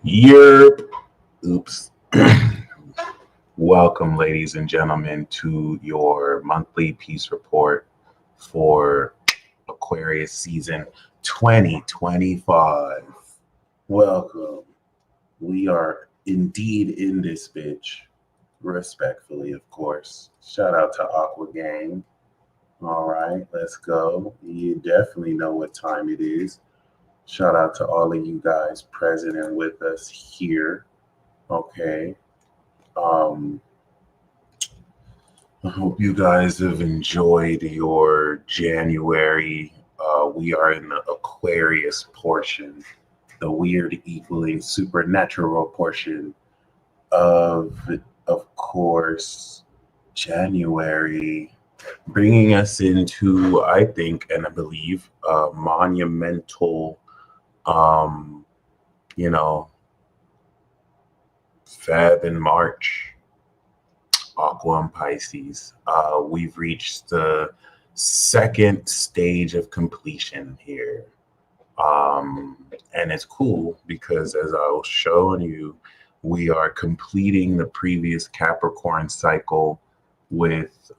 Yerp. Oops. Welcome, ladies and gentlemen, to your monthly peace report for Aquarius season 2025. Welcome. We are indeed in this bitch. Respectfully, of course. Shout out to Aqua Gang. All right, let's go. You definitely know what time it is. Shout out to all of you guys present and with us here. Okay. Um, I hope you guys have enjoyed your January. We are in the Aquarius portion, the weird equaling supernatural portion of course, January, bringing us into, I think, and I believe, a monumental, um, you know, Feb and March. Aqua and Pisces. We've reached the second stage of completion here. And it's cool because, as I was showing you, we are completing the previous Capricorn cycle with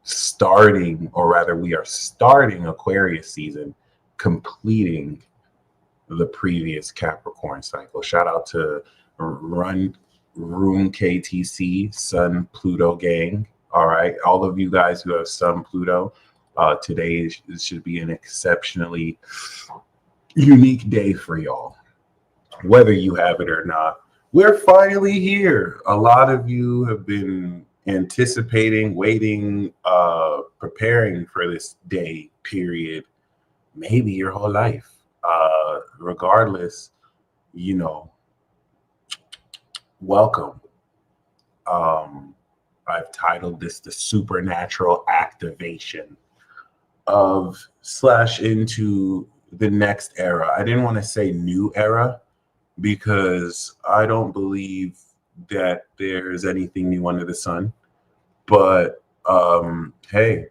starting, or rather, we are starting Aquarius season, completing the previous Capricorn cycle. Shout out to Room KTC, Sun Pluto gang. All right, all of you guys who have Sun Pluto, today should be an exceptionally unique day for y'all, whether you have it or not. We're finally here. A lot of you have been anticipating, waiting, preparing for this day period, maybe your whole life. Regardless, you know, welcome. I've titled this the supernatural activation of / into the next era. I didn't want to say new era because I don't believe that there's anything new under the sun. But hey,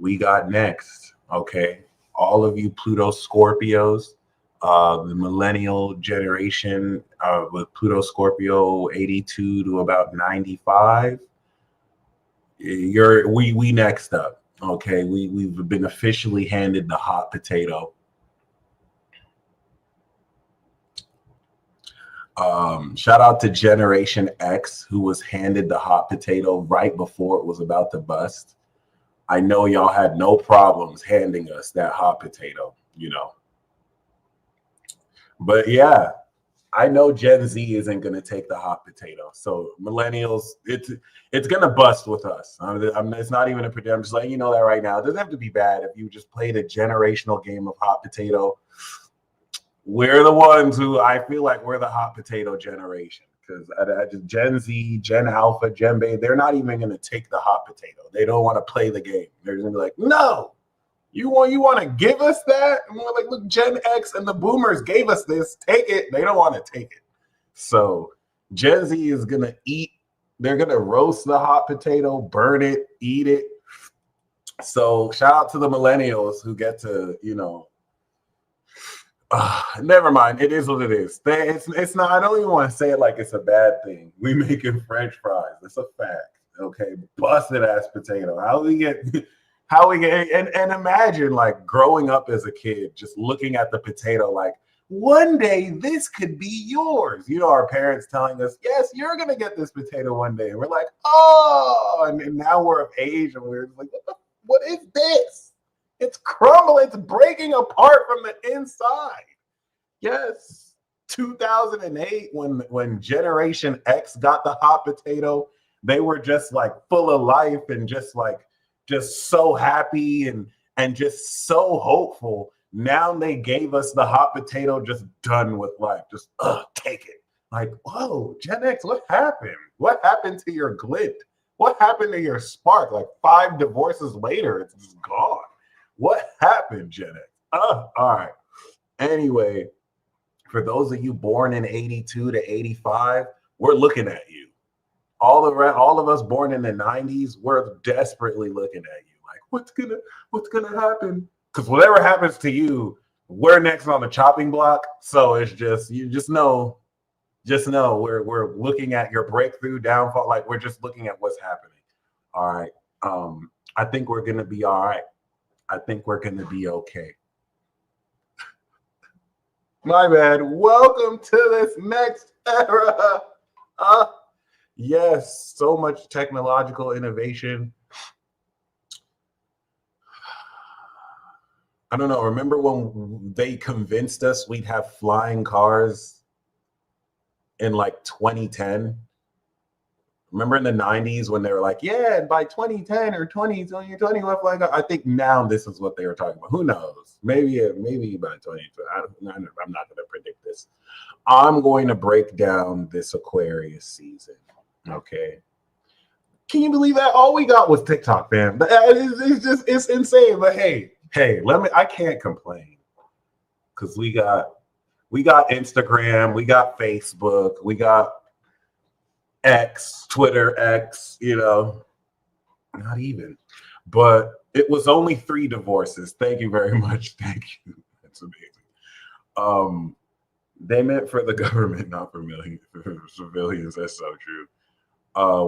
we got next. Okay, all of you Pluto Scorpios, the millennial generation with Pluto Scorpio 82 to about 95. We next up. Okay, we've been officially handed the hot potato. Shout out to Generation X, who was handed the hot potato right before it was about to bust. I know y'all had no problems handing us that hot potato, you know. But yeah, I know Gen Z isn't going to take the hot potato. So millennials, it's going to bust with us. It's not even a prediction. I'm just letting you know that right now. It doesn't have to be bad if you just played a generational game of hot potato. We're the ones who, I feel like we're the hot potato generation, because Gen Z, Gen Alpha, Gen Beta, they're not even going to take the hot potato. They don't want to play the game. They're going to be like, no, you want to give us that? And we're like, look, Gen X and the boomers gave us this. Take it. They don't want to take it. So Gen Z is going to eat. They're going to roast the hot potato, burn it, eat it. So shout out to the millennials who get to, you know, never mind. It is what it is. It's not. I don't even want to say it like it's a bad thing. We making French fries. It's a fact. Okay, busted ass potato. How we get? And imagine like growing up as a kid, just looking at the potato like, one day this could be yours. You know, our parents telling us, yes, you're gonna get this potato one day. And we're like, oh, and now we're of age and we're like, what is this? It's crumbling. It's breaking apart from the inside. Yes, 2008 when Generation X got the hot potato, they were just like full of life and just so happy and just so hopeful. Now they gave us the hot potato, just done with life. Just take it. Like, whoa, Gen X, what happened? What happened to your glint? What happened to your spark? Like 5 divorces later, it's just gone. What happened, Gen X? All right. Anyway, for those of you born in 82 to 85, we're looking at you. All of us born in the 90s, we're desperately looking at you. Like, what's gonna happen? Because whatever happens to you, we're next on the chopping block. So it's just, you just know we're looking at your breakthrough downfall. Like, we're just looking at what's happening. All right. I think we're gonna be all right. I think we're gonna be okay. My bad. Welcome to this next era. Yes, so much technological innovation. I don't know. Remember when they convinced us we'd have flying cars in like 2010? Remember in the 90s when they were like, yeah, by 2010 or 2020, flying car. I think now this is what they were talking about. Who knows? Maybe by 2020. I'm not going to predict this. I'm going to break down this Aquarius season. Okay. Can you believe that? All we got was TikTok, man. It's insane. But hey, I can't complain, because we got Instagram, we got Facebook, we got X, Twitter X, not even. But it was only 3 divorces. Thank you very much. Thank you. That's amazing. They meant for the government, not for civilians. That's so true.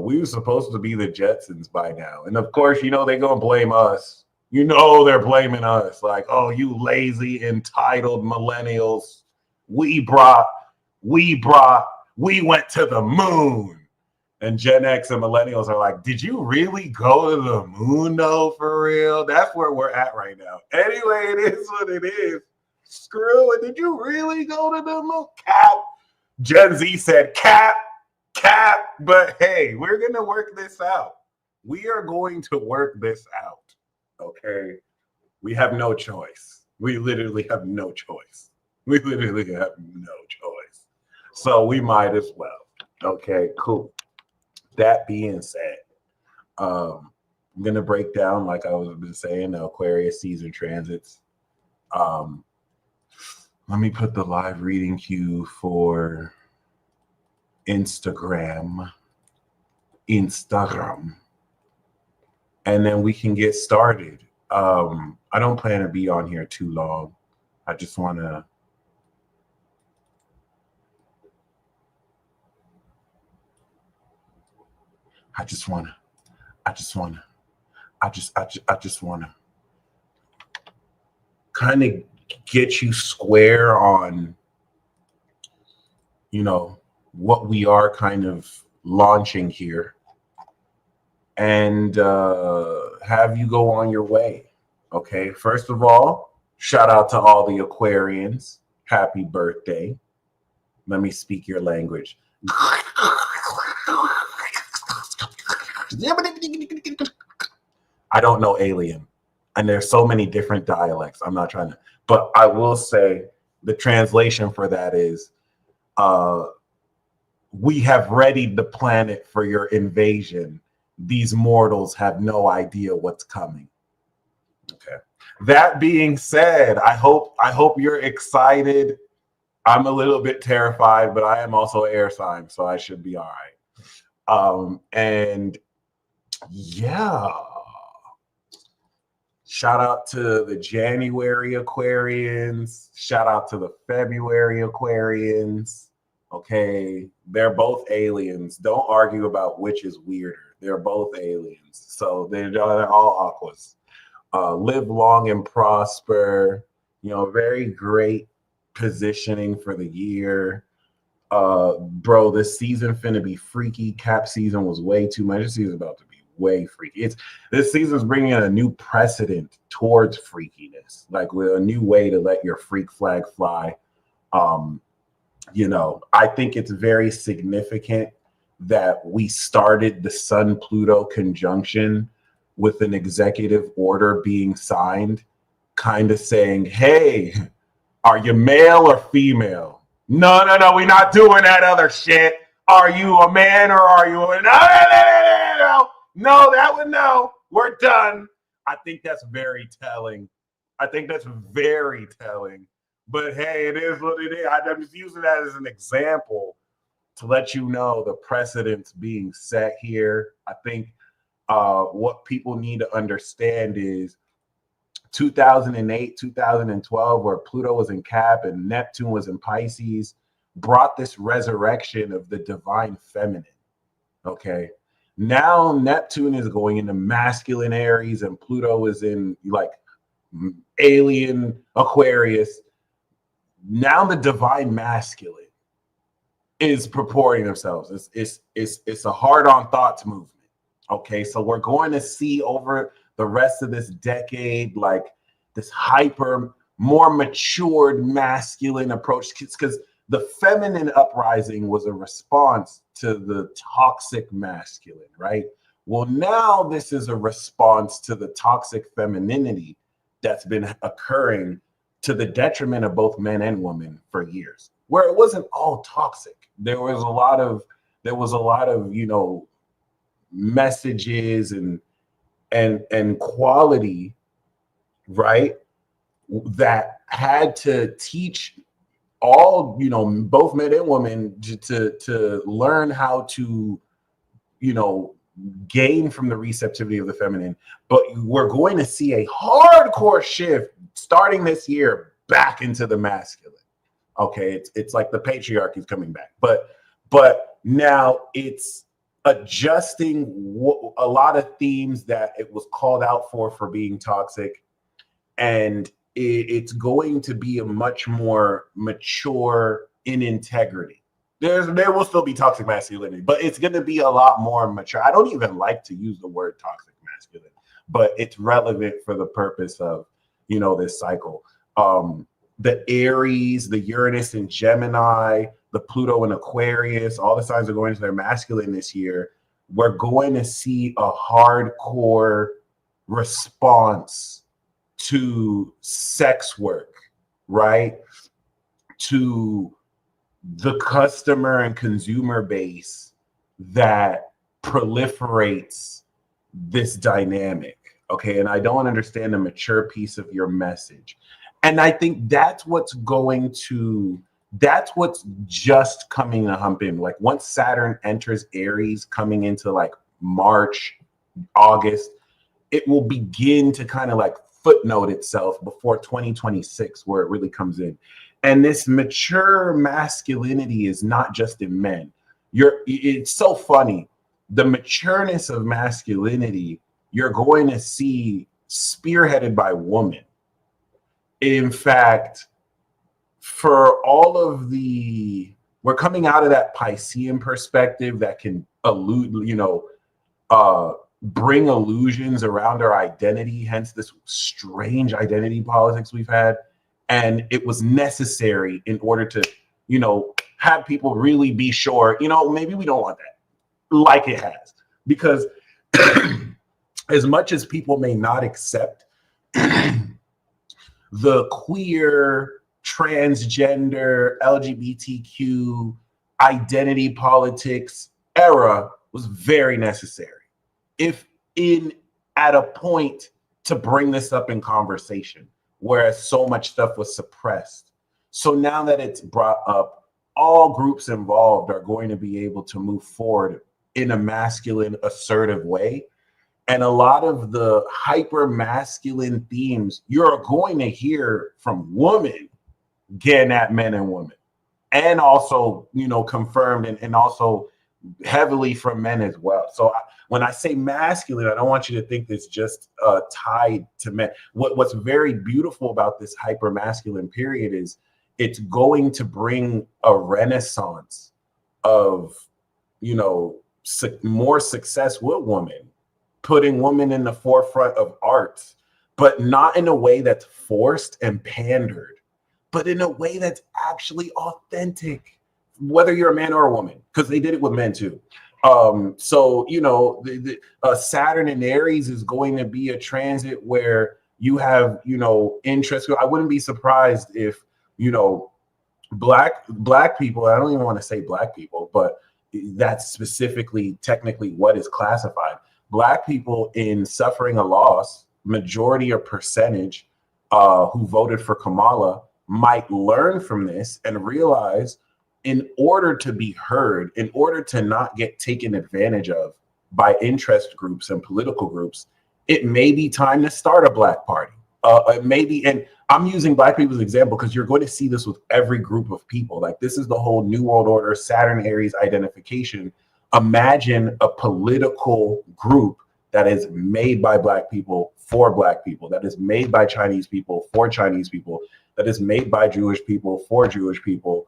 We were supposed to be the Jetsons by now. And of course, they're going to blame us. They're blaming us. Like, oh, you lazy, entitled millennials. We went to the moon. And Gen X and millennials are like, did you really go to the moon, though, for real? That's where we're at right now. Anyway, it is what it is. Screw it. Did you really go to the moon? Cap. Gen Z said cap. But hey, we're going to work this out. We are going to work this out. Okay? We have no choice. We literally have no choice. So we might as well. Okay, cool. That being said, I'm going to break down, like I was been saying, the Aquarius season transits. Let me put the live reading cue for Instagram. And then we can get started. I don't plan to be on here too long. I just want to kind of get you square on, what we are kind of launching here, and have you go on your way. Okay, first of all, shout out to all the Aquarians. Happy birthday. Let me speak your language. I don't know alien, and there's so many different dialects. I'm not trying to, but I will say the translation for that is, we have readied the planet for your invasion. These mortals have no idea what's coming. Okay. That being said, I hope you're excited. I'm a little bit terrified, but I am also an air sign, so I should be all right. And yeah, shout out to the January Aquarians. Shout out to the February Aquarians. Okay, they're both aliens. Don't argue about which is weirder. They're both aliens. So they're all aquas. Live long and prosper. Very great positioning for the year. Bro, this season finna be freaky. Cap season was way too much. This season's about to be way freaky. This season's bringing a new precedent towards freakiness, like with a new way to let your freak flag fly. I think it's very significant that we started the Sun-Pluto conjunction with an executive order being signed, kind of saying, hey, are you male or female? No, we're not doing that other shit. Are you a man or are you a... No, that one, no. We're done. I think that's very telling. But hey, it is what it is. I'm just using that as an example to let you know the precedents being set here. I think what people need to understand is 2008, 2012, where Pluto was in Cap and Neptune was in Pisces, brought this resurrection of the divine feminine. Okay. Now Neptune is going into masculine Aries and Pluto is in like alien Aquarius. Now the divine masculine is purporting themselves. It's a hard-on thoughts movement. Okay, so we're going to see over the rest of this decade like this hyper, more matured masculine approach, because the feminine uprising was a response to the toxic masculine, right? Well, now this is a response to the toxic femininity that's been occurring to the detriment of both men and women for years, where it wasn't all toxic. There was a lot of, you know, messages and quality, right, that had to teach all, you know, both men and women to learn how to, you know, gain from the receptivity of the feminine. But we're going to see a hardcore shift starting this year back into the masculine. Okay, it's like the patriarchy is coming back, but now it's adjusting a lot of themes that it was called out for being toxic, and it's going to be a much more mature in integrity. There will still be toxic masculinity, but it's going to be a lot more mature. I don't even like to use the word toxic masculine, but it's relevant for the purpose of, you know, this cycle. The Aries, the Uranus and Gemini, the Pluto and Aquarius, all the signs are going into their masculine this year. We're going to see a hardcore response to sex work, right? To the customer and consumer base that proliferates this dynamic. Okay. And I don't understand the mature piece of your message. And I think that's what's just coming to hump in. Like once Saturn enters Aries coming into like March, August, it will begin to kind of like footnote itself before 2026, where it really comes in. And this mature masculinity is not just in men. It's so funny. The matureness of masculinity, you're going to see spearheaded by women. In fact, for all of we're coming out of that Piscean perspective that can bring illusions around our identity, hence this strange identity politics we've had. And it was necessary in order to, you know, have people really be sure, you know, maybe we don't want that like it has. Because as much as people may not accept the queer, transgender, LGBTQ identity politics era was very necessary, if at a point to bring this up in conversation, whereas so much stuff was suppressed. So now that it's brought up, all groups involved are going to be able to move forward in a masculine, assertive way. And a lot of the hyper masculine themes you're going to hear from women getting at men and women, and also, you know, confirmed and also heavily from men as well. So when I say masculine, I don't want you to think it's just tied to men. What's very beautiful about this hyper masculine period is it's going to bring a renaissance of, you know, more success with women, putting women in the forefront of arts, but not in a way that's forced and pandered, but in a way that's actually authentic, whether you're a man or a woman, because they did it with men too. So, you know, Saturn in Aries is going to be a transit where you have, you know, interest. I wouldn't be surprised if, you know, black people, I don't even want to say black people, but that's specifically technically what is classified. Black people in suffering a loss, majority or percentage, who voted for Kamala might learn from this and realize, in order to be heard, in order to not get taken advantage of by interest groups and political groups, it may be time to start a black party. maybe, and I'm using Black people as an example because you're going to see this with every group of people. Like, this is the whole New World Order, Saturn Aries identification. Imagine a political group that is made by Black people for Black people, that is made by Chinese people for Chinese people, that is made by Jewish people for Jewish people,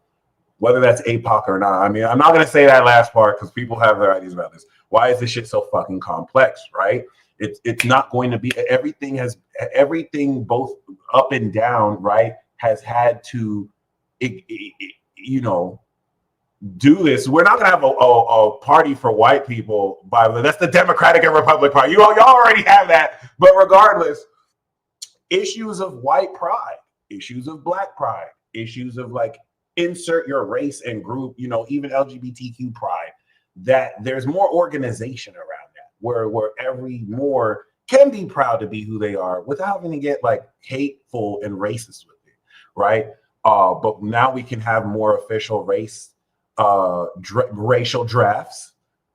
whether that's APOC or not. I mean, I'm not going to say that last part because people have their ideas about this. Why is this shit so fucking complex, right? It's not going to be, everything both up and down, right, has had to, you know, do this. We're not going to have a party for white people. By the way, that's the Democratic and Republican Party. Y'all already have that. But regardless, issues of white pride, issues of Black pride, issues of like insert your race and group, you know, even LGBTQ pride, that there's more organization around that, where every more can be proud to be who they are without having to get like hateful and racist with it, right? But now we can have more official racial drafts.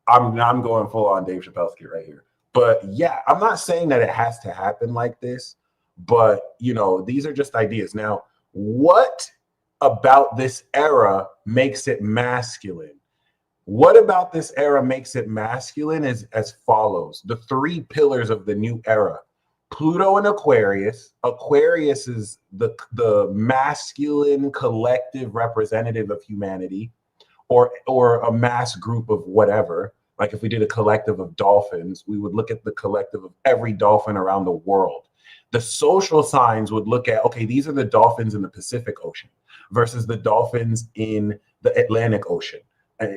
I'm going full on Dave Chappelle right here. But yeah, I'm not saying that it has to happen like this, but you know, these are just ideas. Now, what about this era makes it masculine? What about this era makes it masculine is as follows. The three pillars of the new era: Pluto and Aquarius. Aquarius is the masculine collective representative of humanity, or a mass group of whatever. Like if we did a collective of dolphins, we would look at the collective of every dolphin around the world. The social signs would look at, okay, these are the dolphins in the Pacific Ocean versus the dolphins in the Atlantic Ocean,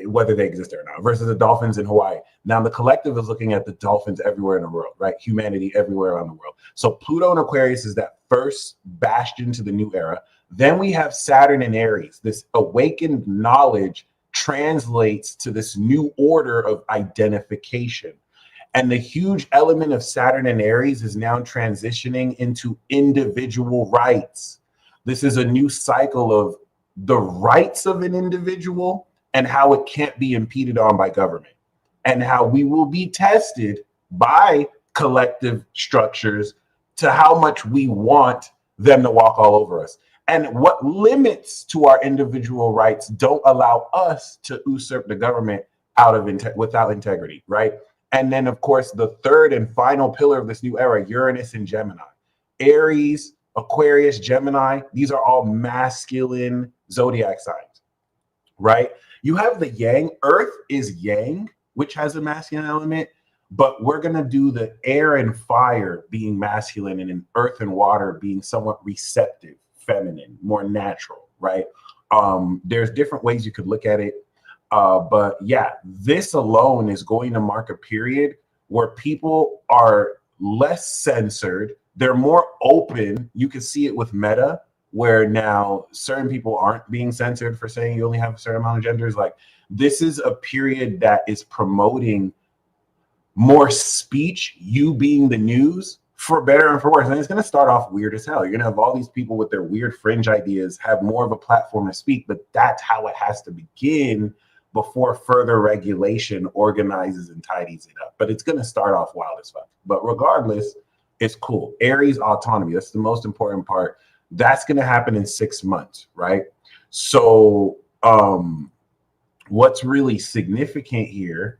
whether they exist or not, versus the dolphins in Hawaii. Now the collective is looking at the dolphins everywhere in the world, right? Humanity everywhere around the world. So Pluto and Aquarius is that first bastion to the new era. Then we have Saturn and Aries. This awakened knowledge translates to this new order of identification. And the huge element of Saturn and Aries is now transitioning into individual rights. This is a new cycle of the rights of an individual and how it can't be impeded on by government, and how we will be tested by collective structures to how much we want them to walk all over us. And what limits to our individual rights don't allow us to usurp the government without integrity, right? And then, of course, the third and final pillar of this new era, Uranus and Gemini. Aries, Aquarius, Gemini, these are all masculine zodiac signs, right? You have the yang. Earth is yang, which has a masculine element, but we're going to do the air and fire being masculine, and then earth and water being somewhat receptive, feminine, more natural, right? There's different ways you could look at it. But yeah, this alone is going to mark a period where people are less censored. They're more open. You can see it with Meta, where now certain people aren't being censored for saying you only have a certain amount of genders. Like, this is a period that is promoting more speech, you being the news, for better and for worse. And it's going to start off weird as hell. You're going to have all these people with their weird fringe ideas have more of a platform to speak, but that's how it has to begin before further regulation organizes and tidies it up. But it's going to start off wild as fuck. But regardless, it's cool. Aries autonomy, that's the most important part. That's going to happen in 6 months, right? So what's really significant here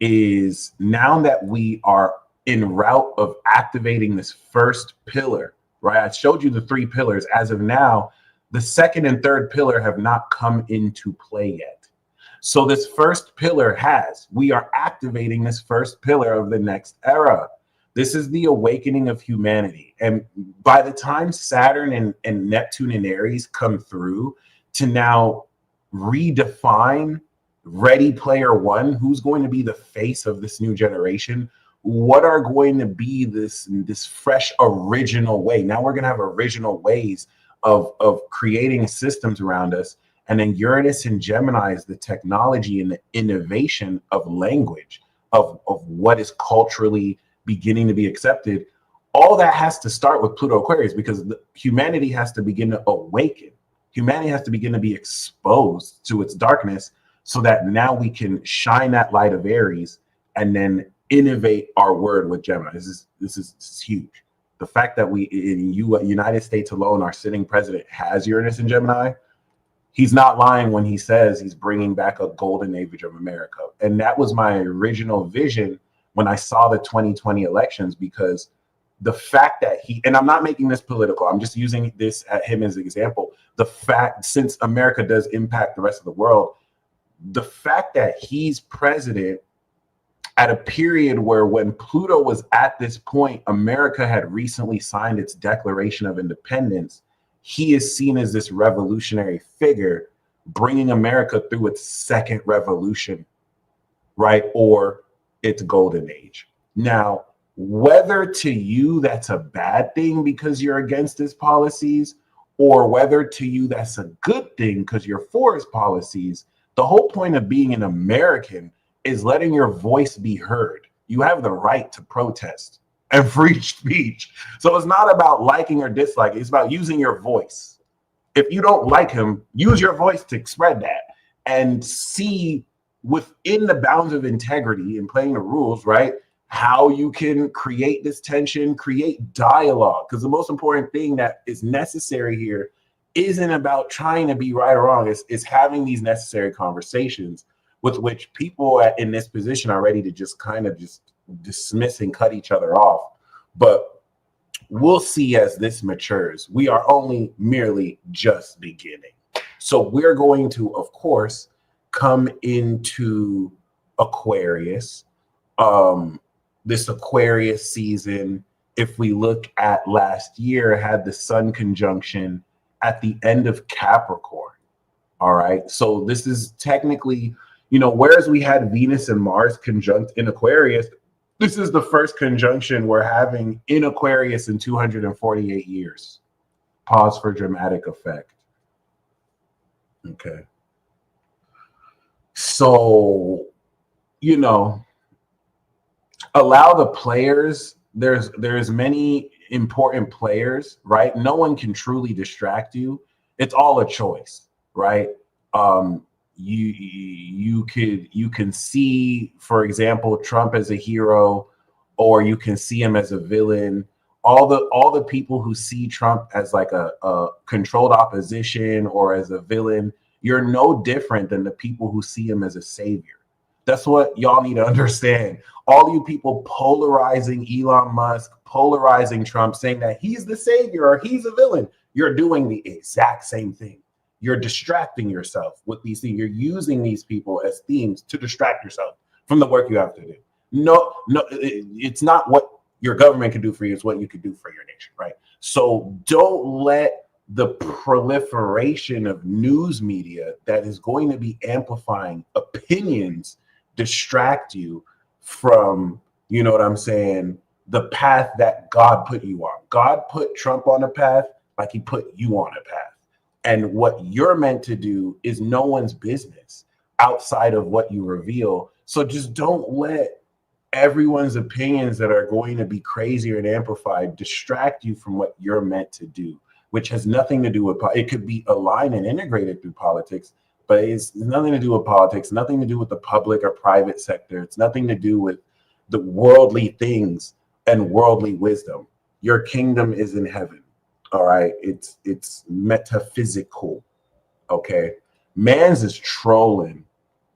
is now that we are en route of activating this first pillar, right? I showed you the 3 pillars. As of now, the second and third pillar have not come into play yet. So this first pillar we are activating this first pillar of the next era. This is the awakening of humanity. And by the time Saturn and Neptune and Aries come through to now redefine Ready Player One, who's going to be the face of this new generation, what are going to be this fresh original way. Now we're going to have original ways of creating systems around us. And then Uranus and Gemini is the technology and the innovation of language, of what is culturally beginning to be accepted. All that has to start with Pluto Aquarius, because humanity has to begin to awaken. Humanity has to begin to be exposed to its darkness, so that now we can shine that light of Aries and then innovate our word with Gemini. This is huge. the fact that we in United States alone, our sitting president has Uranus in Gemini, he's not lying when he says he's bringing back a golden age of America. And that was my original vision when I saw the 2020 elections, because the fact that and I'm not making this political, I'm just using this at him as an example. The fact, since America does impact the rest of the world, the fact that he's president at a period where when Pluto was at this point, America had recently signed its Declaration of Independence, he is seen as this revolutionary figure, bringing America through its second revolution, right? Or its golden age. Now, whether to you that's a bad thing because you're against his policies, or whether to you that's a good thing because you're for his policies, the whole point of being an American is letting your voice be heard. You have the right to protest and free speech. So it's not about liking or disliking. It's about using your voice. If you don't like him, use your voice to spread that and see within the bounds of integrity and playing the rules, right? How you can create this tension, create dialogue. Because the most important thing that is necessary here isn't about trying to be right or wrong. It's having these necessary conversations with which people in this position are ready to just kind of just dismiss and cut each other off. But we'll see as this matures. We are only merely just beginning. So we're going to, of course, come into Aquarius. This Aquarius season, if we look at last year, had the Sun conjunction at the end of Capricorn. All right. So this is technically, whereas we had Venus and Mars conjunct in Aquarius, this is the first conjunction we're having in Aquarius in 248 years. Pause for dramatic effect. Okay. So, allow the players. There's many important players, right? No one can truly distract you. It's all a choice, right? You can see, for example, Trump as a hero, or you can see him as a villain. All the people who see Trump as like a controlled opposition or as a villain, you're no different than the people who see him as a savior. That's what y'all need to understand. All you people polarizing Elon Musk, polarizing Trump, saying that he's the savior or he's a villain, you're doing the exact same thing. You're distracting yourself with these things. You're using these people as themes to distract yourself from the work you have to do. No, it's not what your government can do for you. It's what you can do for your nation, right? So don't let the proliferation of news media that is going to be amplifying opinions distract you from, the path that God put you on. God put Trump on a path like he put you on a path. And what you're meant to do is no one's business outside of what you reveal. So just don't let everyone's opinions that are going to be crazier and amplified distract you from what you're meant to do, which has nothing to do with, it could be aligned and integrated through politics, but it's nothing to do with politics, nothing to do with the public or private sector. It's nothing to do with the worldly things and worldly wisdom. Your kingdom is in heaven. All right. It's metaphysical. Okay. Man's is trolling.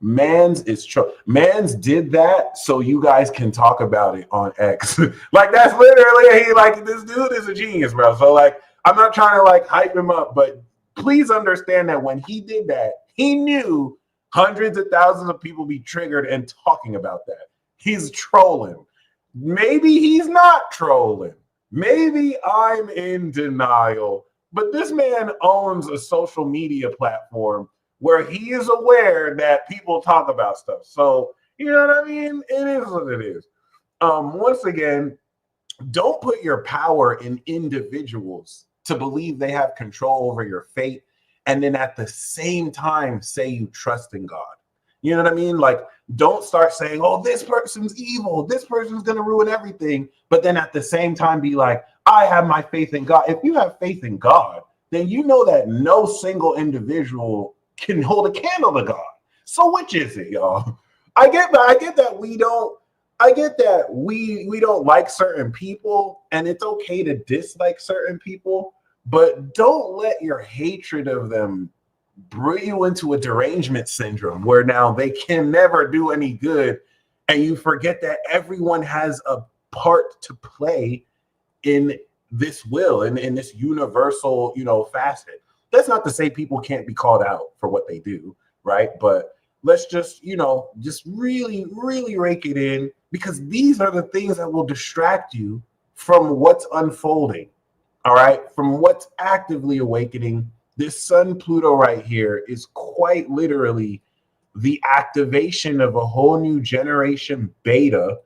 Man's did that so you guys can talk about it on X. Like that's literally this dude is a genius, bro. So I'm not trying to hype him up, but please understand that when he did that, he knew hundreds of thousands of people be triggered and talking about that. He's trolling. Maybe he's not trolling. Maybe I'm in denial, but this man owns a social media platform where he is aware that people talk about stuff. So, you know what I mean? It is what it is. Once again, don't put your power in individuals to believe they have control over your fate, and then at the same time say you trust in God. You know what I mean? Don't start saying, oh, this person's evil, this person's going to ruin everything, but then at the same time be like, I have my faith in God. If you have faith in God, then you know that no single individual can hold a candle to God. So which is it, y'all? I get that we don't, I get that we don't like certain people, and it's okay to dislike certain people, but don't let your hatred of them bring you into a derangement syndrome where now they can never do any good, and you forget that everyone has a part to play in this will and in this universal, facet. That's not to say people can't be called out for what they do, right? But let's just, just really, really rake it in, because these are the things that will distract you from what's unfolding, all right? From what's actively awakening. This Sun Pluto right here is quite literally the activation of a whole new generation beta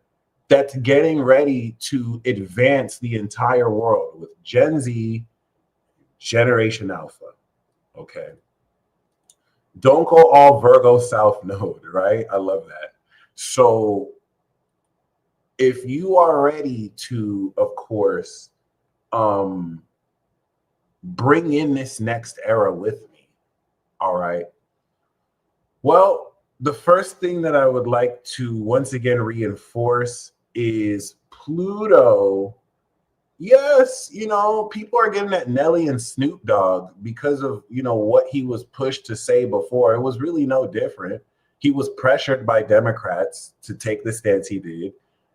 that's getting ready to advance the entire world with Gen Z, Generation Alpha. Okay. Don't go all Virgo South Node, right? I love that. So if you are ready to, of course, bring in this next era with me, all right? Well, the first thing that I would like to once again reinforce is Pluto. Yes, people are getting at Nelly and Snoop Dogg because of, what he was pushed to say before. It was really no different. He was pressured by Democrats to take the stance he did.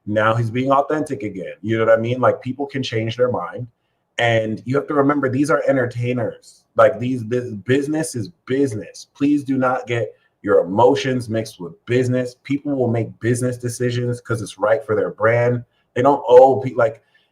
Now he's being authentic again. You know what I mean? Like, people can change their mind. And you have to remember, these are entertainers. Like, this business is business. Please do not get your emotions mixed with business. People will make business decisions because it's right for their brand. They don't owe people,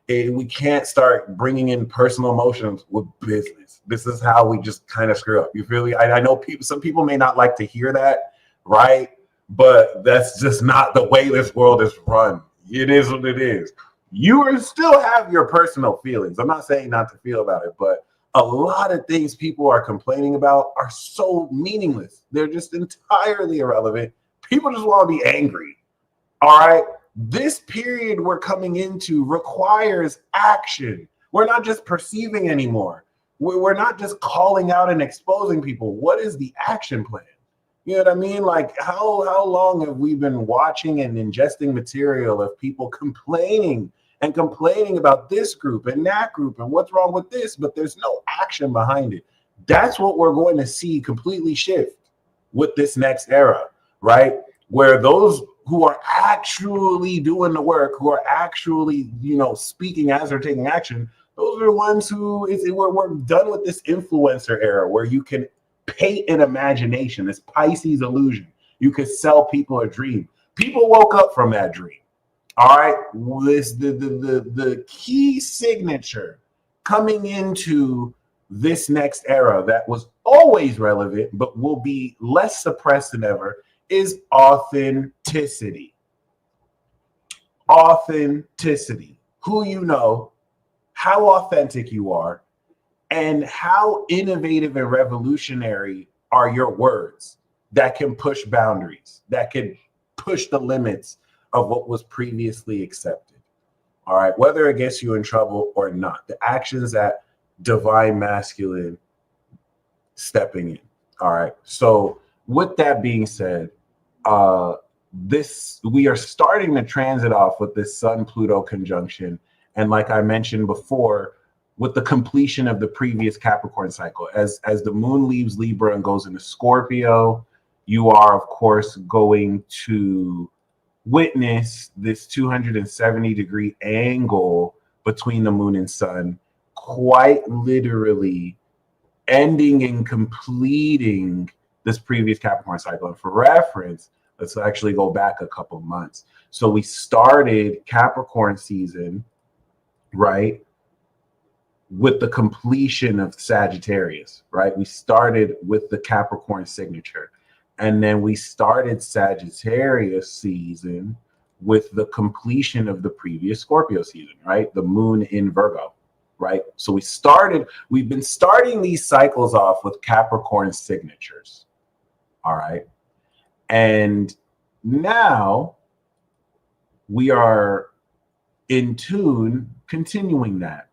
we can't start bringing in personal emotions with business. This is how we just kind of screw up. You feel me? I know some people may not like to hear that, right? But that's just not the way this world is run. It is what it is. You will still have your personal feelings. I'm not saying not to feel about it, but a lot of things people are complaining about are so meaningless. They're just entirely irrelevant. People just want to be angry. All right? This period we're coming into requires action. We're not just perceiving anymore. We're not just calling out and exposing people. What is the action plan? You know what I mean? Like, how long have we been watching and ingesting material of people complaining about this group and that group and what's wrong with this, but there's no action behind it? That's what we're going to see completely shift with this next era, right? Where those who are actually doing the work, who are actually, speaking as they're taking action, those are the ones we're done with this influencer era where you can paint an imagination, this Pisces illusion. You could sell people a dream. People woke up from that dream. All right. The key signature coming into this next era that was always relevant, but will be less suppressed than ever, is authenticity. Authenticity. Who you know, how authentic you are, and how innovative and revolutionary are your words that can push boundaries, that can push the limits of what was previously accepted. All right, whether it gets you in trouble or not, the actions that divine masculine stepping in. All right, so with that being said, we are starting to transit off with this Sun Pluto conjunction, and like I mentioned before, with the completion of the previous Capricorn cycle, as the moon leaves Libra and goes into Scorpio, you are of course going to witness this 270-degree angle between the moon and sun, quite literally ending and completing this previous Capricorn cycle. And for reference, let's actually go back a couple months. So we started Capricorn season, right, with the completion of Sagittarius, right? We started with the Capricorn signature. And then we started Sagittarius season with the completion of the previous Scorpio season, right? The moon in Virgo, right? So we've been starting these cycles off with Capricorn signatures, all right? And now we are in tune, continuing that.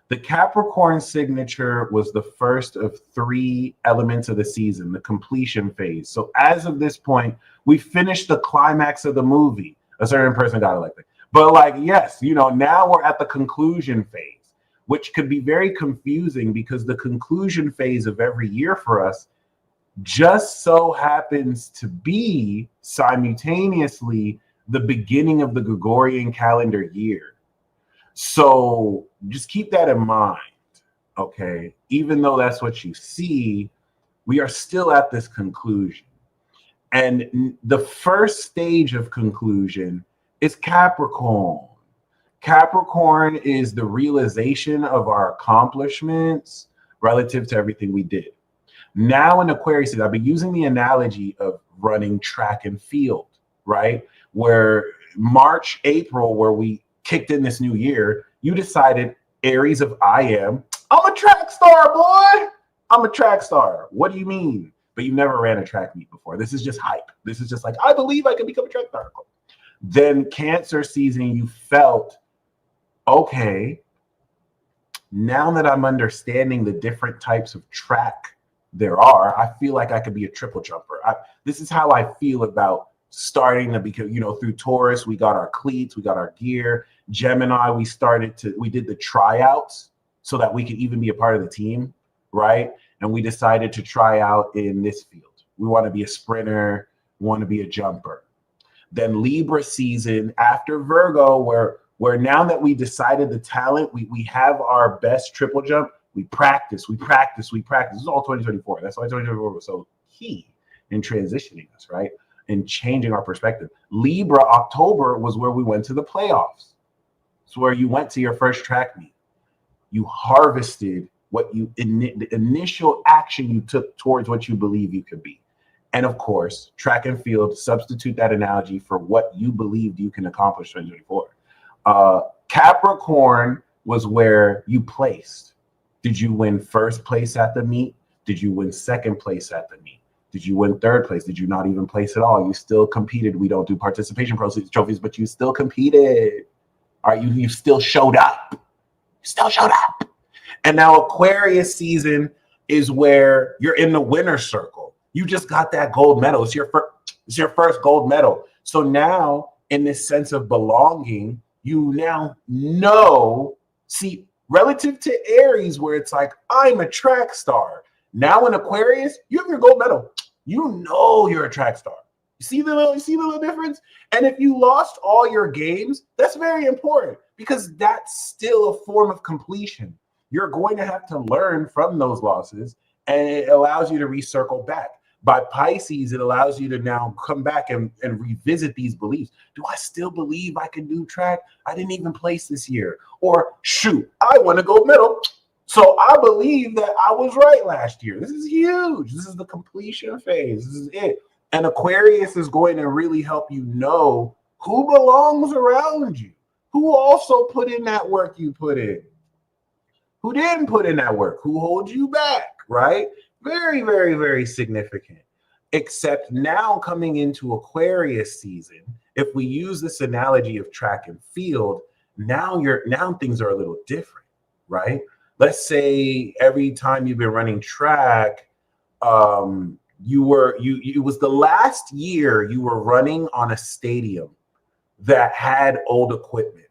The Capricorn signature was the first of 3 elements of the season, the completion phase. So as of this point, we finished the climax of the movie. A certain person got elected. But like, yes, you know, now we're at the conclusion phase, which could be very confusing because the conclusion phase of every year for us just so happens to be simultaneously the beginning of the Gregorian calendar year. So just keep that in mind, okay? Even though that's what you see, we are still at this conclusion. And the first stage of conclusion is Capricorn. Capricorn is the realization of our accomplishments relative to everything we did. Now in Aquarius, I've been using the analogy of running track and field, right? Where March, April, where we kicked in this new year, you decided, Aries of I'm a track star, boy. I'm a track star. What do you mean? But you never ran a track meet before. This is just hype. This is just like, I believe I can become a track star. Then Cancer season, you felt, okay, now that I'm understanding the different types of track there are, I feel like I could be a triple jumper. This is how I feel about starting to become, you know, through Taurus, we got our cleats, we got our gear. Gemini, we did the tryouts so that we could even be a part of the team, right? And we decided to try out in this field. We want to be a sprinter, want to be a jumper. Then Libra season after Virgo, where now that we decided the talent, we have our best triple jump, we practice. This is all 2024. That's why 2024 was so key in transitioning us, right? And changing our perspective. Libra, October was where we went to the playoffs. It's where you went to your first track meet. You harvested the initial action you took towards what you believe you could be. And of course, track and field, substitute that analogy for what you believed you can accomplish in 2024. Capricorn was where you placed. Did you win first place at the meet? Did you win second place at the meet? Did you win third place? Did you not even place at all? You still competed. We don't do participation trophies, but you still competed. All right, you still showed up. And now Aquarius season is where you're in the winner's circle. You just got that gold medal. It's your first gold medal. So now, in this sense of belonging, you now know, see, relative to Aries, where it's like, I'm a track star. Now in Aquarius, you have your gold medal. You know you're a track star. You see the little difference? And if you lost all your games, that's very important because that's still a form of completion. You're going to have to learn from those losses, and it allows you to recircle back. By Pisces, it allows you to now come back and revisit these beliefs. Do I still believe I can do track? I didn't even place this year. Or shoot, I won a gold medal. So I believe that I was right last year. This is huge. This is the completion phase. This is it. And Aquarius is going to really help you know who belongs around you, who also put in that work you put in, who didn't put in that work, who holds you back, right? Very, very, very significant. Except now coming into Aquarius season, if we use this analogy of track and field, now things are a little different, right? Let's say every time you've been running track, it was the last year you were running on a stadium that had old equipment.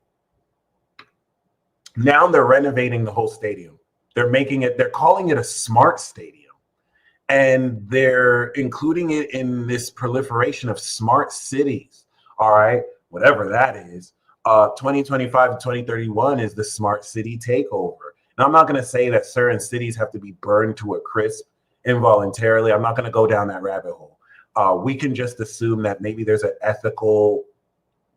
Now they're renovating the whole stadium. They're calling it a smart stadium. And they're including it in this proliferation of smart cities. All right, whatever that is. 2025 to 2031 is the smart city takeover. Now, I'm not going to say that certain cities have to be burned to a crisp involuntarily. I'm not going to go down that rabbit hole. We can just assume that maybe there's an ethical,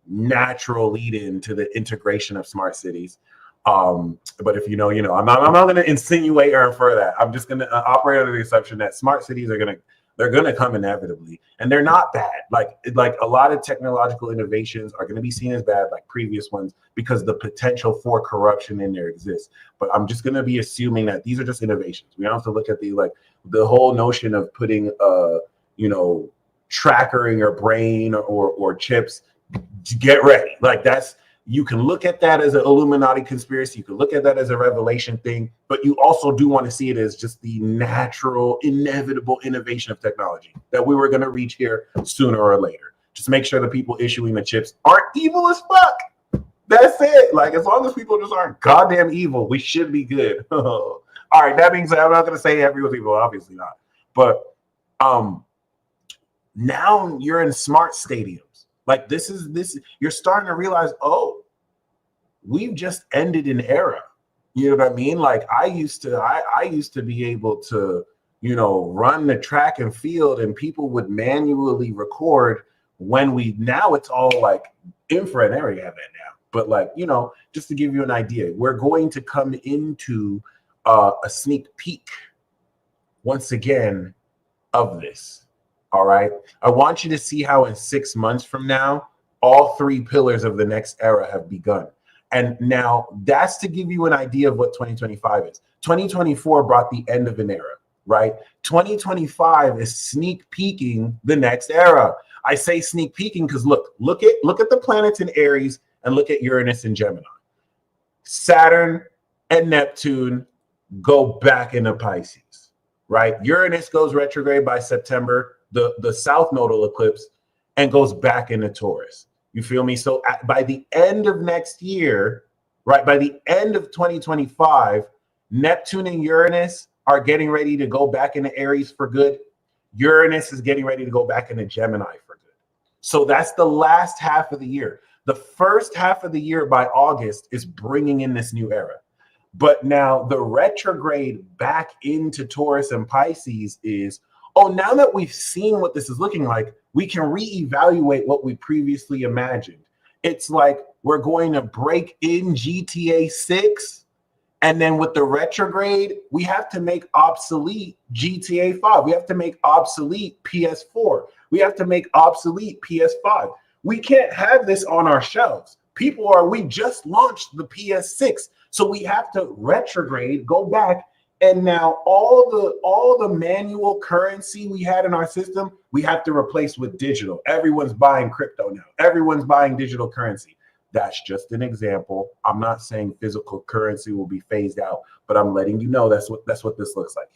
natural lead-in to the integration of smart cities. But if you know, I'm not going to insinuate or infer that. I'm just going to operate under the assumption that smart cities they're going to come inevitably, and they're not bad. Like a lot of technological innovations are going to be seen as bad, like previous ones, because the potential for corruption in there exists. But I'm just going to be assuming that these are just innovations. We don't have to look at the whole notion of putting tracker in your brain or chips. Get ready, you can look at that as an Illuminati conspiracy. You can look at that as a revelation thing, but you also do want to see it as just the natural, inevitable innovation of technology that we were going to reach here sooner or later. Just make sure the people issuing the chips aren't evil as fuck. That's it. Like, as long as people just aren't goddamn evil, we should be good. All right, that being said, I'm not going to say everyone's evil, obviously not. But now you're in smart stadiums. Like, this, you're starting to realize, oh, we've just ended an era. You know what I mean? Like, I used to be able to, you know, run the track and field, and people would manually record now it's all like infrared. I already have that now. But, like, you know, just to give you an idea, we're going to come into a sneak peek once again of this. All right. I want you to see how in 6 months from now, all 3 pillars of the next era have begun. And now that's to give you an idea of what 2025 is. 2024 brought the end of an era, right? 2025 is sneak peeking the next era. I say sneak peeking because look at the planets in Aries and look at Uranus and Gemini. Saturn and Neptune go back into Pisces, right? Uranus goes retrograde by September, the south nodal eclipse, and goes back into Taurus. You feel me? So by the end of next year, right, by the end of 2025, Neptune and Uranus are getting ready to go back into Aries for good. Uranus is getting ready to go back into Gemini for good. So that's the last half of the year. The first half of the year by August is bringing in this new era. But now the retrograde back into Taurus and Pisces is, oh, now that we've seen what this is looking like, we can reevaluate what we previously imagined. It's like we're going to break in GTA 6, and then with the retrograde, we have to make obsolete GTA 5. We have to make obsolete PS4. We have to make obsolete PS5. We can't have this on our shelves. We just launched the PS6, so we have to retrograde, go back. And now all the manual currency we had in our system, we have to replace with digital. Everyone's buying crypto now. Everyone's buying digital currency. That's just an example. I'm not saying physical currency will be phased out, but I'm letting you know that's what this looks like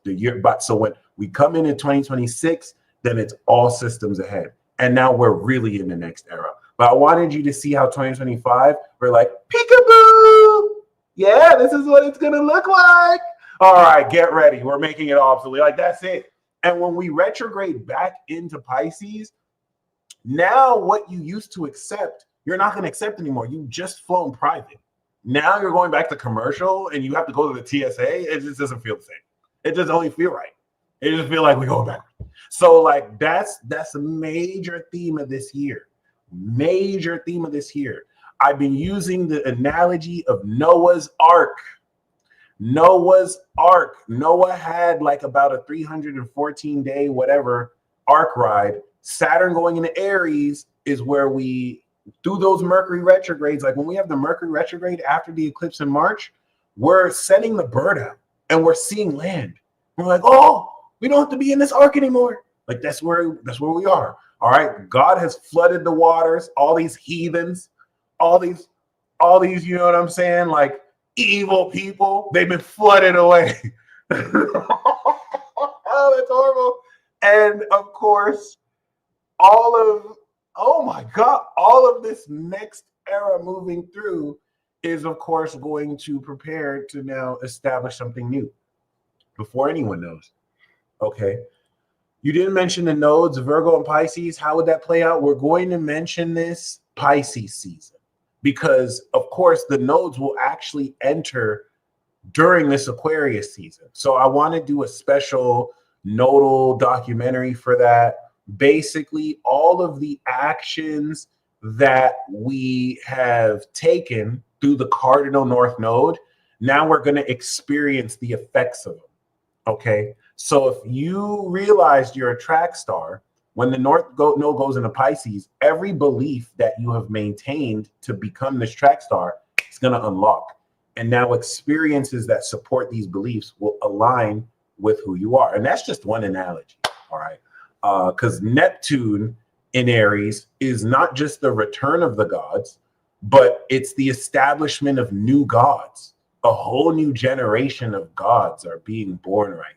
here. So when we come into 2026, then it's all systems ahead. And now we're really in the next era. But I wanted you to see how 2025, we're like, peekaboo. Yeah, this is what it's going to look like. All right, get ready. We're making it obsolete. Like, that's it. And when we retrograde back into Pisces, now what you used to accept, you're not going to accept anymore. You just flown private. Now you're going back to commercial and you have to go to the TSA. It just doesn't feel the same. It just only feel right. It just feel like we're going back. So, like, that's a major theme of this year. Major theme of this year. I've been using the analogy of Noah's Ark. Noah's Ark. Noah had like about a 314-day whatever ark ride. Saturn going into Aries is where we, through those Mercury retrogrades, like when we have the Mercury retrograde after the eclipse in March, we're sending the bird out and we're seeing land. We're like, oh, we don't have to be in this ark anymore. Like, that's where we are. All right. God has flooded the waters, all these heathens, all these, you know what I'm saying? Like, evil people, they've been flooded away. Oh, that's horrible. And of course, all of this next era moving through is, of course, going to prepare to now establish something new before anyone knows. Okay. You didn't mention the nodes, Virgo and Pisces. How would that play out? We're going to mention this Pisces season because, of course, the nodes will actually enter during this Aquarius season. So I want to do a special nodal documentary for that. Basically, all of the actions that we have taken through the cardinal north node, now we're going to experience the effects of them. Okay. So if you realized you're a track star, when the north node goes into Pisces, every belief that you have maintained to become this track star is going to unlock. And now experiences that support these beliefs will align with who you are. And that's just one analogy. All right. Because Neptune in Aries is not just the return of the gods, but it's the establishment of new gods. A whole new generation of gods are being born right now.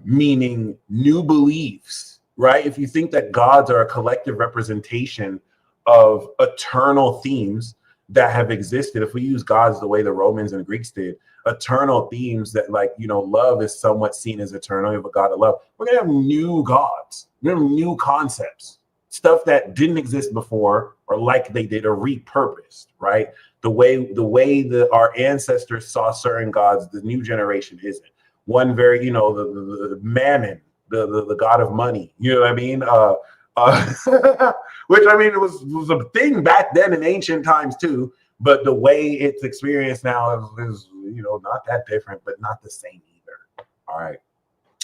Meaning new beliefs, right? If you think that gods are a collective representation of eternal themes that have existed, if we use gods the way the Romans and Greeks did, eternal themes that, like, you know, love is somewhat seen as eternal. You have a god of love. We're gonna have new gods, we're gonna have new concepts, stuff that didn't exist before, or like they did, or repurposed, right? The way that our ancestors saw certain gods, the new generation isn't. One very, you know, the mammon, the god of money. You know what I mean? Which, I mean, it was a thing back then in ancient times too. But the way it's experienced now is, you know, not that different, but not the same either. All right,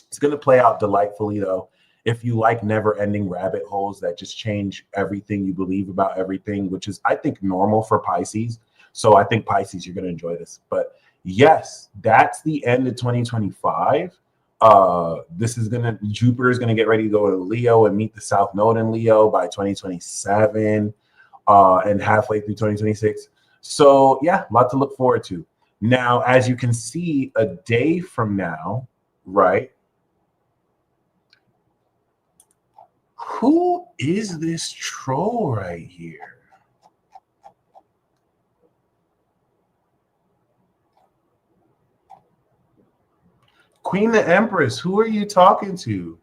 it's gonna play out delightfully though. If you like never-ending rabbit holes that just change everything you believe about everything, which is, I think, normal for Pisces. So I think Pisces, you're gonna enjoy this. But yes, that's the end of 2025. This is Jupiter is gonna get ready to go to Leo and meet the South Node in Leo by 2027, and halfway through 2026. So yeah, a lot to look forward to. Now, as you can see, a day from now, right? Who is this troll right here? Queen the Empress, who are you talking to?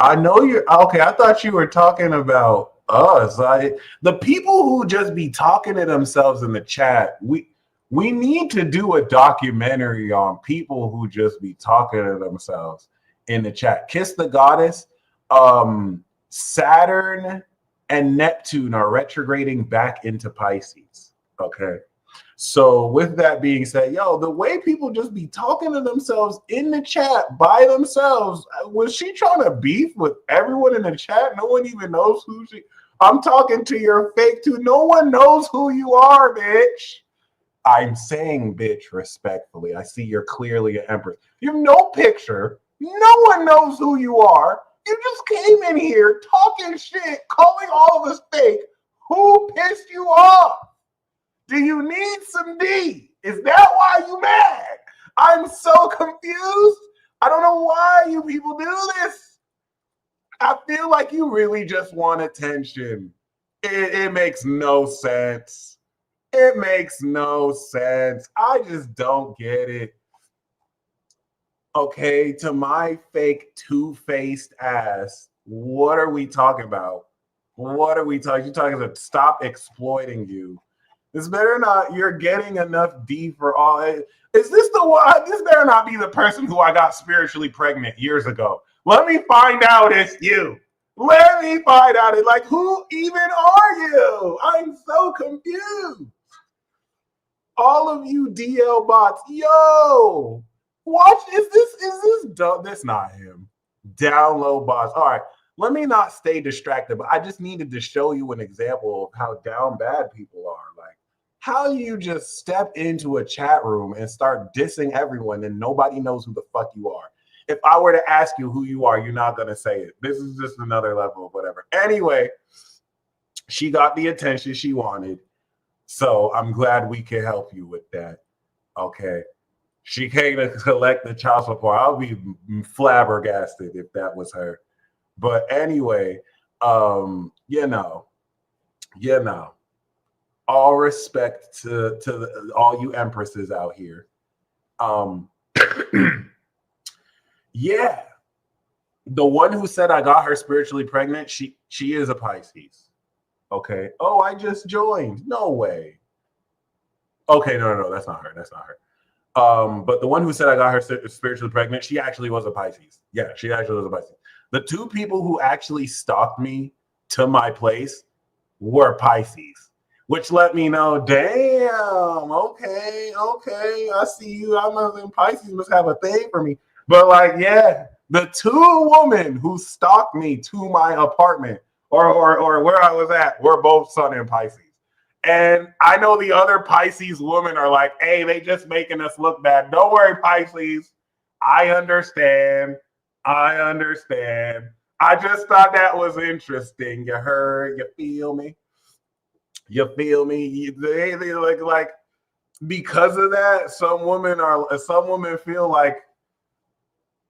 I know you're okay. I thought you were talking about us. The people who just be talking to themselves in the chat. We need to do a documentary on people who just be talking to themselves in the chat. Kiss the Goddess. Saturn and Neptune are retrograding back into Pisces. Okay. So with that being said, yo, the way people just be talking to themselves in the chat by themselves, was she trying to beef with everyone in the chat? No one even knows who she. I'm talking to your fake too. No one knows who you are, bitch. I'm saying bitch respectfully. I see you're clearly an empress. You have no picture. No one knows who you are. You just came in here talking shit, calling all of us fake. Who pissed you off? Do you need some D? Is that why you mad? I'm so confused. I don't know why you people do this. I feel like you really just want attention. It makes no sense. It makes no sense. I just don't get it. Okay, to my fake two-faced ass, what are we talking about? What are we talking? You're talking about stop exploiting you. This better not, you're getting enough D for all. Is this the one? This better not be the person who I got spiritually pregnant years ago. Let me find out it's you. Let me find out it. Like, who even are you? I'm so confused. All of you DL bots, yo, watch. Is this dumb? That's not him. Download bots. All right. Let me not stay distracted, but I just needed to show you an example of how down bad people are. Like, how you just step into a chat room and start dissing everyone and nobody knows who the fuck you are. If I were to ask you who you are, you're not going to say it. This is just another level of whatever. Anyway, she got the attention she wanted. So I'm glad we can help you with that. Okay. She came to collect the child support. I'll be flabbergasted if that was her. But anyway, you know, all respect to all you empresses out here. Yeah, the one who said I got her spiritually pregnant, she is a Pisces. Okay. Oh, I just joined. No way. Okay, no, that's not her. That's not her. But the one who said I got her spiritually pregnant, she actually was a Pisces. Yeah, she actually was a Pisces. The two people who actually stalked me to my place were Pisces, which let me know, damn, okay, I see you. I'm in Pisces must have a thing for me. But like, yeah, the two women who stalked me to my apartment or where I was at were both Sun and Pisces. And I know the other Pisces women are like, hey, they just making us look bad. Don't worry, Pisces. I understand. I just thought that was interesting. You heard? You feel me? You feel me? They like because of that, some women feel like,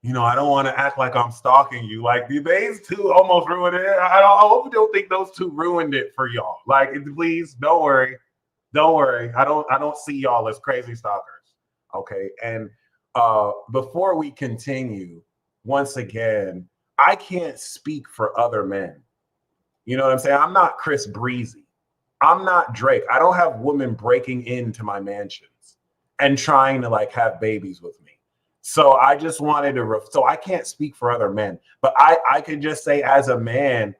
I don't want to act like I'm stalking you. Like these two almost ruined it. I hope you don't think those two ruined it for y'all. Like, please don't worry. Don't worry. I don't see y'all as crazy stalkers. Okay. And before we continue, once again, I can't speak for other men. You know what I'm saying? I'm not Chris Breezy. I'm not Drake. I don't have women breaking into my mansions and trying to like have babies with me. So I just wanted to, so I can't speak for other men, but I could just say as a man,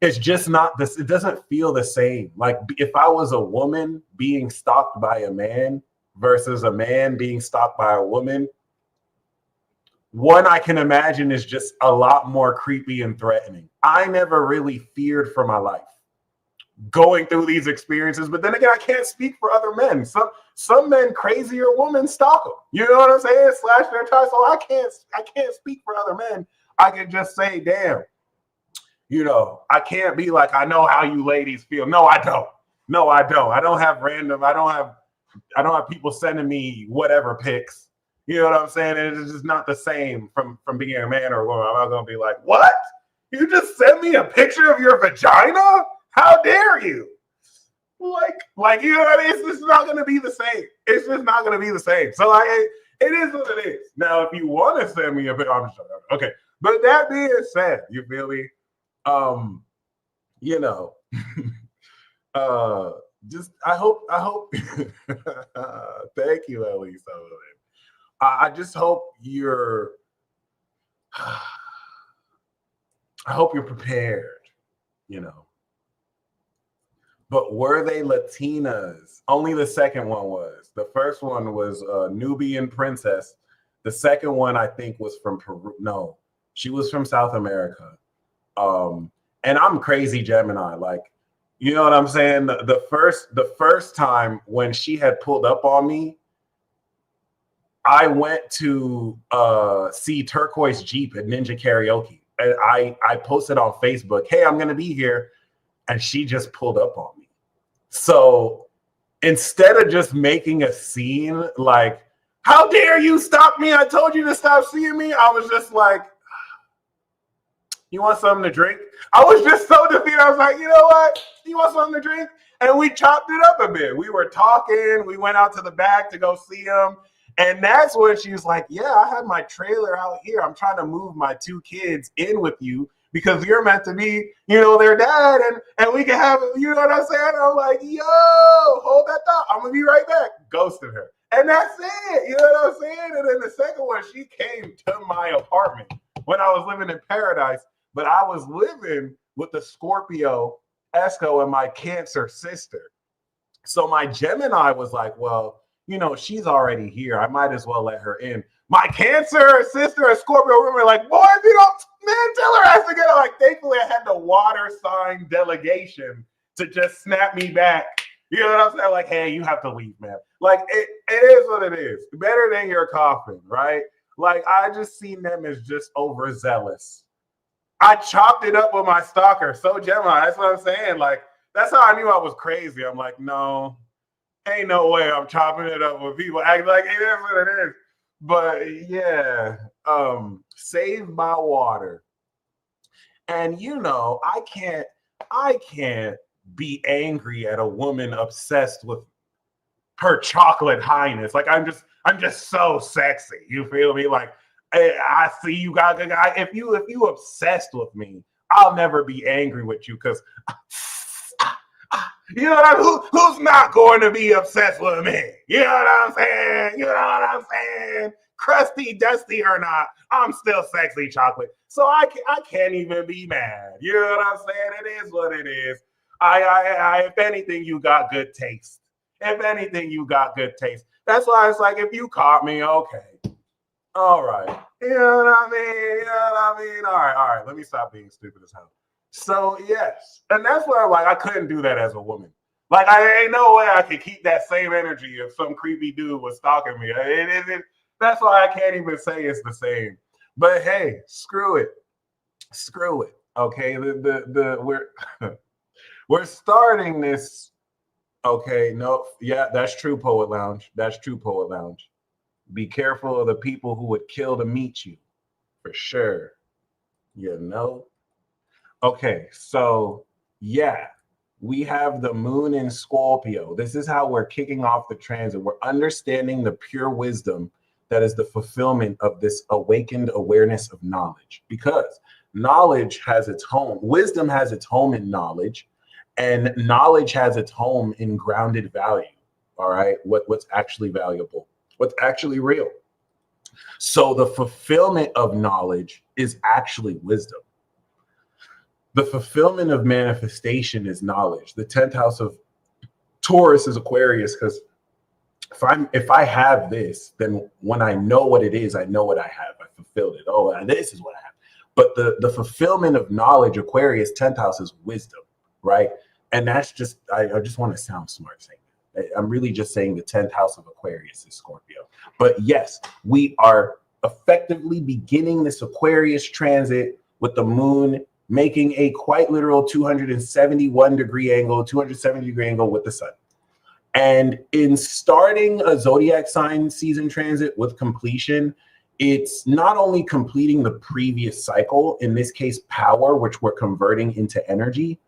it's just not this. It doesn't feel the same. Like if I was a woman being stalked by a man versus a man being stalked by a woman, one I can imagine is just a lot more creepy and threatening. I never really feared for my life going through these experiences, but then again, I can't speak for other men. Some men, crazier women stalk them. You know what I'm saying? Slash their ties. So I can't speak for other men. I can just say, damn, I can't be like, I know how you ladies feel. No, I don't. No, I don't. I don't have people sending me whatever pics. You know what I'm saying? It's just not the same from being a man or a woman. I'm not gonna be like, what? You just sent me a picture of your vagina? How dare you? Like you know what I mean? It's just not gonna be the same. It's just not gonna be the same. So it is what it is. Now, if you want to send me a picture, I'm just okay. But that being said, you feel me? Just I hope thank you, Ellie. I just hope I hope you're prepared, But were they Latinas? Only the second one was. The first one was Nubian princess. The second one, I think, was from Peru. No, she was from South America. And I'm crazy Gemini. Like, you know what I'm saying? The first time when she had pulled up on me, I went to see Turquoise Jeep at Ninja Karaoke. And I posted on Facebook, hey, I'm going to be here. And she just pulled up on me. So instead of just making a scene like, how dare you stop me? I told you to stop seeing me. I was just like, you want something to drink? I was just so defeated. I was like, you know what? You want something to drink? And we chopped it up a bit. We were talking. We went out to the back to go see him. And that's when she was like, yeah, I have my trailer out here. I'm trying to move my two kids in with you because you're meant to be, their dad. And we can have, you know what I'm saying? And I'm like, yo, hold that thought. I'm going to be right back. Ghosted her. And that's it. You know what I'm saying? And then the second one, she came to my apartment when I was living in Paradise. But I was living with the Scorpio, Esco, and my Cancer sister. So my Gemini was like, well, she's already here. I might as well let her in. My Cancer sister and Scorpio were like, boy, if you don't, man, tell her ass to get her. Like, thankfully, I had the water sign delegation to just snap me back. You know what I'm saying? Like, hey, you have to leave, man. Like, it is what it is. Better than your coffin, right? Like, I just seen them as just overzealous. I chopped it up with my stalker. So Gemini, that's what I'm saying. Like, that's how I knew I was crazy. I'm like, no, ain't no way I'm chopping it up with people acting like it is what it is. But yeah, saved by water. And I can't be angry at a woman obsessed with her chocolate highness. Like I'm just so sexy. You feel me? Like I see you guys. If you obsessed with me, I'll never be angry with you because you know what I mean? Who's not going to be obsessed with me? You know what I'm saying? You know what I'm saying? Crusty, dusty or not, I'm still sexy chocolate. So I can't even be mad. You know what I'm saying? It is what it is. I if anything, you got good taste. If anything, you got good taste. That's why it's like if you caught me, okay. All right. You know what I mean? All right. Let me stop being stupid as hell. So yes. And that's why I couldn't do that as a woman. Like I ain't no way I could keep that same energy if some creepy dude was stalking me. That's why I can't even say it's the same. But hey, screw it. Okay. We're starting this. Okay, no, yeah, that's true, Poet Lounge. Be careful of the people who would kill to meet you. For sure. You know? Okay, so yeah, we have the moon in Scorpio. This is how we're kicking off the transit. We're understanding the pure wisdom that is the fulfillment of this awakened awareness of knowledge, because knowledge has its home, wisdom has its home in knowledge, and knowledge has its home in grounded value. All right, what's actually valuable, what's actually real. So the fulfillment of knowledge is actually wisdom. The fulfillment of manifestation is knowledge. The 10th house of Taurus is Aquarius, because if I have this, then when I know what it is, I know what I have. I fulfilled it. Oh, and this is what I have. But the fulfillment of knowledge, Aquarius, 10th house is wisdom, right? And that's just, I just want to sound smart saying that. I'm really just saying the 10th house of Aquarius is Scorpio. But yes, we are effectively beginning this Aquarius transit with the moon making a quite literal 270-degree angle with the sun. And in starting a zodiac sign season transit with completion, it's not only completing the previous cycle, in this case, power, which we're converting into energy,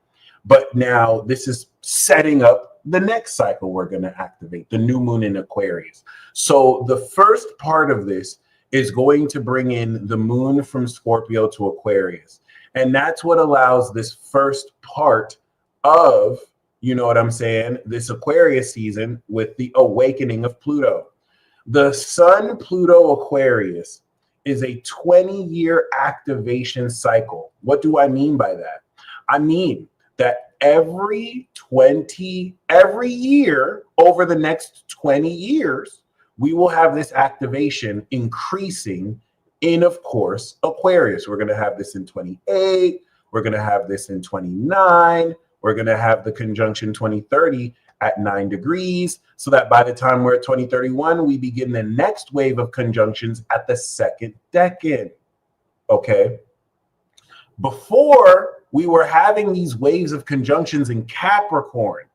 but now this is setting up the next cycle we're going to activate, the new moon in Aquarius. So the first part of this is going to bring in the moon from Scorpio to Aquarius. And that's what allows this first part of, you know what I'm saying, this Aquarius season with the awakening of Pluto. The Sun Pluto Aquarius is a 20-year activation cycle. What do I mean by that? I mean that every year over the next 20 years, we will have this activation increasing in, of course, Aquarius. We're going to have this in 28. We're going to have this in 29. We're going to have the conjunction 2030 at 9 degrees, so that by the time we're at 2031, we begin the next wave of conjunctions at the second decan. Okay. Before, we were having these waves of conjunctions in Capricorn,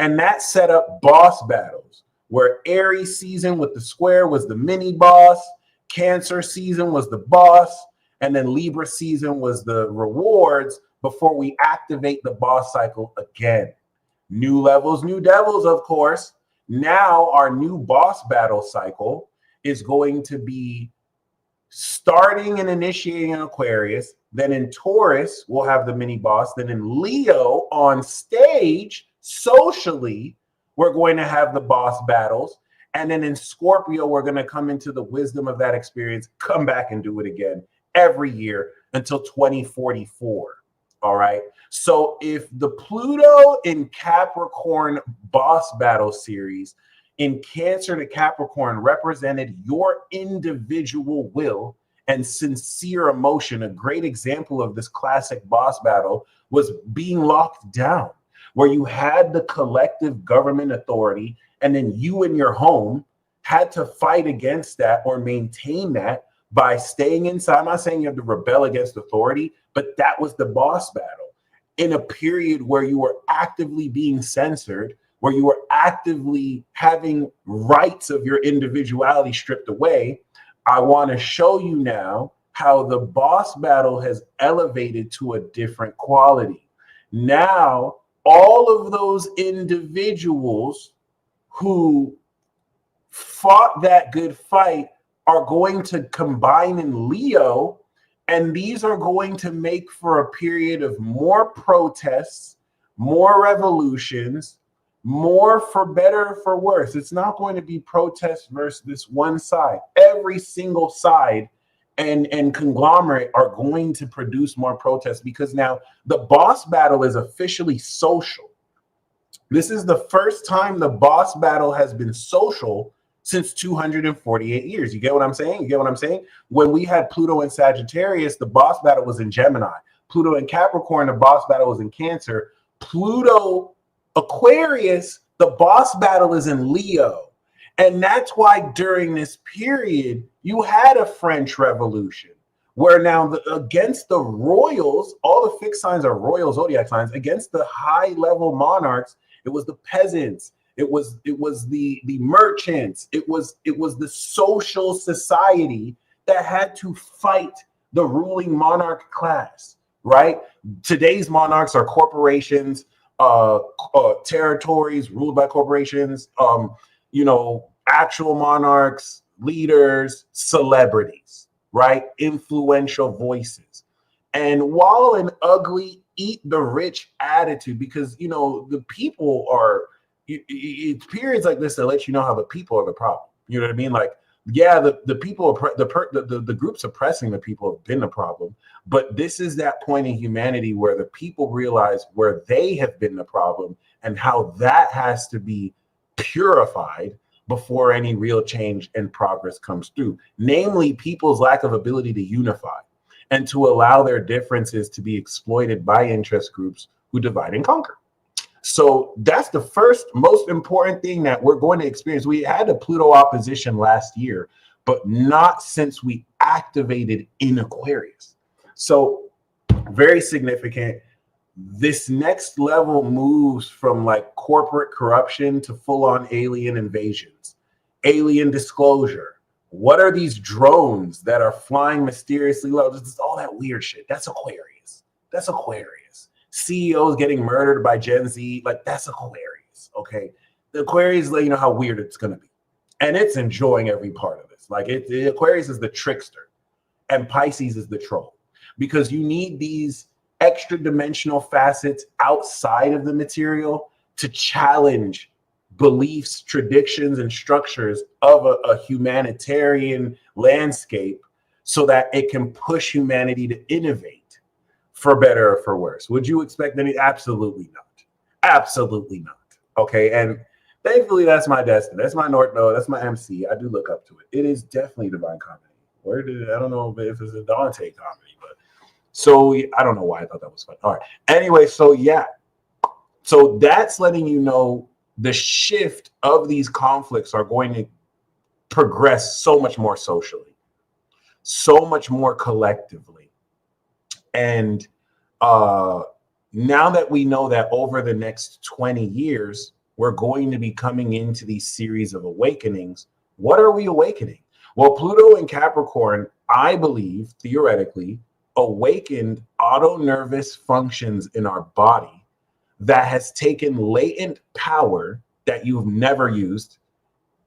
and that set up boss battles, where Aries season with the square was the mini boss, Cancer season was the boss, and then Libra season was the rewards before we activate the boss cycle again. New levels, new devils, of course. Now our new boss battle cycle is going to be starting and initiating in Aquarius. Then in Taurus, we'll have the mini boss. Then in Leo, on stage, socially, we're going to have the boss battles. And then in Scorpio, we're going to come into the wisdom of that experience, come back and do it again every year until 2044. All right. So if the Pluto in Capricorn boss battle series in Cancer to Capricorn represented your individual will and sincere emotion, a great example of this classic boss battle was being locked down, where you had the collective government authority, and then you in your home had to fight against that or maintain that by staying inside. I'm not saying you have to rebel against authority, but that was the boss battle. In a period where you were actively being censored, where you were actively having rights of your individuality stripped away, I want to show you now how the boss battle has elevated to a different quality. Now, all of those individuals who fought that good fight are going to combine in Leo, and these are going to make for a period of more protests, more revolutions, more for better or for worse. It's not going to be protests versus this one side. Every single side and conglomerate are going to produce more protests, because now the boss battle is officially social. This is the first time the boss battle has been social since 248 years. You get what I'm saying? You get what I'm saying? When we had Pluto in Sagittarius, the boss battle was in Gemini. Pluto in Capricorn, the boss battle was in Cancer. Pluto Aquarius, the boss battle is in Leo. And that's why during this period, you had a French Revolution, where now against the royals, all the fixed signs are royal zodiac signs, against the high level monarchs, it was the peasants, it was the merchants, it was the social society that had to fight the ruling monarch class, right? Today's monarchs are corporations, territories ruled by corporations, actual monarchs, leaders, celebrities, right? Influential voices. And while an ugly eat the rich attitude, because the people are, it's periods like this that let you know how the people are the problem. You know what I mean? Like, yeah, the people, the groups oppressing the people have been the problem, but this is that point in humanity where the people realize where they have been the problem and how that has to be purified before any real change and progress comes through. Namely, people's lack of ability to unify and to allow their differences to be exploited by interest groups who divide and conquer. So that's the first most important thing that we're going to experience. We had a Pluto opposition last year, but not since we activated in Aquarius. So very significant. This next level moves from like corporate corruption to full-on alien invasions, alien disclosure. What are these drones that are flying mysteriously low? This is all that weird shit. That's Aquarius. That's Aquarius. CEOs getting murdered by Gen Z, like that's Aquarius, okay? The Aquarius let you know how weird it's gonna be. And it's enjoying every part of this. Like the Aquarius is the trickster and Pisces is the troll, because you need these extra dimensional facets outside of the material to challenge beliefs, traditions, and structures of a humanitarian landscape so that it can push humanity to innovate for better or for worse. Would you expect any? Absolutely not. Absolutely not. Okay. And thankfully, that's my destiny. That's my North Node. That's my MC. I do look up to it. It is definitely divine comedy. I don't know if it's a Dante comedy, but so I don't know why I thought that was fun. All right. Anyway, so yeah. So that's letting you know the shift of these conflicts are going to progress so much more socially, so much more collectively. And now that we know that over the next 20 years, we're going to be coming into these series of awakenings, what are we awakening? Well, Pluto in Capricorn, I believe, theoretically, awakened autonervous functions in our body that has taken latent power that you've never used,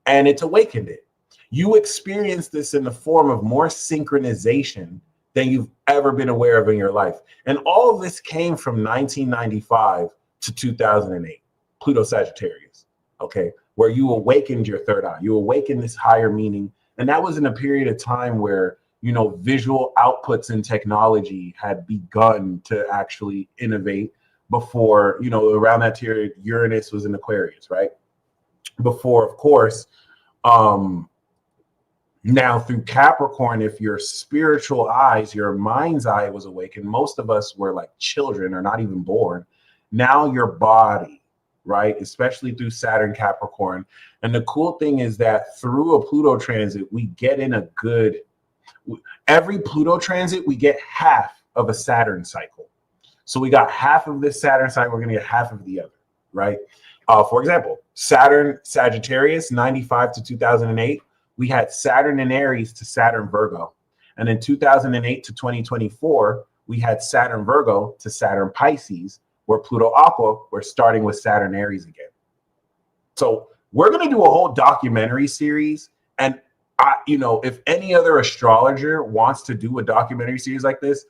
and it's awakened it. You experience this in the form of more synchronization than you've ever been aware of in your life. And all of this came from 1995 to 2008, Pluto Sagittarius, okay, where you awakened your third eye. You awakened this higher meaning. And that was in a period of time where, visual outputs in technology had begun to actually innovate before, around that period, Uranus was in Aquarius, right? Before, of course, now through Capricorn, if your spiritual eyes, your mind's eye was awakened, most of us were like children or not even born. Now your body, right? Especially through Saturn Capricorn. And the cool thing is that through a Pluto transit, we get in a good, every Pluto transit, we get half of a Saturn cycle. So we got half of this Saturn cycle, we're gonna get half of the other, right? For example, Saturn Sagittarius, 95 to 2008, we had Saturn in Aries to Saturn Virgo. And in 2008 to 2024, we had Saturn Virgo to Saturn Pisces, where Pluto Aqua, we're starting with Saturn Aries again. So we're going to do a whole documentary series. And, if any other astrologer wants to do a documentary series like this,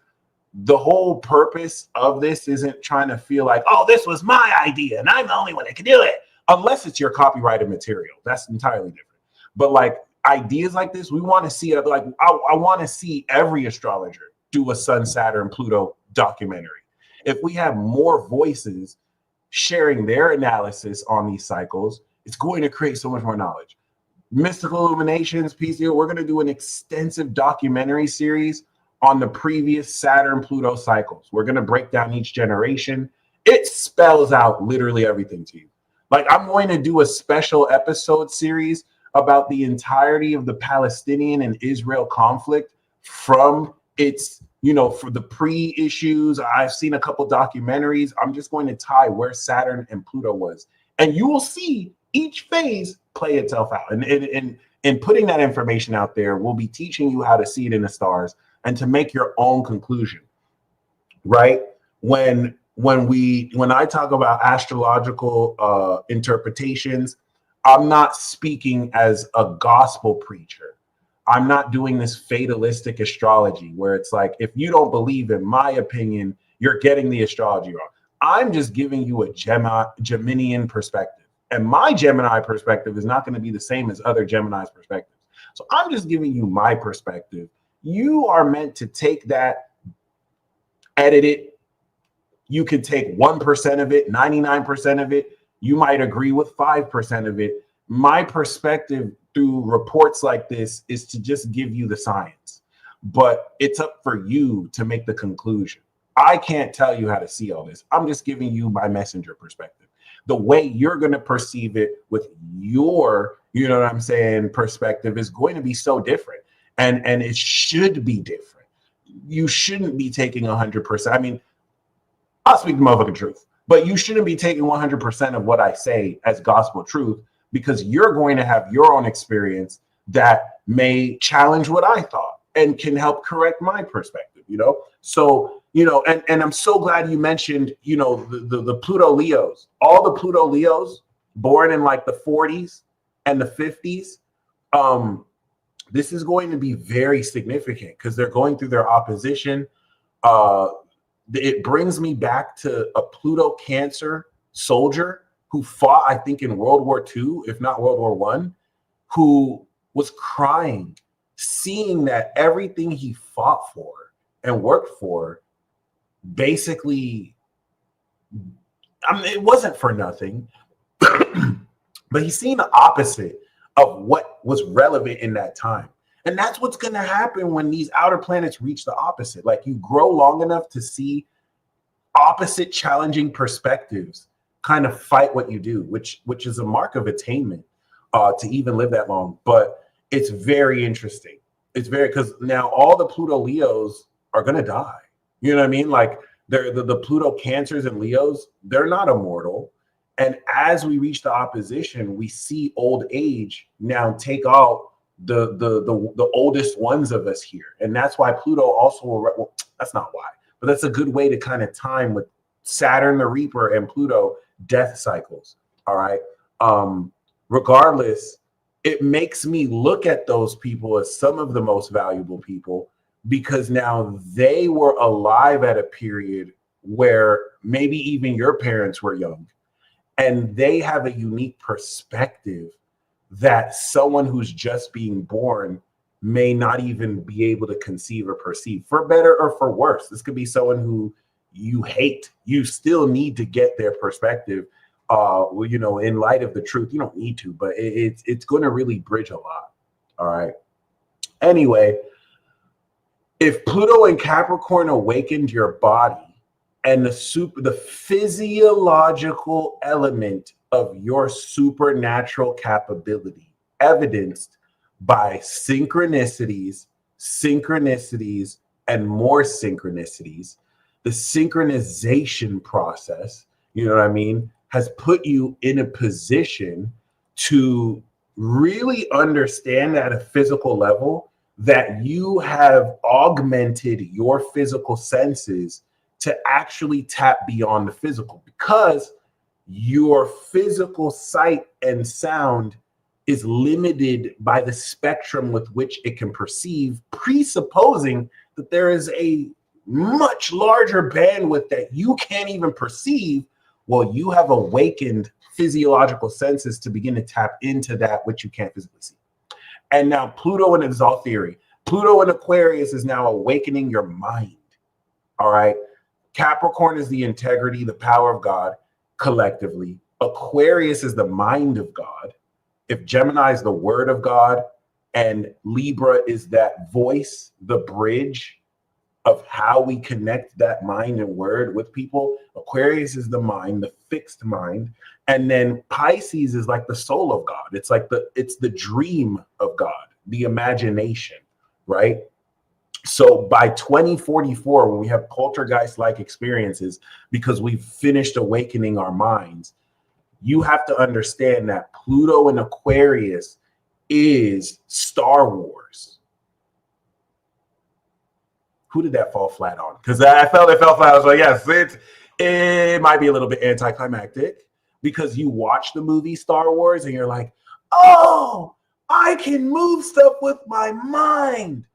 the whole purpose of this isn't trying to feel like, oh, this was my idea and I'm the only one that can do it. Unless it's your copyrighted material. That's entirely different. But like, ideas like this, we want to see it. Like I want to see every astrologer do a Sun, Saturn, Pluto documentary. If we have more voices sharing their analysis on these cycles, it's going to create so much more knowledge. Mystical Illuminations, PCO, we're going to do an extensive documentary series on the previous Saturn, Pluto cycles. We're going to break down each generation. It spells out literally everything to you. Like I'm going to do a special episode series about the entirety of the Palestinian and Israel conflict from its, for the pre-issues. I've seen a couple documentaries. I'm just going to tie where Saturn and Pluto was. And you will see each phase play itself out. And in putting that information out there, we'll be teaching you how to see it in the stars. and to make your own conclusion, right? When I talk about astrological interpretations, I'm not speaking as a gospel preacher. I'm not doing this fatalistic astrology where it's like, if you don't believe in my opinion, you're getting the astrology wrong. I'm just giving you a Geminian perspective. And my Gemini perspective is not going to be the same as other Gemini's perspectives. So I'm just giving you my perspective. You are meant to take that, edit it. You can take 1% of it, 99% of it. You might agree with 5% of it. My perspective through reports like this is to just give you the science, but it's up for you to make the conclusion. I can't tell you how to see all this. I'm just giving you my messenger perspective. The way you're going to perceive it with your, you know what I'm saying, perspective is going to be so different. And it should be different. You shouldn't be taking 100%. I mean, I'll speak the motherfucking truth, but you shouldn't be taking 100% of what I say as gospel truth, because you're going to have your own experience that may challenge what I thought and can help correct my perspective, you know? So, you know, and I'm so glad you mentioned, you know, the Pluto Leos, all the Pluto Leos born in like the 40s and the 50s. This is going to be very significant because they're going through their opposition. It brings me back to a Pluto Cancer soldier who fought, I think, in World War II, if not World War I, who was crying, seeing that everything he fought for and worked for, basically, I mean, it wasn't for nothing, but he's seen the opposite of what was relevant in that time. And that's what's going to happen when these outer planets reach the opposite. Like, you grow long enough to see opposite challenging perspectives kind of fight what you do, which is a mark of attainment to even live that long. But it's very interesting. It's very, because now all the Pluto Leos are going to die. You know what I mean? Like, they're the Pluto Cancers and Leos, they're not immortal. And as we reach the opposition, we see old age now take out the oldest ones of us here. And that's why Pluto also will, well, that's not why, but that's a good way to kind of time with Saturn the Reaper and Pluto death cycles. All right. Regardless, it makes me look at those people as some of the most valuable people, because now they were alive at a period where maybe even your parents were young, and they have a unique perspective that someone who's just being born may not even be able to conceive or perceive, for better or for worse. This could be someone who you hate. You still need to get their perspective. You know, in light of the truth, you don't need to, but it's going to really bridge a lot. All right. Anyway, if Pluto and Capricorn awakened your body, and the physiological element of your supernatural capability, evidenced by synchronicities, and more synchronicities, the synchronization process, you know what I mean, has put you in a position to really understand at a physical level that you have augmented your physical senses to actually tap beyond the physical, because your physical sight and sound is limited by the spectrum with which it can perceive, presupposing that there is a much larger bandwidth that you can't even perceive. Well, you have awakened physiological senses to begin to tap into that which you can't physically see. And now Pluto in exalt theory, Pluto in Aquarius is now awakening your mind. All right. Capricorn is the integrity, the power of God collectively. Aquarius is the mind of God. If Gemini is the word of God, and Libra is that voice, the bridge of how we connect that mind and word with people, Aquarius is the mind, the fixed mind. And then Pisces is like the soul of God. It's like it's the dream of God, the imagination, right? So by 2044, when we have poltergeist-like experiences, because we've finished awakening our minds, you have to understand that Pluto in Aquarius is Star Wars. Who did that fall flat on? Because I felt it fell flat. I was like, yes, it might be a little bit anticlimactic because you watch the movie Star Wars and you're like, oh, I can move stuff with my mind.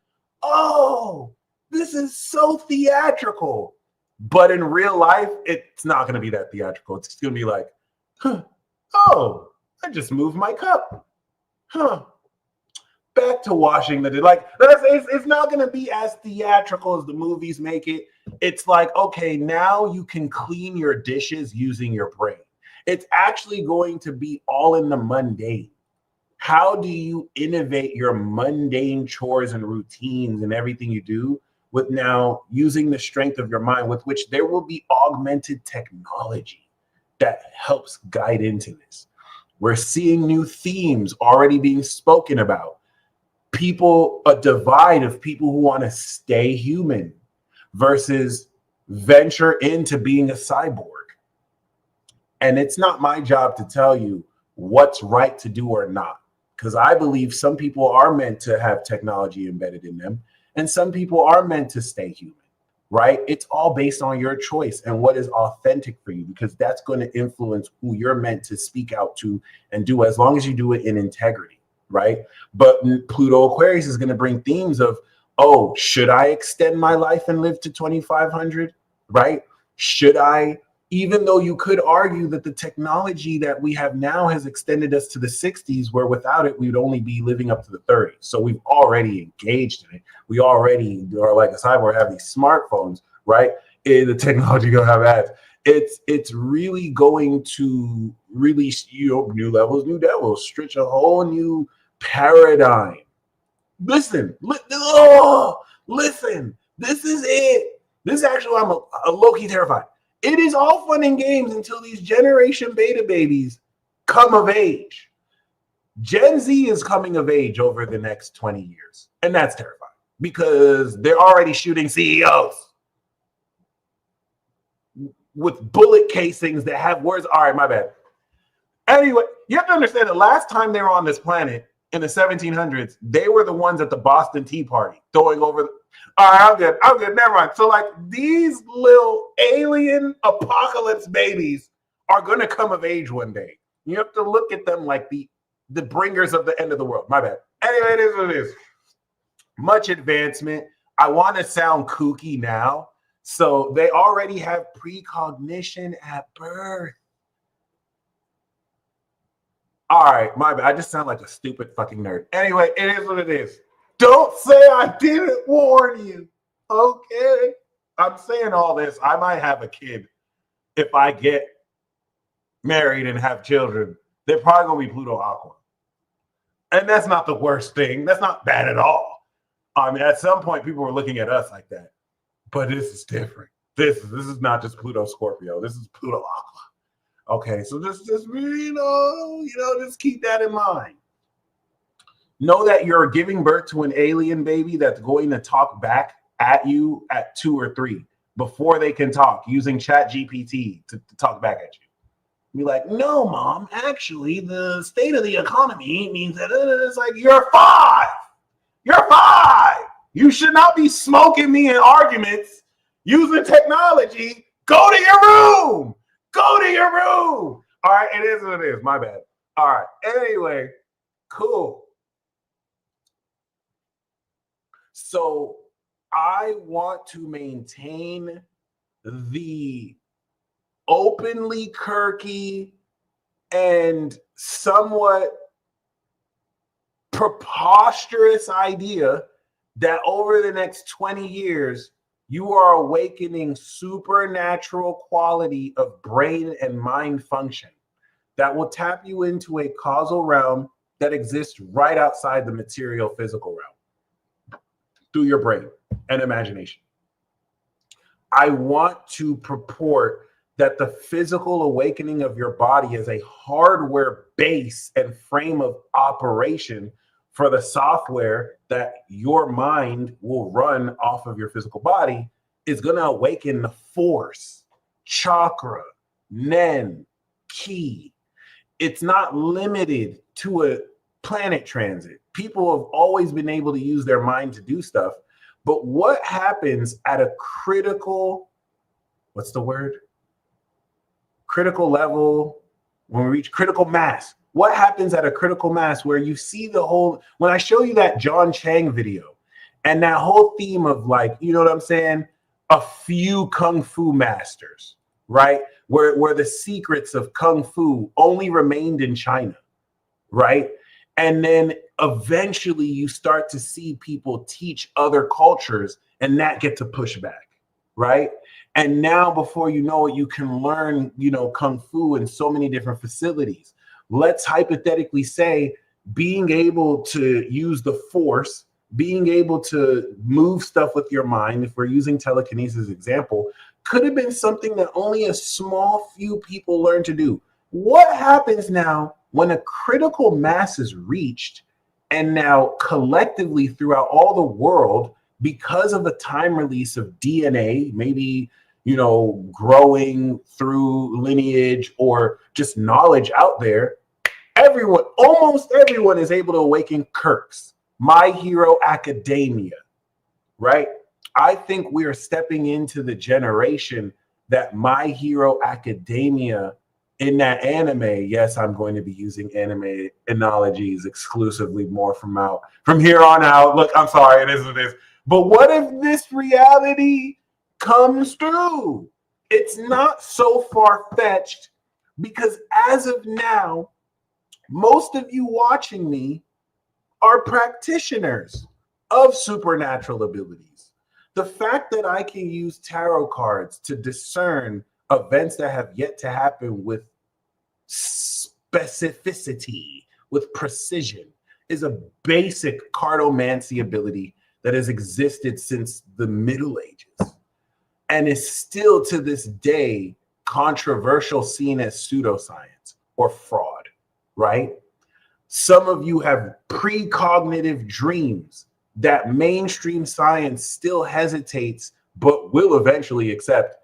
Oh, this is so theatrical. But in real life, it's not going to be that theatrical. It's going to be like, huh, oh, I just moved my cup. Huh. Back to washing the dish. Like, it's not going to be as theatrical as the movies make it. It's like, okay, now you can clean your dishes using your brain. It's actually going to be all in the mundane. How do you innovate your mundane chores and routines and everything you do with now using the strength of your mind, with which there will be augmented technology that helps guide into this? We're seeing new themes already being spoken about. People, a divide of people who want to stay human versus venture into being a cyborg. And it's not my job to tell you what's right to do or not, because I believe some people are meant to have technology embedded in them and some people are meant to stay human, right? It's all based on your choice and what is authentic for you, because that's going to influence who you're meant to speak out to and do, as long as you do it in integrity, right? But Pluto Aquarius is going to bring themes of, oh, should I extend my life and live to 2,500, right? Should I, even though you could argue that the technology that we have now has extended us to the 60s, where without it, we'd only be living up to the 30s. So we've already engaged in it. We already are like a cyborg, have these smartphones, right? The technology gonna have ads. It's really going to release, new levels, new devils, stretch a whole new paradigm. Listen, listen, this is it. This is actually, I'm a low-key terrified. It is all fun and games until these generation beta babies come of age. Gen Z is coming of age over the next 20 years. And that's terrifying because they're already shooting CEOs with bullet casings that have words. All right, my bad. Anyway, you have to understand the last time they were on this planet in the 1700s, they were the ones at the Boston Tea Party throwing over. All right, I'm good. Never mind. So like these little alien apocalypse babies are going to come of age one day. You have to look at them like the bringers of the end of the world. My bad. Anyway, it is what it is. Much advancement. I want to sound kooky now. So they already have precognition at birth. All right, my bad. I just sound like a stupid fucking nerd. Anyway, it is what it is. Don't say I didn't warn you, okay? I'm saying all this. I might have a kid if I get married and have children. They're probably going to be Pluto Aqua. And that's not the worst thing. That's not bad at all. I mean, at some point, people were looking at us like that. But this is different. This is not just Pluto Scorpio. This is Pluto Aqua. Okay, so just just keep that in mind. Know that you're giving birth to an alien baby that's going to talk back at you at 2 or 3 before they can talk, using ChatGPT to talk back at you. Be like, no, mom, actually, the state of the economy means that it's like, you're 5. You're 5. You should not be smoking me in arguments using technology. Go to your room. Go to your room. All right, it is what it is. My bad. All right. Anyway, cool. So I want to maintain the openly quirky and somewhat preposterous idea that over the next 20 years, you are awakening supernatural quality of brain and mind function that will tap you into a causal realm that exists right outside the material physical realm through your brain and imagination. I want to purport that the physical awakening of your body is a hardware base and frame of operation for the software that your mind will run off of your physical body is going to awaken the force, chakra, nen, ki. It's not limited to a planet transit. People have always been able to use their mind to do stuff, But what happens at a critical, what's the word? Critical level, when we reach critical mass. What happens at a critical mass where you see the whole, when I show you that John Chang video and that whole theme of like, you know what I'm saying? A few Kung Fu masters, right? Where the secrets of Kung Fu only remained in China, right? And then eventually you start to see people teach other cultures and that get to push back, right? And now before you know it, you can learn, you know, Kung Fu in so many different facilities. Let's hypothetically say being able to use the force, being able to move stuff with your mind, if we're using telekinesis example, could have been something that only a small few people learn to do. What happens now when a critical mass is reached and now collectively throughout all the world, because of the time release of DNA, maybe, you know, growing through lineage or just knowledge out there, everyone, almost everyone is able to awaken Kirk's, My Hero Academia, right? I think we are stepping into the generation that My Hero Academia in that anime, yes, I'm going to be using anime analogies exclusively more from here on out. Look, I'm sorry, it is what it is. But what if this reality comes true? It's not so far-fetched because as of now, most of you watching me are practitioners of supernatural abilities. The fact that I can use tarot cards to discern events that have yet to happen with specificity, with precision, is a basic cartomancy ability that has existed since the Middle Ages and is still to this day controversial, seen as pseudoscience or fraud, right? Some of you have precognitive dreams that mainstream science still hesitates, but will eventually accept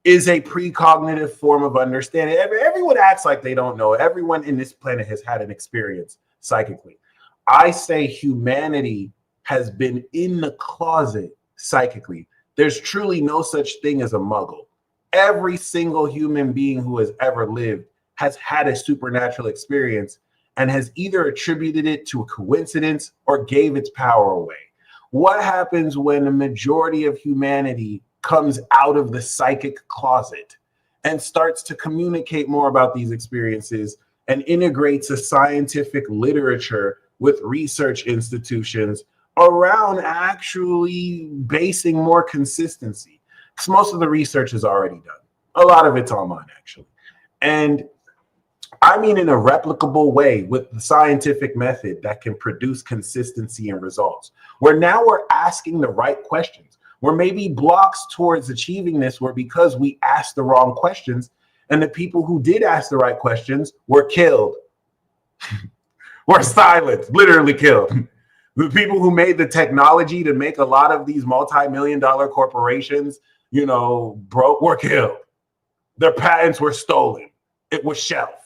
is a precognitive form of understanding. Everyone acts like they don't know. Everyone in this planet has had an experience psychically. I say humanity has been in the closet psychically. There's truly no such thing as a muggle. Every single human being who has ever lived has had a supernatural experience and has either attributed it to a coincidence or gave its power away. What happens when a majority of humanity comes out of the psychic closet and starts to communicate more about these experiences and integrates a scientific literature with research institutions around actually basing more consistency? Because most of the research is already done. A lot of it's online, actually. And I mean in a replicable way with the scientific method that can produce consistency and results, where now we're asking the right questions, where maybe blocks towards achieving this were because we asked the wrong questions, and the people who did ask the right questions were killed, were silenced, literally killed. The people who made the technology to make a lot of these multi-million-dollar corporations, you know, broke, were killed. Their patents were stolen. It was shelved.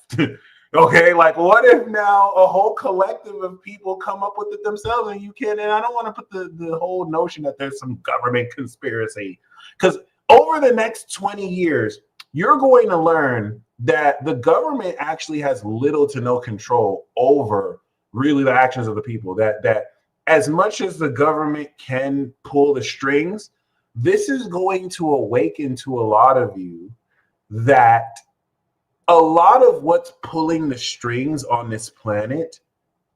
Okay, like what if now a whole collective of people come up with it themselves and you can't? And I don't want to put the whole notion that there's some government conspiracy, because over the next 20 years, you're going to learn that the government actually has little to no control over really the actions of the people. That as much as the government can pull the strings, this is going to awaken to a lot of you that a lot of what's pulling the strings on this planet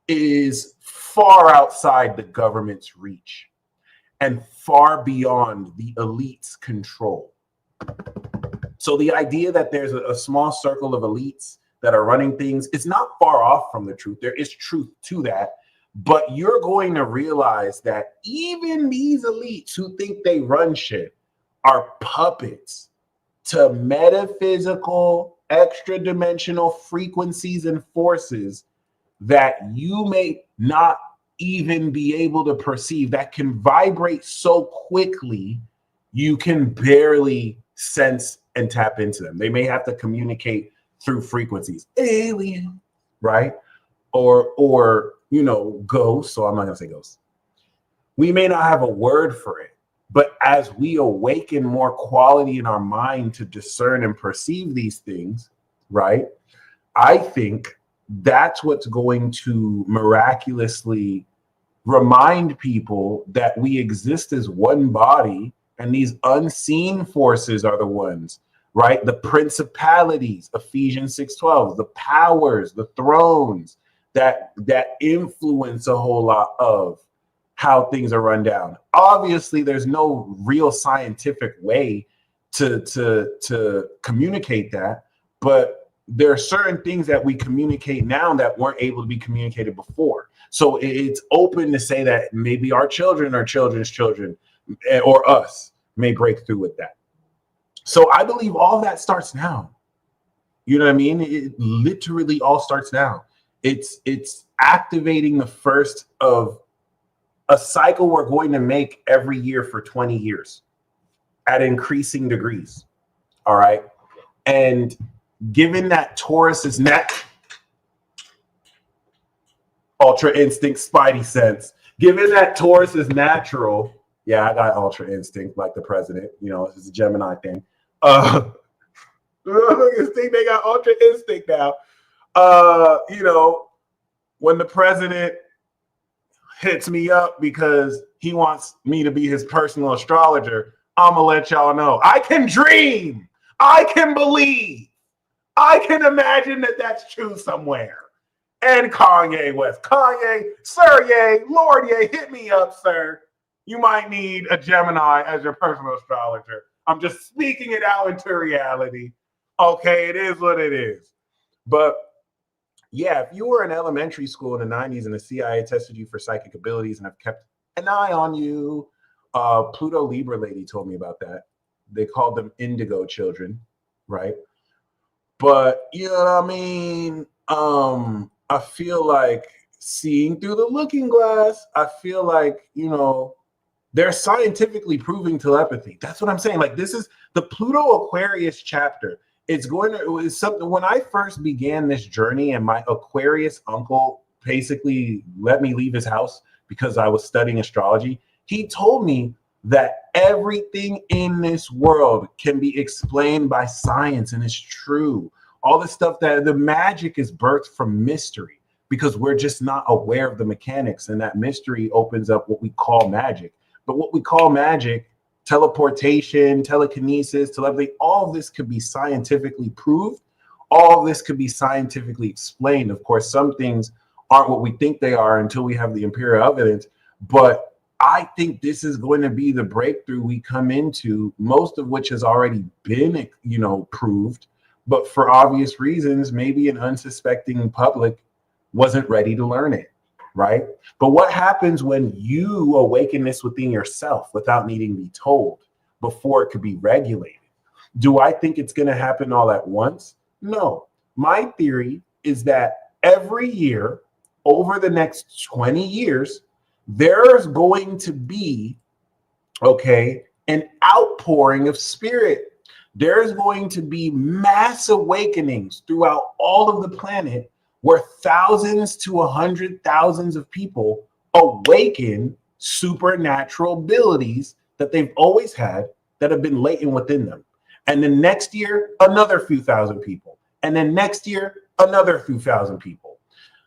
is far outside the government's reach and far beyond the elite's control. So the idea that there's a small circle of elites that are running things is not far off from the truth. There is truth to that. But you're going to realize that even these elites who think they run shit are puppets to metaphysical, extra dimensional frequencies and forces that you may not even be able to perceive, that can vibrate so quickly you can barely sense and tap into them. They may have to communicate through frequencies. Alien, right? Or you know, ghosts. So I'm not gonna say ghosts. We may not have a word for it, but as we awaken more quality in our mind to discern and perceive these things, right? I think that's what's going to miraculously remind people that we exist as one body, and these unseen forces are the ones, right? The principalities, Ephesians 6:12, the powers, the thrones that influence a whole lot of how things are run down. Obviously, there's no real scientific way to communicate that, but there are certain things that we communicate now that weren't able to be communicated before. So it's open to say that maybe our children or children's children or us may break through with that. So I believe all of that starts now. You know what I mean? It literally all starts now. It's activating the first of a cycle we're going to make every year for 20 years at increasing degrees. All right. And given that Taurus is ultra instinct, spidey sense, given that Taurus is natural, yeah, I got ultra instinct like the president, you know, it's a Gemini thing. They got ultra instinct now. You know, when the president hits me up because he wants me to be his personal astrologer, I'm gonna let y'all know I can dream, I can believe, I can imagine that that's true somewhere. And Kanye West, Kanye, Sir Ye, Lord Ye, hit me up, sir. You might need a Gemini as your personal astrologer. I'm just speaking it out into reality. Okay, it is what it is. But yeah, if you were in elementary school in the 90s and the CIA tested you for psychic abilities and have kept an eye on you, Pluto Libra lady told me about that. They called them indigo children, right? But you know what I mean? I feel like seeing through the looking glass, I feel like, you know, they're scientifically proving telepathy. That's what I'm saying. Like, this is the Pluto Aquarius chapter. It's something. When I first began this journey and my Aquarius uncle basically let me leave his house because I was studying astrology, he told me that everything in this world can be explained by science, and it's true. All the stuff that the magic is birthed from mystery because we're just not aware of the mechanics, and that mystery opens up what we call magic. But what we call magic, teleportation, telekinesis, telepathy, all of this could be scientifically proved. All of this could be scientifically explained. Of course, some things aren't what we think they are until we have the empirical evidence. But I think this is going to be the breakthrough we come into, most of which has already been, you know, proved. But for obvious reasons, maybe an unsuspecting public wasn't ready to learn it. Right? But what happens when you awaken this within yourself without needing to be told before it could be regulated? Do I think it's going to happen all at once? No. My theory is that every year over the next 20 years, there's going to be, okay, an outpouring of spirit. There's going to be mass awakenings throughout all of the planet where thousands to 100,000s of people awaken supernatural abilities that they've always had that have been latent within them. And then next year, another few thousand people. And then next year, another few thousand people.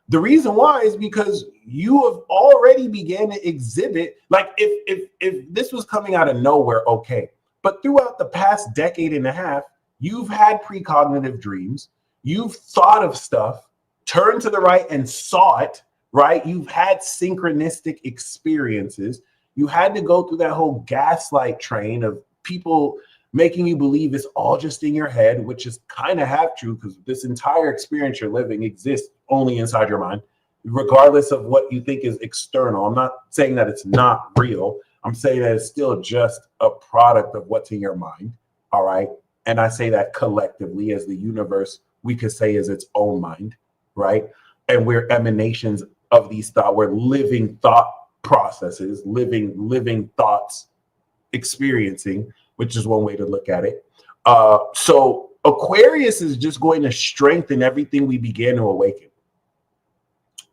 The reason why is because you have already began to exhibit, like if this was coming out of nowhere, okay. But throughout the past decade and a half, you've had precognitive dreams. You've thought of stuff, turned to the right and saw it, right? You've had synchronistic experiences. You had to go through that whole gaslight train of people making you believe it's all just in your head, which is kind of half true because this entire experience you're living exists only inside your mind, regardless of what you think is external. I'm not saying that it's not real. I'm saying that it's still just a product of what's in your mind, all right? And I say that collectively as the universe, we could say is its own mind. Right? And we're emanations of these thoughts. We're living thought processes, living thoughts, experiencing, which is one way to look at it. So Aquarius is just going to strengthen everything we began to awaken.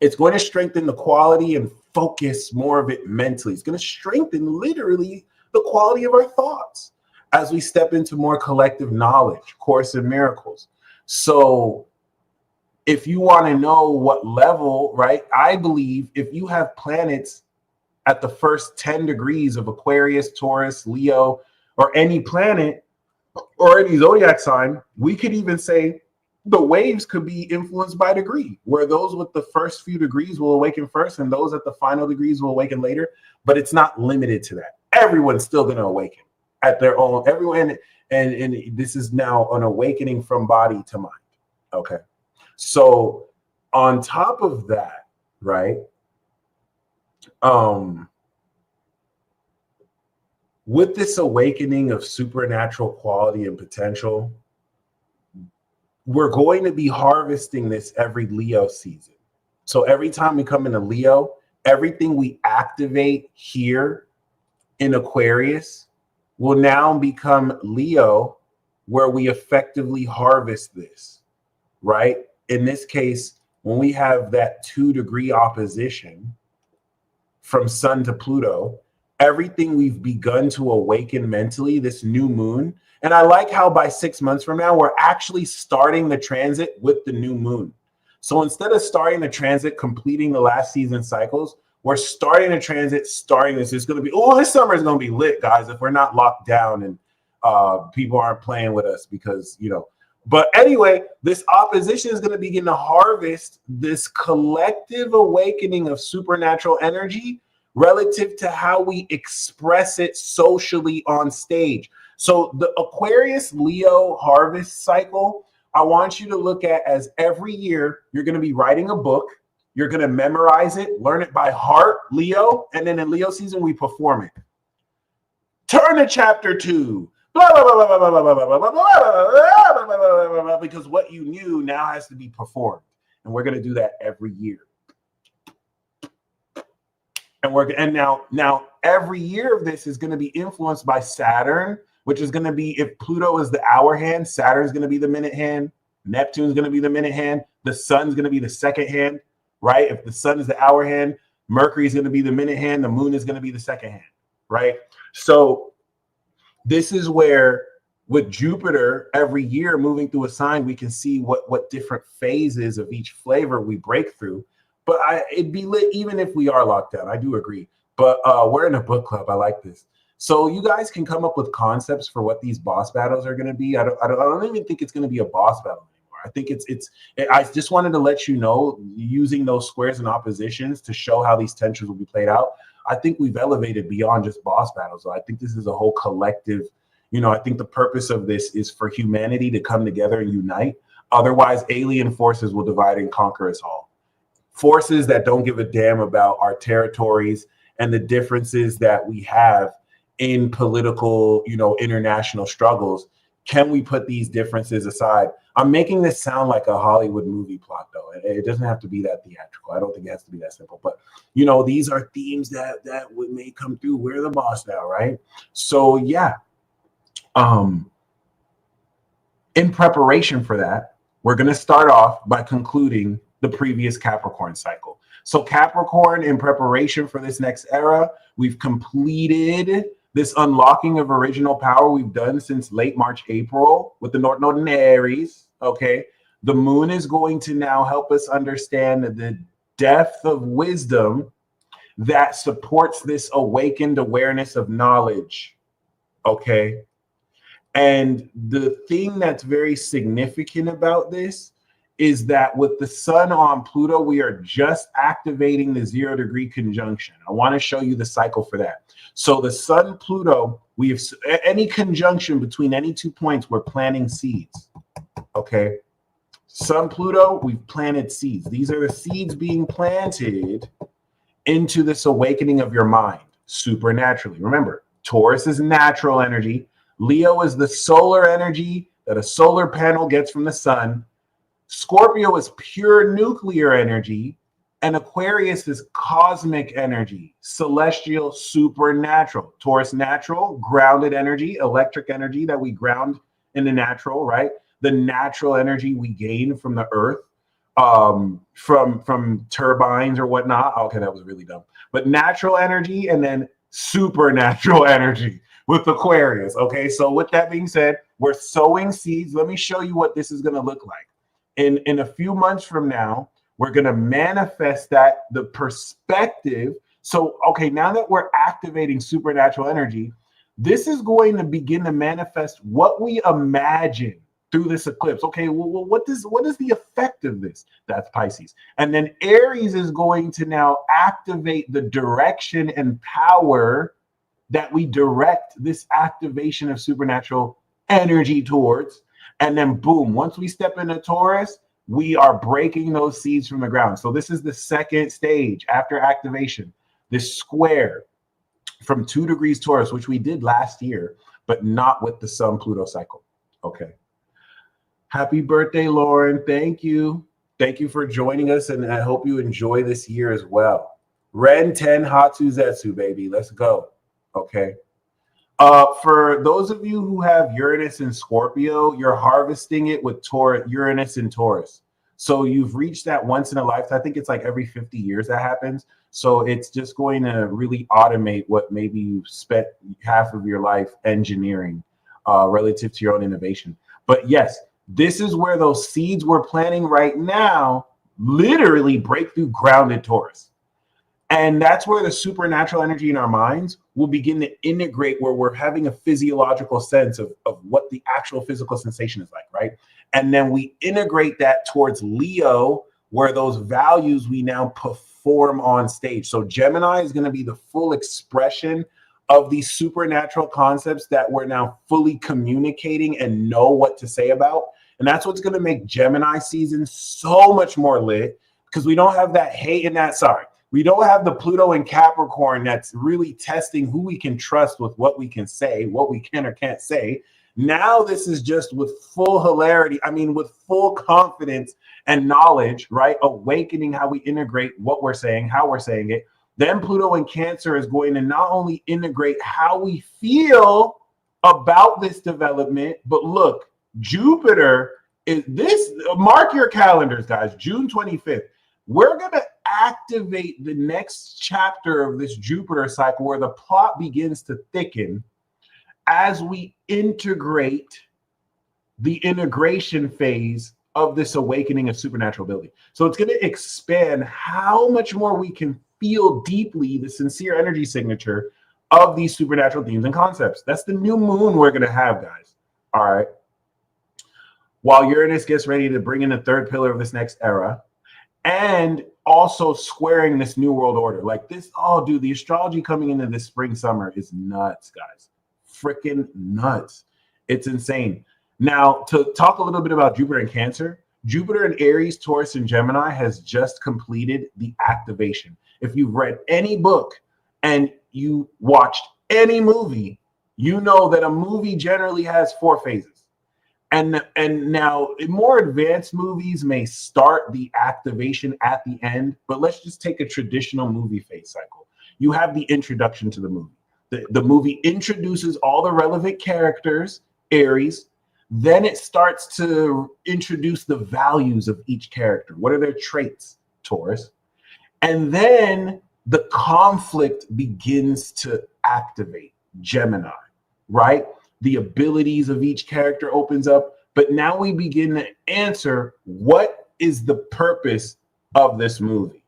It's going to strengthen the quality and focus more of it mentally. It's going to strengthen literally the quality of our thoughts as we step into more collective knowledge, Course in Miracles. So if you want to know what level, right, I believe if you have planets at the first 10 degrees of Aquarius, Taurus, Leo, or any planet or any zodiac sign, we could even say the waves could be influenced by degree, where those with the first few degrees will awaken first and those at the final degrees will awaken later. But it's not limited to that. Everyone's still going to awaken at their own, everyone. And this is now an awakening from body to mind. Okay. So on top of that, right, with this awakening of supernatural quality and potential, we're going to be harvesting this every Leo season. So every time we come into Leo, everything we activate here in Aquarius will now become Leo, where we effectively harvest this, right? In this case, when we have that 2-degree opposition from Sun to Pluto, everything we've begun to awaken mentally, this new moon. And I like how by 6 months from now, we're actually starting the transit with the new moon. So instead of starting the transit, completing the last season cycles, we're starting the transit, starting this. It's going to be, oh, this summer is going to be lit, guys, if we're not locked down and people aren't playing with us because, you know. But anyway, this opposition is going to begin to harvest this collective awakening of supernatural energy relative to how we express it socially on stage. So the Aquarius Leo harvest cycle, I want you to look at as every year, you're going to be writing a book. You're going to memorize it, learn it by heart, Leo. And then in Leo season, we perform it. Turn to chapter 2. Blah, blah, blah, blah, blah, blah, blah, blah, blah, blah, blah, because what you knew now has to be performed. And we're going to do that every year. And now every year of this is going to be influenced by Saturn, which is going to be, if Pluto is the hour hand, Saturn's going to be the minute hand, Neptune's going to be the minute hand, the sun's going to be the second hand, right? If the sun is the hour hand, Mercury's going to be the minute hand, the moon is going to be the second hand, right? So this is where with Jupiter every year moving through a sign, we can see what different phases of each flavor we break through. But it'd be lit even if we are locked down. I do agree. But we're in a book club. I like this. So you guys can come up with concepts for what these boss battles are going to be. I don't even think it's going to be a boss battle anymore. I think I just wanted to let you know, using those squares and oppositions to show how these tensions will be played out. I think we've elevated beyond just boss battles. So I think this is a whole collective, I think the purpose of this is for humanity to come together and unite. Otherwise, alien forces will divide and conquer us all. Forces that don't give a damn about our territories and the differences that we have in political, international struggles. Can we put these differences aside? I'm making this sound like a Hollywood movie plot, though. It doesn't have to be that theatrical. I don't think it has to be that simple. But, these are themes that may come through. We're the boss now, right? So, yeah. In preparation for that, we're going to start off by concluding the previous Capricorn cycle. So Capricorn, in preparation for this next era, we've completed this unlocking of original power we've done since late March, April with the North Node in Aries. Okay. The moon is going to now help us understand the depth of wisdom that supports this awakened awareness of knowledge. Okay. And the thing that's very significant about this is that with the sun on Pluto, we are just activating the 0-degree conjunction. I want to show you the cycle for that. So the sun, Pluto, we have any conjunction between any 2 points, we're planting seeds. Okay. Sun, Pluto, we've planted seeds. These are the seeds being planted into this awakening of your mind supernaturally. Remember, Taurus is natural energy. Leo is the solar energy that a solar panel gets from the sun. Scorpio is pure nuclear energy, and Aquarius is cosmic energy, celestial, supernatural. Taurus, natural, grounded energy, electric energy that we ground in the natural, right? The natural energy we gain from the earth, from turbines or whatnot. Okay, that was really dumb. But natural energy and then supernatural energy with Aquarius. Okay, so with that being said, we're sowing seeds. Let me show you what this is going to look like. In a few months from now, we're going to manifest that, the perspective. So, okay, now that we're activating supernatural energy, this is going to begin to manifest what we imagine through this eclipse. Okay, well, what is the effect of this? That's Pisces. And then Aries is going to now activate the direction and power that we direct this activation of supernatural energy towards. And then boom, once we step into Taurus, we are breaking those seeds from the ground. So this is the second stage after activation. This square from 2 degrees Taurus, which we did last year, but not with the Sun Pluto cycle. Okay. Happy birthday, Lauren. Thank you. Thank you for joining us, and I hope you enjoy this year as well. Ren 10 Hatsu Zetsu, baby. Let's go. Okay. For those of you who have Uranus and Scorpio, you're harvesting it with Uranus and Taurus. So you've reached that once in a lifetime. I think it's like every 50 years that happens. So it's just going to really automate what maybe you spent half of your life engineering relative to your own innovation. But yes, this is where those seeds we're planting right now literally break through grounded Taurus. And that's where the supernatural energy in our minds will begin to integrate, where we're having a physiological sense of what the actual physical sensation is like, right? And then we integrate that towards Leo, where those values we now perform on stage. So Gemini is going to be the full expression of these supernatural concepts that we're now fully communicating and know what to say about. And that's what's going to make Gemini season so much more lit, because we don't have that hate and that, we don't have the Pluto and Capricorn that's really testing who we can trust with what we can say, what we can or can't say. Now this is just with full hilarity, with full confidence and knowledge, right? Awakening how we integrate what we're saying, how we're saying it. Then Pluto in Cancer is going to not only integrate how we feel about this development, but look, Jupiter is this, mark your calendars, guys, June 25th. We're going to activate the next chapter of this Jupiter cycle, where the plot begins to thicken as we integrate the integration phase of this awakening of supernatural ability. So it's going to expand how much more we can feel deeply the sincere energy signature of these supernatural themes and concepts. That's the new moon we're going to have, guys. All right. While Uranus gets ready to bring in the third pillar of this next era, and also squaring this new world order. Like this, oh, dude, the astrology coming into this spring, summer is nuts, guys. Freaking nuts. It's insane. Now, to talk a little bit about Jupiter and Cancer, Jupiter in Aries, Taurus, and Gemini has just completed the activation. If you've read any book and you watched any movie, you know that a movie generally has 4 phases. And now more advanced movies may start the activation at the end, but let's just take a traditional movie phase cycle. You have the introduction to the movie. The movie introduces all the relevant characters, Aries. Then it starts to introduce the values of each character. What are their traits, Taurus? And then the conflict begins to activate, Gemini, right? The abilities of each character opens up, but now we begin to answer, what is the purpose of this movie?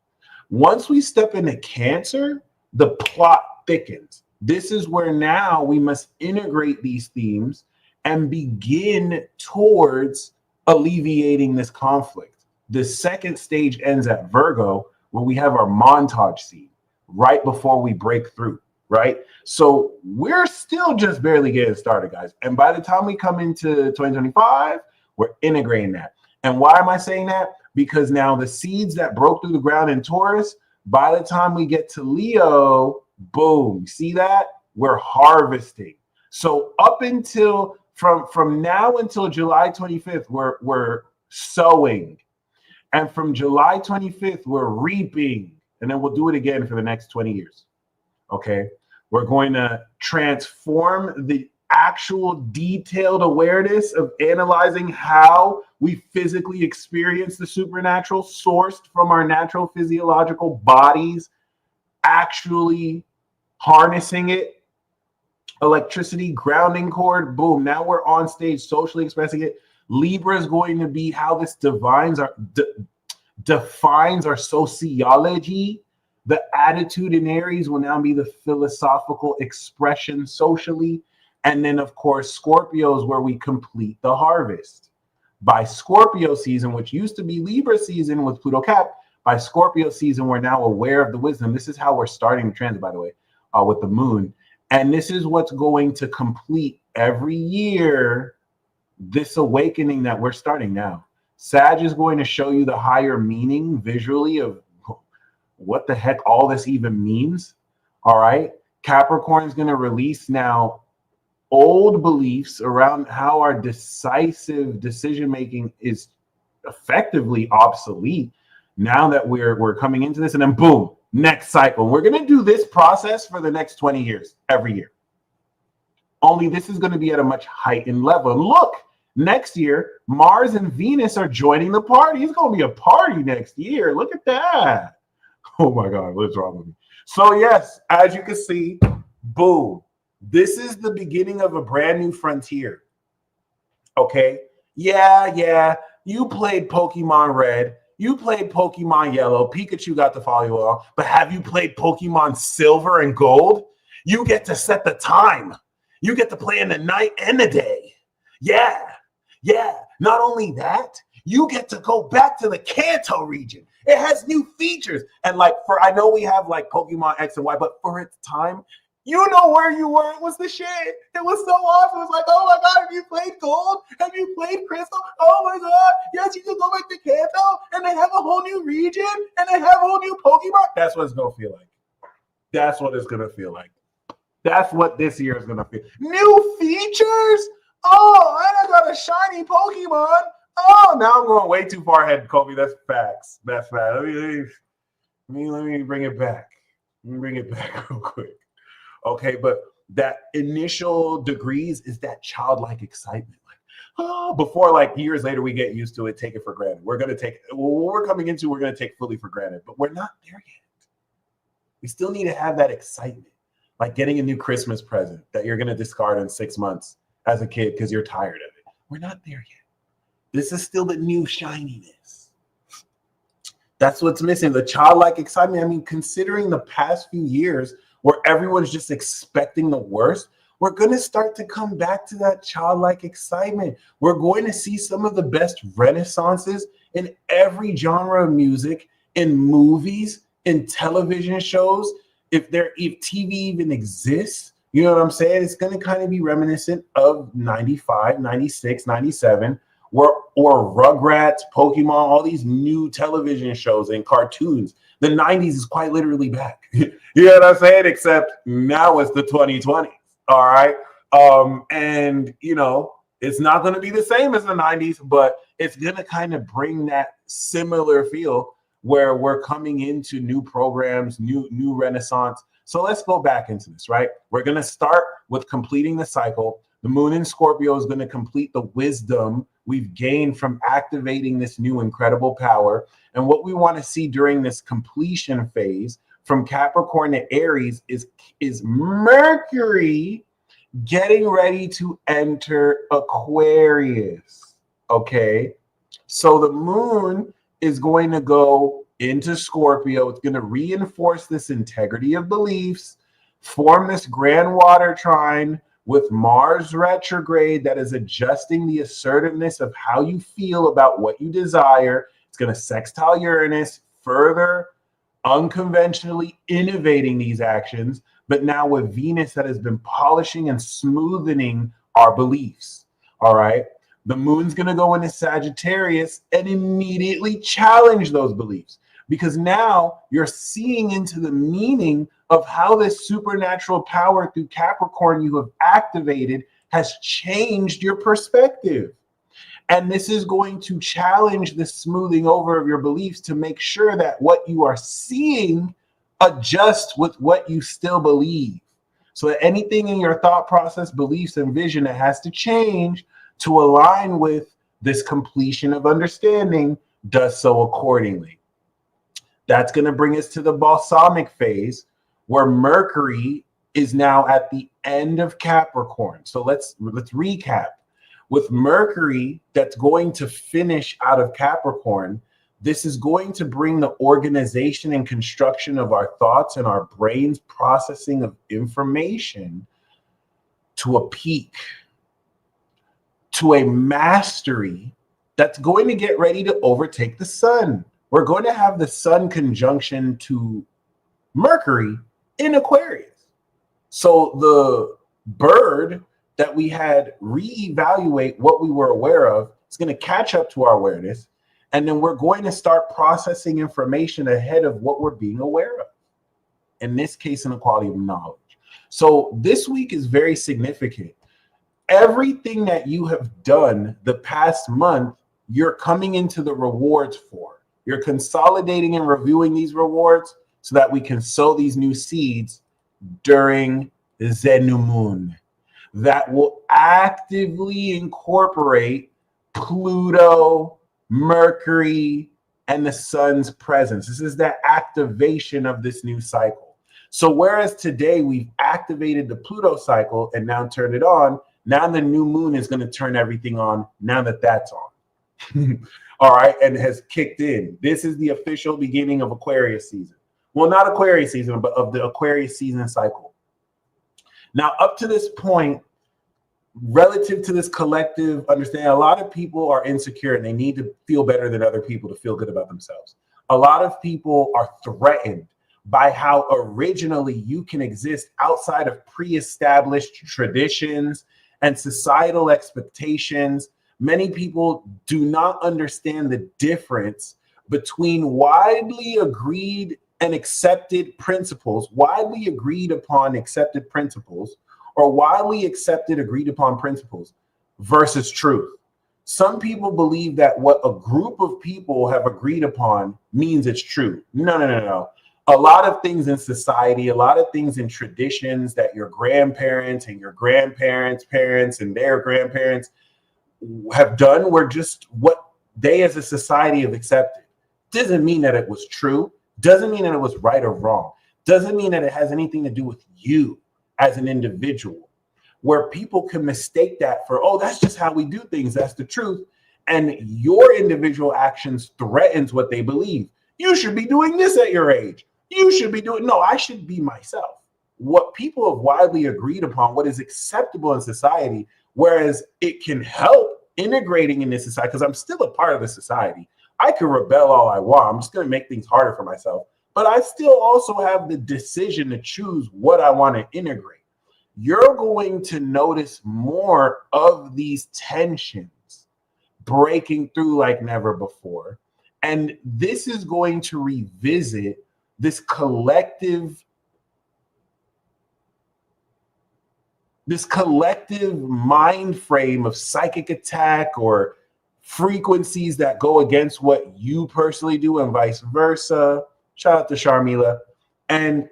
Once we step into Cancer, the plot thickens. This is where now we must integrate these themes and begin towards alleviating this conflict. The second stage ends at Virgo, where we have our montage scene right before we break through. Right? So we're still just barely getting started, guys. And by the time we come into 2025, we're integrating that. And why am I saying that? Because now the seeds that broke through the ground in Taurus, by the time we get to Leo, boom, see that? We're harvesting. So up until from now until July 25th, we're sowing. And from July 25th, we're reaping. And then we'll do it again for the next 20 years. Okay, we're going to transform the actual detailed awareness of analyzing how we physically experience the supernatural sourced from our natural physiological bodies, actually harnessing it. Electricity, grounding cord, boom. Now we're on stage socially expressing it. Libra is going to be how this defines our sociology. The attitude in Aries will now be the philosophical expression socially. And then, of course, Scorpio is where we complete the harvest. By Scorpio season, which used to be Libra season with Pluto Cap, by Scorpio season, we're now aware of the wisdom. This is how we're starting the transit, by the way, with the moon. And this is what's going to complete every year this awakening that we're starting now. Sag is going to show you the higher meaning visually of what the heck all this even means. All right. Capricorn is going to release now old beliefs around how our decisive decision making is effectively obsolete now that we're coming into this. And then boom, next cycle. We're going to do this process for the next 20 years every year. Only this is going to be at a much heightened level. And look, next year, Mars and Venus are joining the party. It's going to be a party next year. Look at that. Oh my God, what's wrong with me? So yes, as you can see, boom. This is the beginning of a brand new frontier. Okay? Yeah. You played Pokemon Red. You played Pokemon Yellow. Pikachu got to follow you all. But have you played Pokemon Silver and Gold? You get to set the time. You get to play in the night and the day. Yeah. Not only that, you get to go back to the Kanto region. It has new features. And I know we have Pokemon X and Y, but for its time, you know where you were. It was the shit. It was so awesome. It was like, oh my God, have you played Gold? Have you played Crystal? Oh my God. Yes, you can go back to Kanto and they have a whole new region and they have a whole new Pokemon. That's what it's going to feel like. That's what it's going to feel like. That's what this year is going to feel. New features? Oh, and I got a shiny Pokemon. Oh, now I'm going way too far ahead, Kobe. That's facts. Let me bring it back. Let me bring it back real quick. Okay, but that initial degrees is that childlike excitement. Before years later, we get used to it, take it for granted. We're going to take what we're coming into, we're going to take fully for granted, but we're not there yet. We still need to have that excitement, like getting a new Christmas present that you're going to discard in 6 months as a kid because you're tired of it. We're not there yet. This is still the new shininess. That's what's missing, the childlike excitement. I mean, considering the past few years where everyone's just expecting the worst, we're going to start to come back to that childlike excitement. We're going to see some of the best renaissances in every genre of music, in movies, in television shows. If TV even exists, you know what I'm saying? It's going to kind of be reminiscent of 95, 96, 97, or Rugrats, Pokemon, all these new television shows and cartoons. The 90s is quite literally back. You know what I'm saying? Except now it's the 2020s. All right. And it's not going to be the same as the 90s, but it's going to kind of bring that similar feel where we're coming into new programs, new renaissance. So let's go back into this, right? We're going to start with completing the cycle. The moon in Scorpio is going to complete the wisdom we've gained from activating this new incredible power. And what we want to see during this completion phase from Capricorn to Aries is Mercury getting ready to enter Aquarius. Okay. So the moon is going to go into Scorpio. It's going to reinforce this integrity of beliefs, form this grand water trine with Mars retrograde that is adjusting the assertiveness of how you feel about what you desire. It's going to sextile Uranus, further unconventionally innovating these actions, but now with Venus that has been polishing and smoothing our beliefs. All right. The moon's going to go into Sagittarius and immediately challenge those beliefs, because now you're seeing into the meaning of how this supernatural power through Capricorn you have activated has changed your perspective. And this is going to challenge the smoothing over of your beliefs to make sure that what you are seeing adjusts with what you still believe. So that anything in your thought process, beliefs, and vision that has to change to align with this completion of understanding does so accordingly. That's going to bring us to the balsamic phase, where Mercury is now at the end of Capricorn. So let's recap. With Mercury that's going to finish out of Capricorn, this is going to bring the organization and construction of our thoughts and our brain's processing of information to a peak, to a mastery that's going to get ready to overtake the sun. We're going to have the sun conjunction to Mercury in Aquarius. So the bird that we had reevaluate what we were aware of is going to catch up to our awareness. And then we're going to start processing information ahead of what we're being aware of. In this case, inequality of knowledge. So this week is very significant. Everything that you have done the past month, you're coming into the rewards for. You're consolidating and reviewing these rewards so that we can sow these new seeds during the new moon that will actively incorporate Pluto, Mercury, and the sun's presence. This is that activation of this new cycle. So whereas today we've activated the Pluto cycle and now turned it on, now the new moon is going to turn everything on now that that's on. All right, and has kicked in. This is the official beginning of Aquarius season. Well, not Aquarius season, but of the Aquarius season cycle. Now, up to this point, relative to this collective understanding, a lot of people are insecure and they need to feel better than other people to feel good about themselves. A lot of people are threatened by how originally you can exist outside of pre-established traditions and societal expectations. Many people do not understand the difference between widely agreed and accepted principles, widely agreed upon accepted principles, or widely accepted agreed upon principles versus truth. Some people believe that what a group of people have agreed upon means it's true. No. A lot of things in society, a lot of things in traditions that your grandparents and your grandparents' parents and their grandparents have done were just what they as a society have accepted. Doesn't mean that it was true. Doesn't mean that it was right or wrong. Doesn't mean that it has anything to do with you as an individual, where people can mistake that for, oh, that's just how we do things. That's the truth. And your individual actions threatens what they believe. You should be doing this at your age. You should be doing, no, I should be myself. What people have widely agreed upon, what is acceptable in society, whereas it can help integrating in this society, because I'm still a part of the society. I can rebel all I want. I'm just going to make things harder for myself. But I still also have the decision to choose what I want to integrate. You're going to notice more of these tensions breaking through like never before. And this is going to revisit this collective mind frame of psychic attack or frequencies that go against what you personally do and vice versa. Shout out to Sharmila. And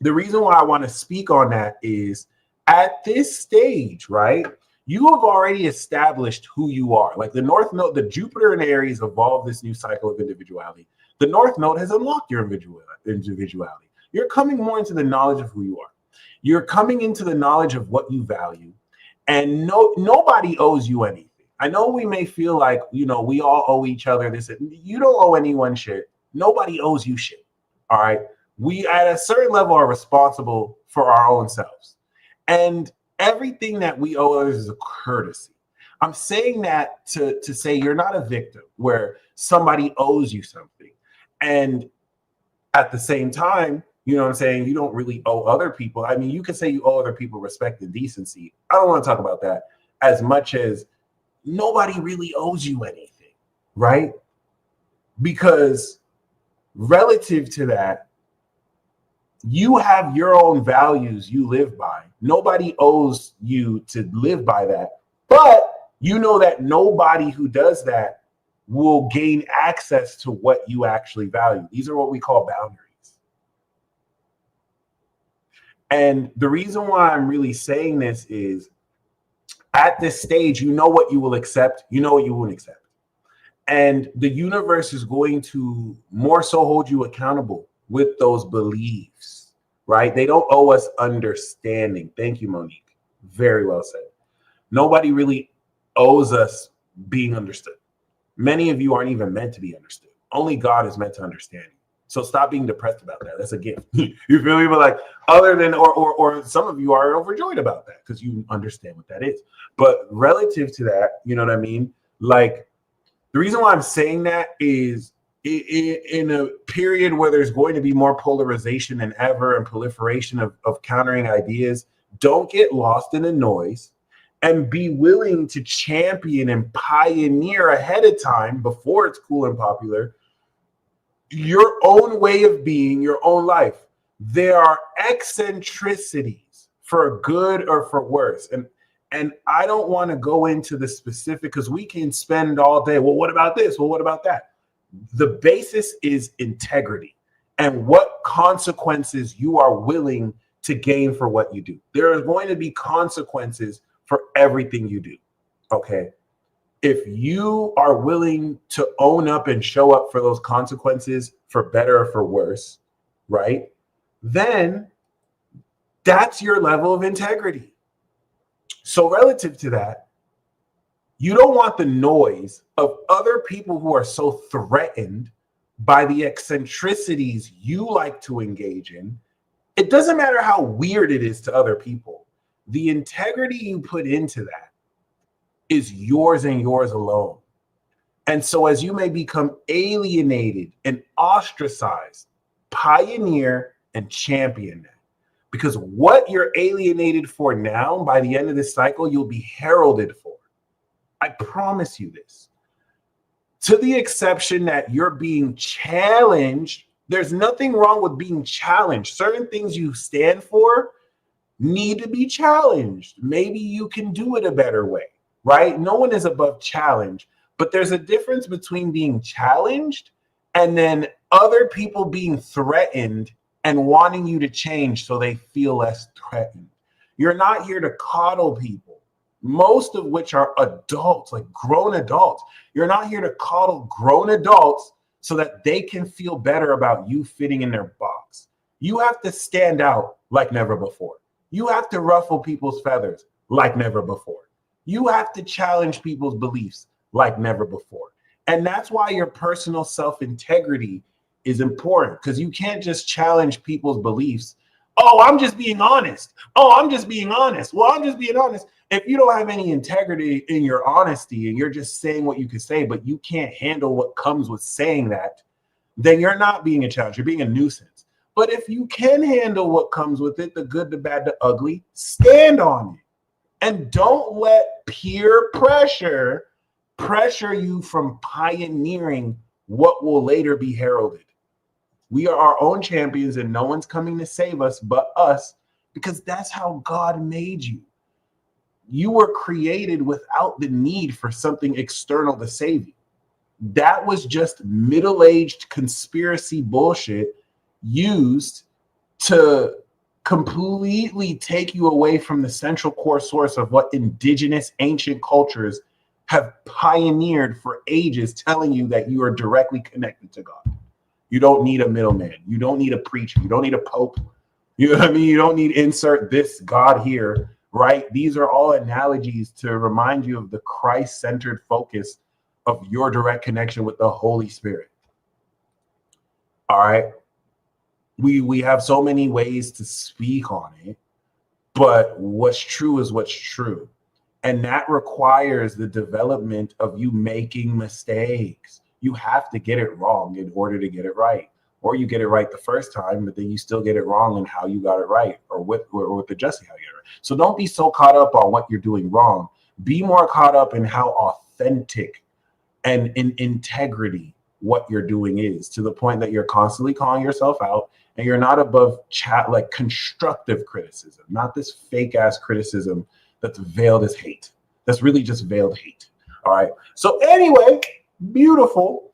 the reason why I want to speak on that is at this stage, right? You have already established who you are. Like the North Node, the Jupiter and Aries evolved this new cycle of individuality. The North Node has unlocked your individuality. You're coming more into the knowledge of who you are. You're coming into the knowledge of what you value. And nobody owes you anything. I know we may feel like, we all owe each other this. You don't owe anyone shit. Nobody owes you shit. All right. We at a certain level are responsible for our own selves. And everything that we owe others is a courtesy. I'm saying that to say you're not a victim where somebody owes you something. And at the same time, you know what I'm saying, you don't really owe other people. I mean, you can say you owe other people respect and decency. I don't want to talk about that as much as nobody really owes you anything, right? Because relative to that, you have your own values you live by. Nobody owes you to live by that. But you know that nobody who does that will gain access to what you actually value. These are what we call boundaries. And the reason why I'm really saying this is at this stage, you know what you will accept, you know what you won't accept. And the universe is going to more so hold you accountable with those beliefs, right? They don't owe us understanding. Thank you, Monique. Very well said. Nobody really owes us being understood. Many of you aren't even meant to be understood. Only God is meant to understand you. So stop being depressed about that. That's a gift. You feel me? But like other than, or some of you are overjoyed about that because you understand what that is. But relative to that, you know what I mean? Like the reason why I'm saying that is in a period where there's going to be more polarization than ever and proliferation of countering ideas, don't get lost in the noise and be willing to champion and pioneer ahead of time before it's cool and popular your own way of being, your own life. There are eccentricities for good or for worse. And I don't want to go into the specific because we can spend all day. Well, what about this? Well, what about that? The basis is integrity and what consequences you are willing to gain for what you do. There are going to be consequences for everything you do. Okay. If you are willing to own up and show up for those consequences for better or for worse, right? Then that's your level of integrity. So relative to that, you don't want the noise of other people who are so threatened by the eccentricities you like to engage in. It doesn't matter how weird it is to other people. The integrity you put into that is yours and yours alone. And so as you may become alienated and ostracized, pioneer and champion that. Because what you're alienated for now, by the end of this cycle, you'll be heralded for. I promise you this. To the exception that you're being challenged, there's nothing wrong with being challenged. Certain things you stand for need to be challenged. Maybe you can do it a better way. Right? No one is above challenge, but there's a difference between being challenged and then other people being threatened and wanting you to change so they feel less threatened. You're not here to coddle people, most of which are adults, like grown adults. You're not here to coddle grown adults so that they can feel better about you fitting in their box. You have to stand out like never before. You have to ruffle people's feathers like never before. You have to challenge people's beliefs like never before. And that's why your personal self-integrity is important, because you can't just challenge people's beliefs. Oh, I'm just being honest. Oh, I'm just being honest. Well, I'm just being honest. If you don't have any integrity in your honesty and you're just saying what you can say, but you can't handle what comes with saying that, then you're not being a challenge. You're being a nuisance. But if you can handle what comes with it, the good, the bad, the ugly, stand on it. And don't let peer pressure you from pioneering what will later be heralded. We are our own champions and no one's coming to save us but us, because that's how God made you. You were created without the need for something external to save you. That was just middle-aged conspiracy bullshit used to completely take you away from the central core source of what indigenous ancient cultures have pioneered for ages, telling you that you are directly connected to God. You don't need a middleman. You don't need a preacher. You don't need a pope. You know what I mean? You don't need insert this God here, right? These are all analogies to remind you of the Christ-centered focus of your direct connection with the Holy Spirit. All right. We have so many ways to speak on it, but what's true is what's true. And that requires the development of you making mistakes. You have to get it wrong in order to get it right. Or you get it right the first time, but then you still get it wrong in how you got it right, or with the adjusting how you get it right. So don't be so caught up on what you're doing wrong. Be more caught up in how authentic and in integrity what you're doing is, to the point that you're constantly calling yourself out and you're not above like constructive criticism, not this fake ass criticism that's veiled as hate. That's really just veiled hate. All right. So anyway, beautiful.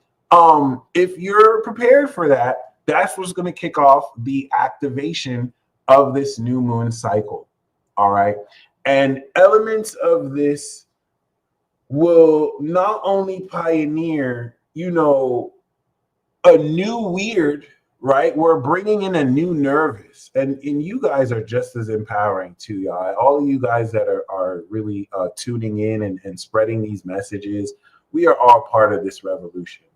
If you're prepared for that, that's what's going to kick off the activation of this new moon cycle. All right. And elements of this will not only pioneer, a new weird, right? We're bringing in a new nervous, and you guys are just as empowering too, y'all. All of you guys that are really tuning in and spreading these messages, we are all part of this revolution.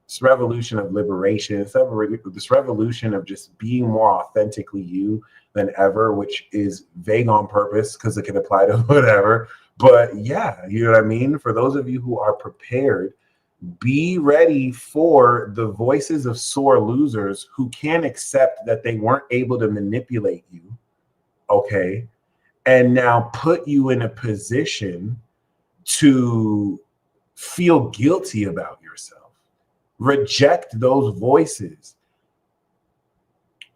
This revolution of liberation, this revolution of just being more authentically you than ever, which is vague on purpose because it can apply to whatever. But yeah, you know what I mean? For those of you who are prepared, be ready for the voices of sore losers who can't accept that they weren't able to manipulate you, okay? And now put you in a position to feel guilty about yourself. Reject those voices.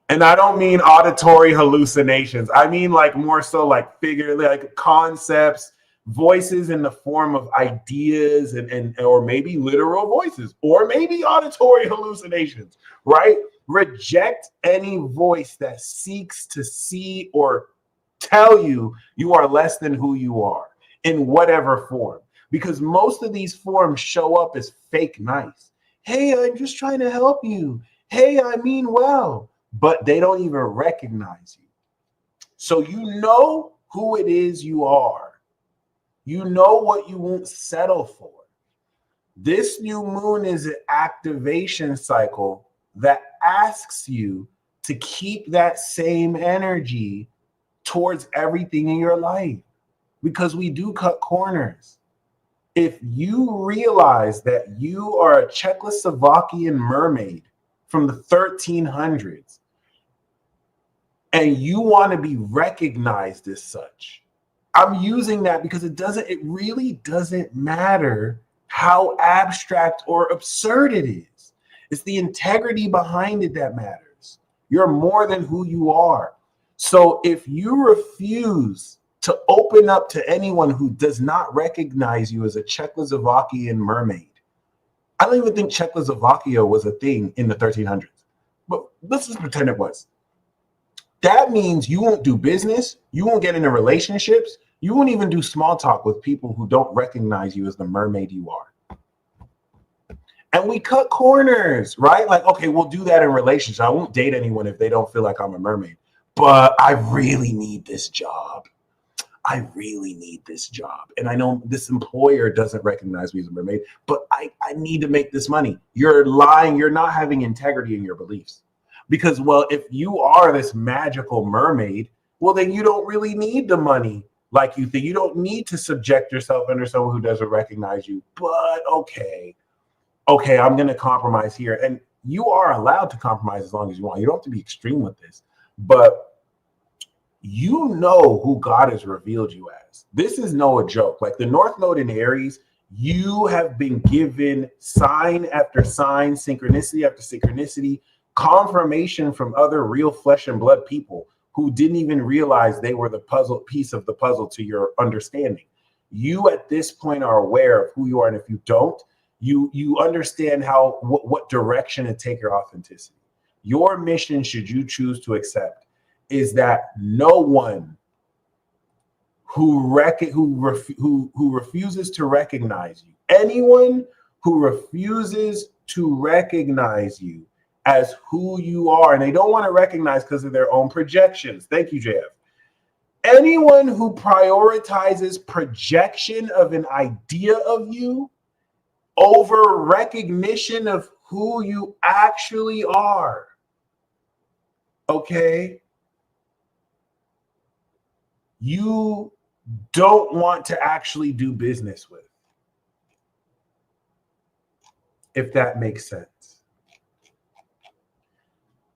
And I don't mean auditory hallucinations. I mean like more so like figuratively, like concepts, voices in the form of ideas and or maybe literal voices, or maybe auditory hallucinations, right? Reject any voice that seeks to see or tell you you are less than who you are in whatever form, because most of these forms show up as fake nice. Hey, I'm just trying to help you. Hey, I mean well, but they don't even recognize you. So you know who it is you are. You know what you won't settle for. This new moon is an activation cycle that asks you to keep that same energy towards everything in your life, because we do cut corners. If you realize that you are a Czechoslovakian mermaid from the 1300s and you want to be recognized as such, I'm using that because it really doesn't matter how abstract or absurd it is. It's the integrity behind it that matters. You're more than who you are. So if you refuse to open up to anyone who does not recognize you as a Czechoslovakian mermaid, I don't even think Czechoslovakia was a thing in the 1300s, but let's just pretend it was. That means you won't do business, you won't get into relationships, you won't even do small talk with people who don't recognize you as the mermaid you are. And we cut corners, right? Like, okay, we'll do that in relationships. I won't date anyone if they don't feel like I'm a mermaid, but I really need this job. I really need this job. And I know this employer doesn't recognize me as a mermaid, but I need to make this money. You're lying. You're not having integrity in your beliefs. Because, well, if you are this magical mermaid, well, then you don't really need the money like you think. You don't need to subject yourself under someone who doesn't recognize you. But okay, I'm going to compromise here. And you are allowed to compromise as long as you want. You don't have to be extreme with this. But you know who God has revealed you as. This is no joke. Like the North Node in Aries, you have been given sign after sign, synchronicity after synchronicity, confirmation from other real flesh and blood people who didn't even realize they were the puzzle piece of the puzzle to your understanding. You at this point are aware of who you are, and if you don't, you understand what direction to take your authenticity. Your mission, should you choose to accept, is that no one who refuses to recognize you, anyone who refuses to recognize you as who you are, and they don't want to recognize because of their own projections. Thank you, JF. Anyone who prioritizes projection of an idea of you over recognition of who you actually are, okay? You don't want to actually do business with, if that makes sense.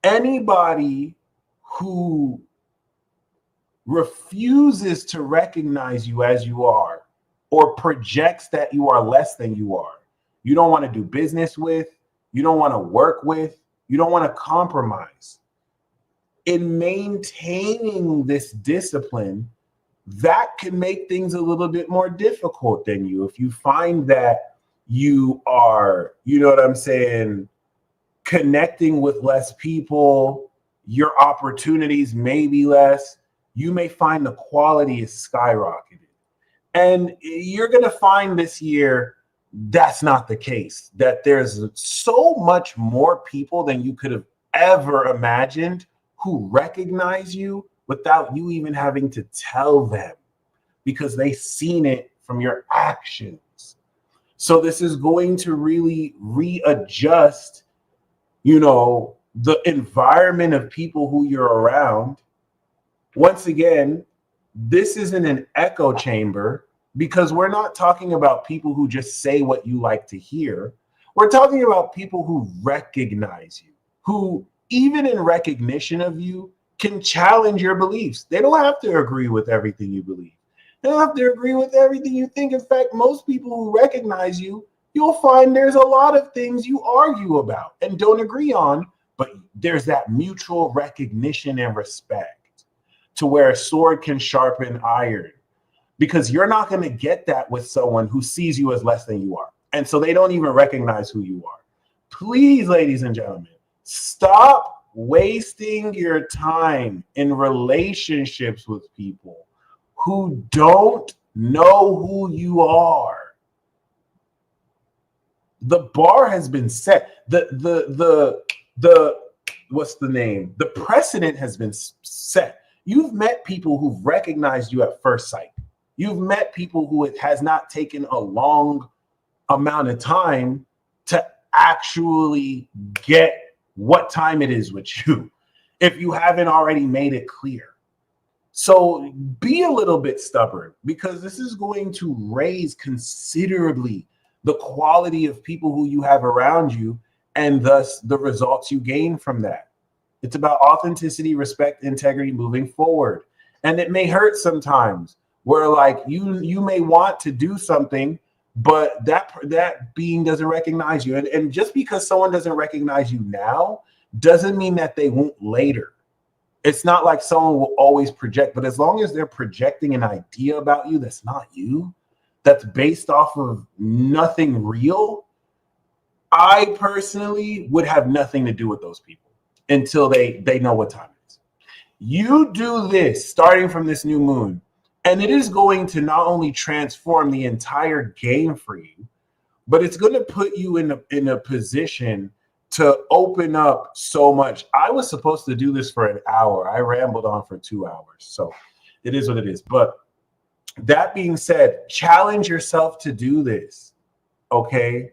Anybody who refuses to recognize you as you are or projects that you are less than you are, you don't want to do business with, you don't want to work with, you don't want to compromise. In maintaining this discipline, that can make things a little bit more difficult than you. If you find that you are, you know what I'm saying, connecting with less people, Your opportunities may be less. You may find the quality is skyrocketed. And you're going to find this year that's not the case, that there's so much more people than you could have ever imagined who recognize you without you even having to tell them, because they've seen it from your actions. So this is going to really readjust, the environment of people who you're around. Once again, this isn't an echo chamber, because we're not talking about people who just say what you like to hear. We're talking about people who recognize you, who even in recognition of you can challenge your beliefs. They don't have to agree with everything you believe. They don't have to agree with everything you think. In fact, most people who recognize you, you'll find there's a lot of things you argue about and don't agree on, but there's that mutual recognition and respect to where a sword can sharpen iron. Because you're not going to get that with someone who sees you as less than you are. And so they don't even recognize who you are. Please, ladies and gentlemen, stop wasting your time in relationships with people who don't know who you are. The bar has been set. The what's the name? The precedent has been set. You've met people who've recognized you at first sight. You've met people who it has not taken a long amount of time to actually get what time it is with you, if you haven't already made it clear. So be a little bit stubborn, because this is going to raise considerably the quality of people who you have around you, and thus the results you gain from that. It's about authenticity, respect, integrity, moving forward. And it may hurt sometimes, where like you may want to do something, but that being doesn't recognize you. And just because someone doesn't recognize you now doesn't mean that they won't later. It's not like someone will always project, but as long as they're projecting an idea about you that's not you, that's based off of nothing real, I personally would have nothing to do with those people until they know what time it is. You do this starting from this new moon, and it is going to not only transform the entire game for you, but it's going to put you in a position to open up so much. I was supposed to do this for an hour. I rambled on for 2 hours. So it is what it is. But that being said, challenge yourself to do this. Okay.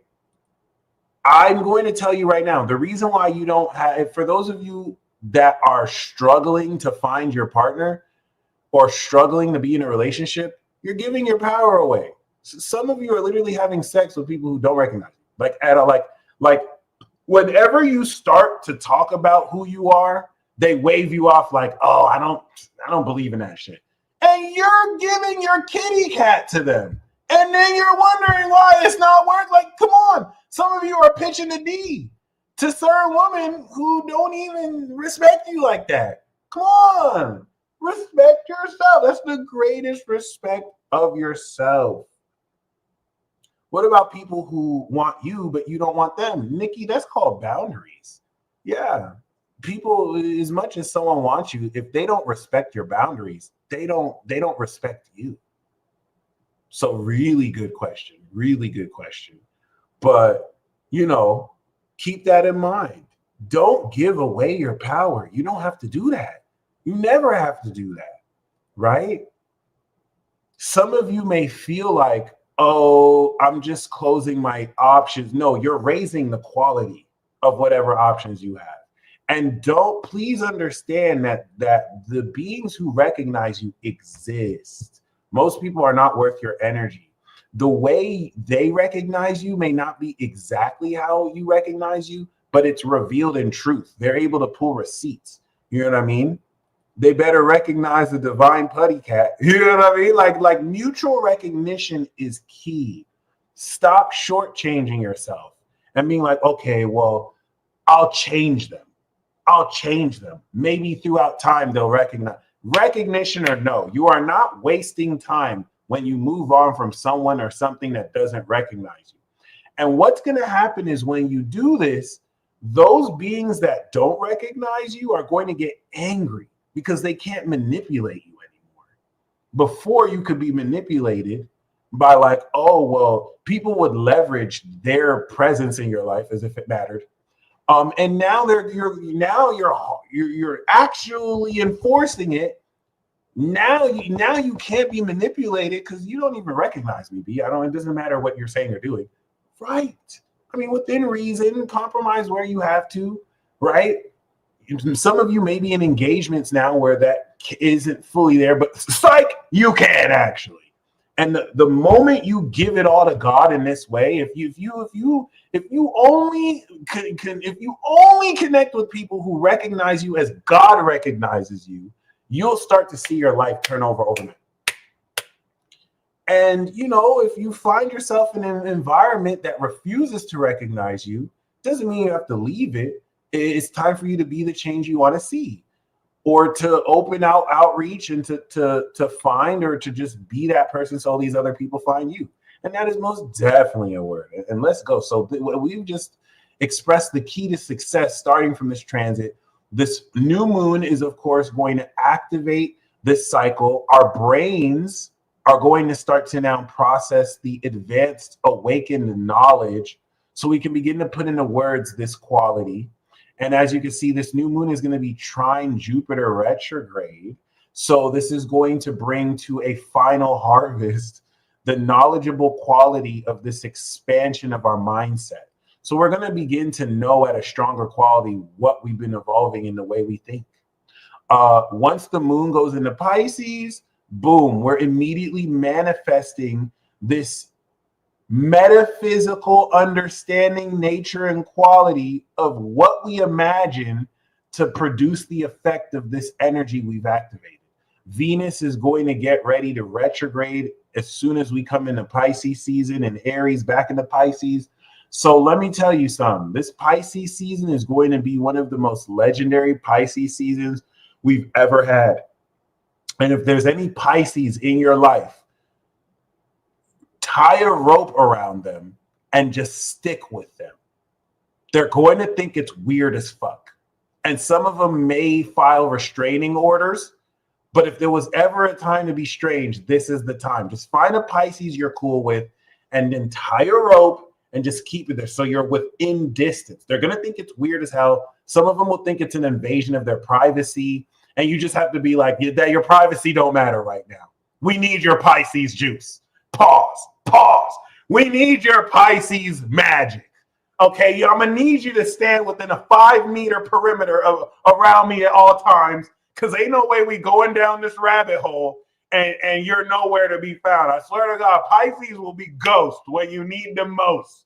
I'm going to tell you right now, the reason why you don't have, for those of you that are struggling to find your partner, or struggling to be in a relationship, you're giving your power away. So some of you are literally having sex with people who don't recognize you. Like whenever you start to talk about who you are, they wave you off like, oh, I don't believe in that shit. And you're giving your kitty cat to them. And then you're wondering why it's not worth. Like, come on. Some of you are pitching a D to certain women who don't even respect you like that. Come on. Respect yourself. That's the greatest respect of yourself. What about people who want you, but you don't want them? Nikki, that's called boundaries. Yeah. People, as much as someone wants you, if they don't respect your boundaries, they don't respect you. So really good question. Really good question. But, keep that in mind. Don't give away your power. You don't have to do that. You never have to do that, right? Some of you may feel like, oh, I'm just closing my options. No, you're raising the quality of whatever options you have. And please understand that the beings who recognize you exist. Most people are not worth your energy. The way they recognize you may not be exactly how you recognize you, but it's revealed in truth. They're able to pull receipts. You know what I mean? They better recognize the divine putty cat. You know what I mean? Like mutual recognition is key. Stop shortchanging yourself and being like, okay, well, I'll change them. Maybe throughout time, they'll recognize. Recognition or no, you are not wasting time when you move on from someone or something that doesn't recognize you. And what's going to happen is when you do this, those beings that don't recognize you are going to get angry because they can't manipulate you anymore. Before, you could be manipulated by like, oh, well, people would leverage their presence in your life as if it mattered. And now you're actually enforcing it. Now you can't be manipulated because you don't even recognize me, B. It doesn't matter what you're saying or doing. Right. I mean, within reason, compromise where you have to, right? Some of you may be in engagements now where that isn't fully there, but psych, you can actually. And the moment you give it all to God in this way, if you only connect with people who recognize you as God recognizes you, you'll start to see your life turn over overnight. And if you find yourself in an environment that refuses to recognize you, doesn't mean you have to leave it. It's time for you to be the change you want to see, or to open out outreach and to find, or to just be that person so these other people find you. And that is most definitely a word. And let's go. So we've just expressed the key to success starting from this transit. This new moon is, of course, going to activate this cycle. Our brains are going to start to now process the advanced awakened knowledge so we can begin to put into words this quality. And as you can see, this new moon is going to be trine Jupiter retrograde. So this is going to bring to a final harvest the knowledgeable quality of this expansion of our mindset. So we're going to begin to know at a stronger quality what we've been evolving in the way we think. Once the moon goes into Pisces, boom, we're immediately manifesting this metaphysical understanding, nature, and quality of what we imagine to produce the effect of this energy we've activated. Venus is going to get ready to retrograde as soon as we come into Pisces season, and Aries back into Pisces. So let me tell you something. This Pisces season is going to be one of the most legendary Pisces seasons we've ever had. And if there's any Pisces in your life, tie a rope around them and just stick with them. They're going to think it's weird as fuck. And some of them may file restraining orders. But if there was ever a time to be strange, this is the time. Just find a Pisces you're cool with and then tie a rope and just keep it there so you're within distance. They're going to think it's weird as hell. Some of them will think it's an invasion of their privacy. And you just have to be like, that your privacy don't matter right now. We need your Pisces juice. Pause. We need your Pisces magic. Okay, I'm going to need you to stand within a 5-meter perimeter around me at all times, because ain't no way we going down this rabbit hole and you're nowhere to be found. I swear to God, Pisces will be ghost when you need them most.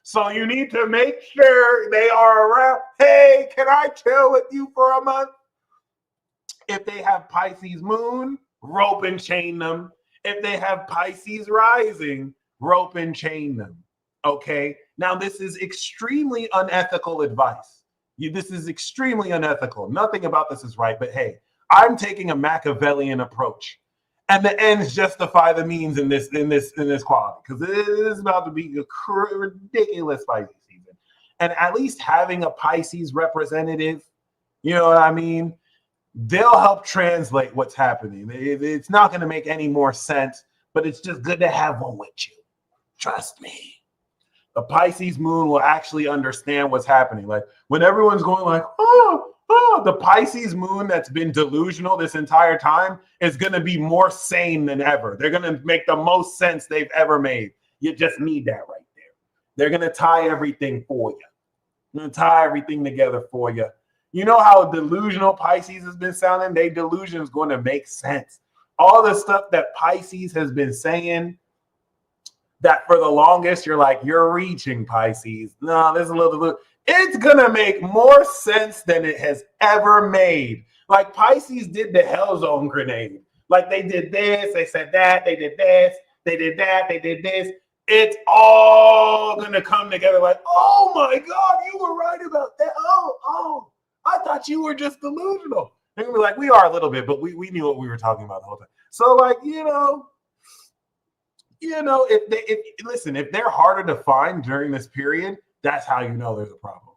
So you need to make sure they are around. Hey, can I chill with you for a month? If they have Pisces moon, rope and chain them. If they have Pisces rising, rope and chain them. Okay. Now, this is extremely unethical advice. This is extremely unethical. Nothing about this is right, but hey, I'm taking a Machiavellian approach, and the ends justify the means in this quality, because it is about to be a ridiculous Pisces season. And at least having a Pisces representative, you know what I mean? They'll help translate what's happening. It's not going to make any more sense, but it's just good to have one with you. Trust me. The Pisces moon will actually understand what's happening. Like when everyone's going like, the Pisces moon that's been delusional this entire time is going to be more sane than ever. They're going to make the most sense they've ever made. You just need that right there. They're going to tie everything for you. They're going to tie everything together for you. You know how delusional Pisces has been sounding? Their delusion is going to make sense. All the stuff that Pisces has been saying, that for the longest, you're like, you're reaching, Pisces. No, there's a little. It's going to make more sense than it has ever made. Like Pisces did the Hell Zone grenade. Like they did this, they said that, they did this, they did that, they did this. It's all going to come together like, oh my God, you were right about that. Oh. I thought you were just delusional. They're gonna be like, we are a little bit, but we knew what we were talking about the whole time. So, like, if they're harder to find during this period, that's how you know there's a problem.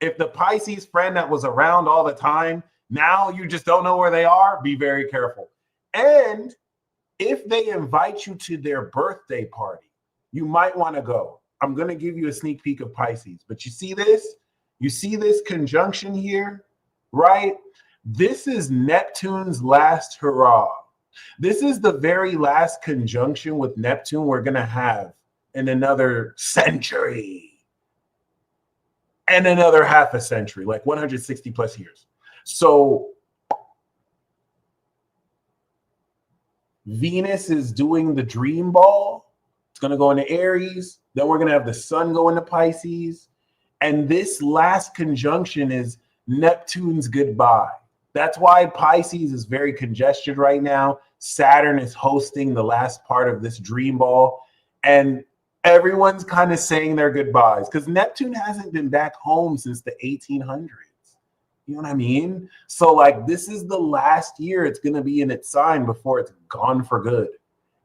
If the Pisces friend that was around all the time, now you just don't know where they are, be very careful. And if they invite you to their birthday party, you might want to go. I'm going to give you a sneak peek of Pisces, but you see this? You see this conjunction here, right? This is Neptune's last hurrah. This is the very last conjunction with Neptune we're going to have in another century and another half a century, like 160 plus years. So Venus is doing the dream ball. It's going to go into Aries. Then we're going to have the sun go into Pisces. And this last conjunction is Neptune's goodbye. That's why Pisces is very congested right now. Saturn is hosting the last part of this dream ball. And everyone's kind of saying their goodbyes because Neptune hasn't been back home since the 1800s. You know what I mean? So like this is the last year it's going to be in its sign before it's gone for good.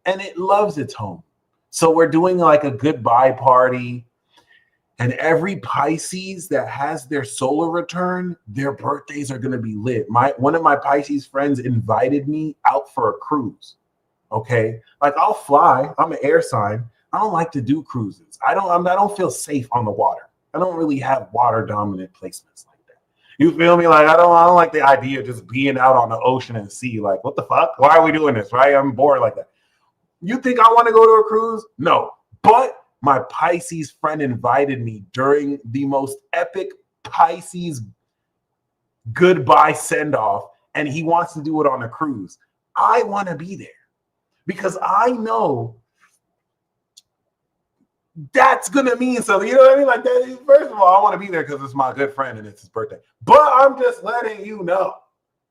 And it loves its home. So we're doing like a goodbye party. And every Pisces that has their solar return, their birthdays are going to be lit. One of my Pisces friends invited me out for a cruise. Okay? Like I'll fly. I'm an air sign. I don't like to do cruises. I don't feel safe on the water. I don't really have water dominant placements like that. You feel me? Like I don't like the idea of just being out on the ocean and sea. Like, what the fuck? Why are we doing this? Right? I'm bored like that. You think I want to go to a cruise? No. But my Pisces friend invited me during the most epic Pisces goodbye send-off, and he wants to do it on a cruise. I want to be there because I know that's going to mean something. You know what I mean? Like that. First of all, I want to be there because it's my good friend and it's his birthday. But I'm just letting you know.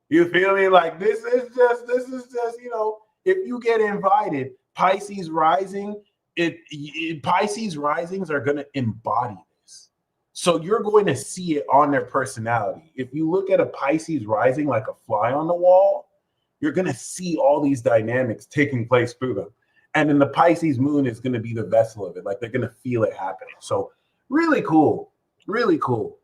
You feel me? Like this is just, you know, if you get invited, Pisces rising, Pisces risings are going to embody this. So you're going to see it on their personality. If you look at a Pisces rising like a fly on the wall, you're going to see all these dynamics taking place through them. And then the Pisces moon is going to be the vessel of it. Like they're going to feel it happening. So really cool. Really cool.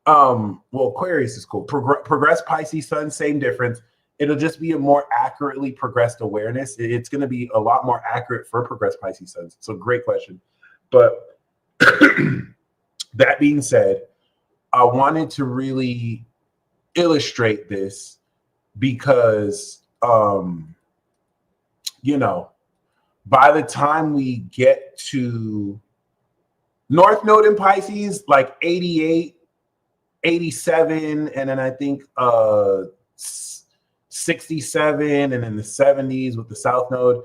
Well, Aquarius is cool. Progressed Pisces sun, same difference. It'll just be a more accurately progressed awareness. It's going to be a lot more accurate for progressed Pisces suns. So great question. But that being said, I wanted to really illustrate this because, you know, by the time we get to North Node in Pisces, like 88, 87, and then I think 67, and then the 70s with the South Node,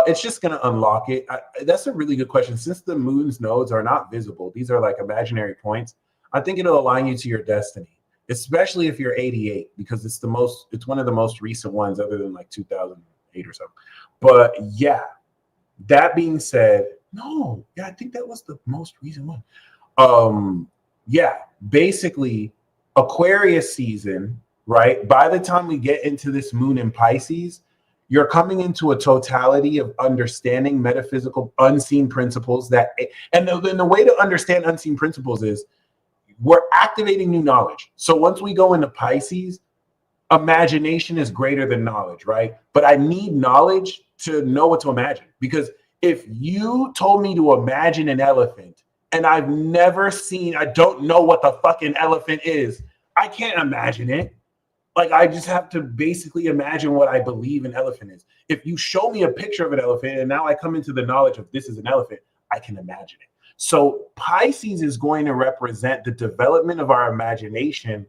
it's just going to unlock it. That's a really good question. Since the moon's nodes are not visible, these are like imaginary points, I think it'll align you to your destiny, especially if you're 88, because it's one of the most recent ones other than like 2008 or something. But yeah, that being said, no, yeah, I think that was the most recent one. Yeah, basically Aquarius season, right? By the time we get into this moon in Pisces, you're coming into a totality of understanding metaphysical unseen principles and the way to understand unseen principles is we're activating new knowledge. So once we go into Pisces, imagination is greater than knowledge, right? But I need knowledge to know what to imagine, because if you told me to imagine an elephant and I don't know what the fucking elephant is, I can't imagine it. Like I just have to basically imagine what I believe an elephant is. If you show me a picture of an elephant and now I come into the knowledge of this is an elephant, I can imagine it. So Pisces is going to represent the development of our imagination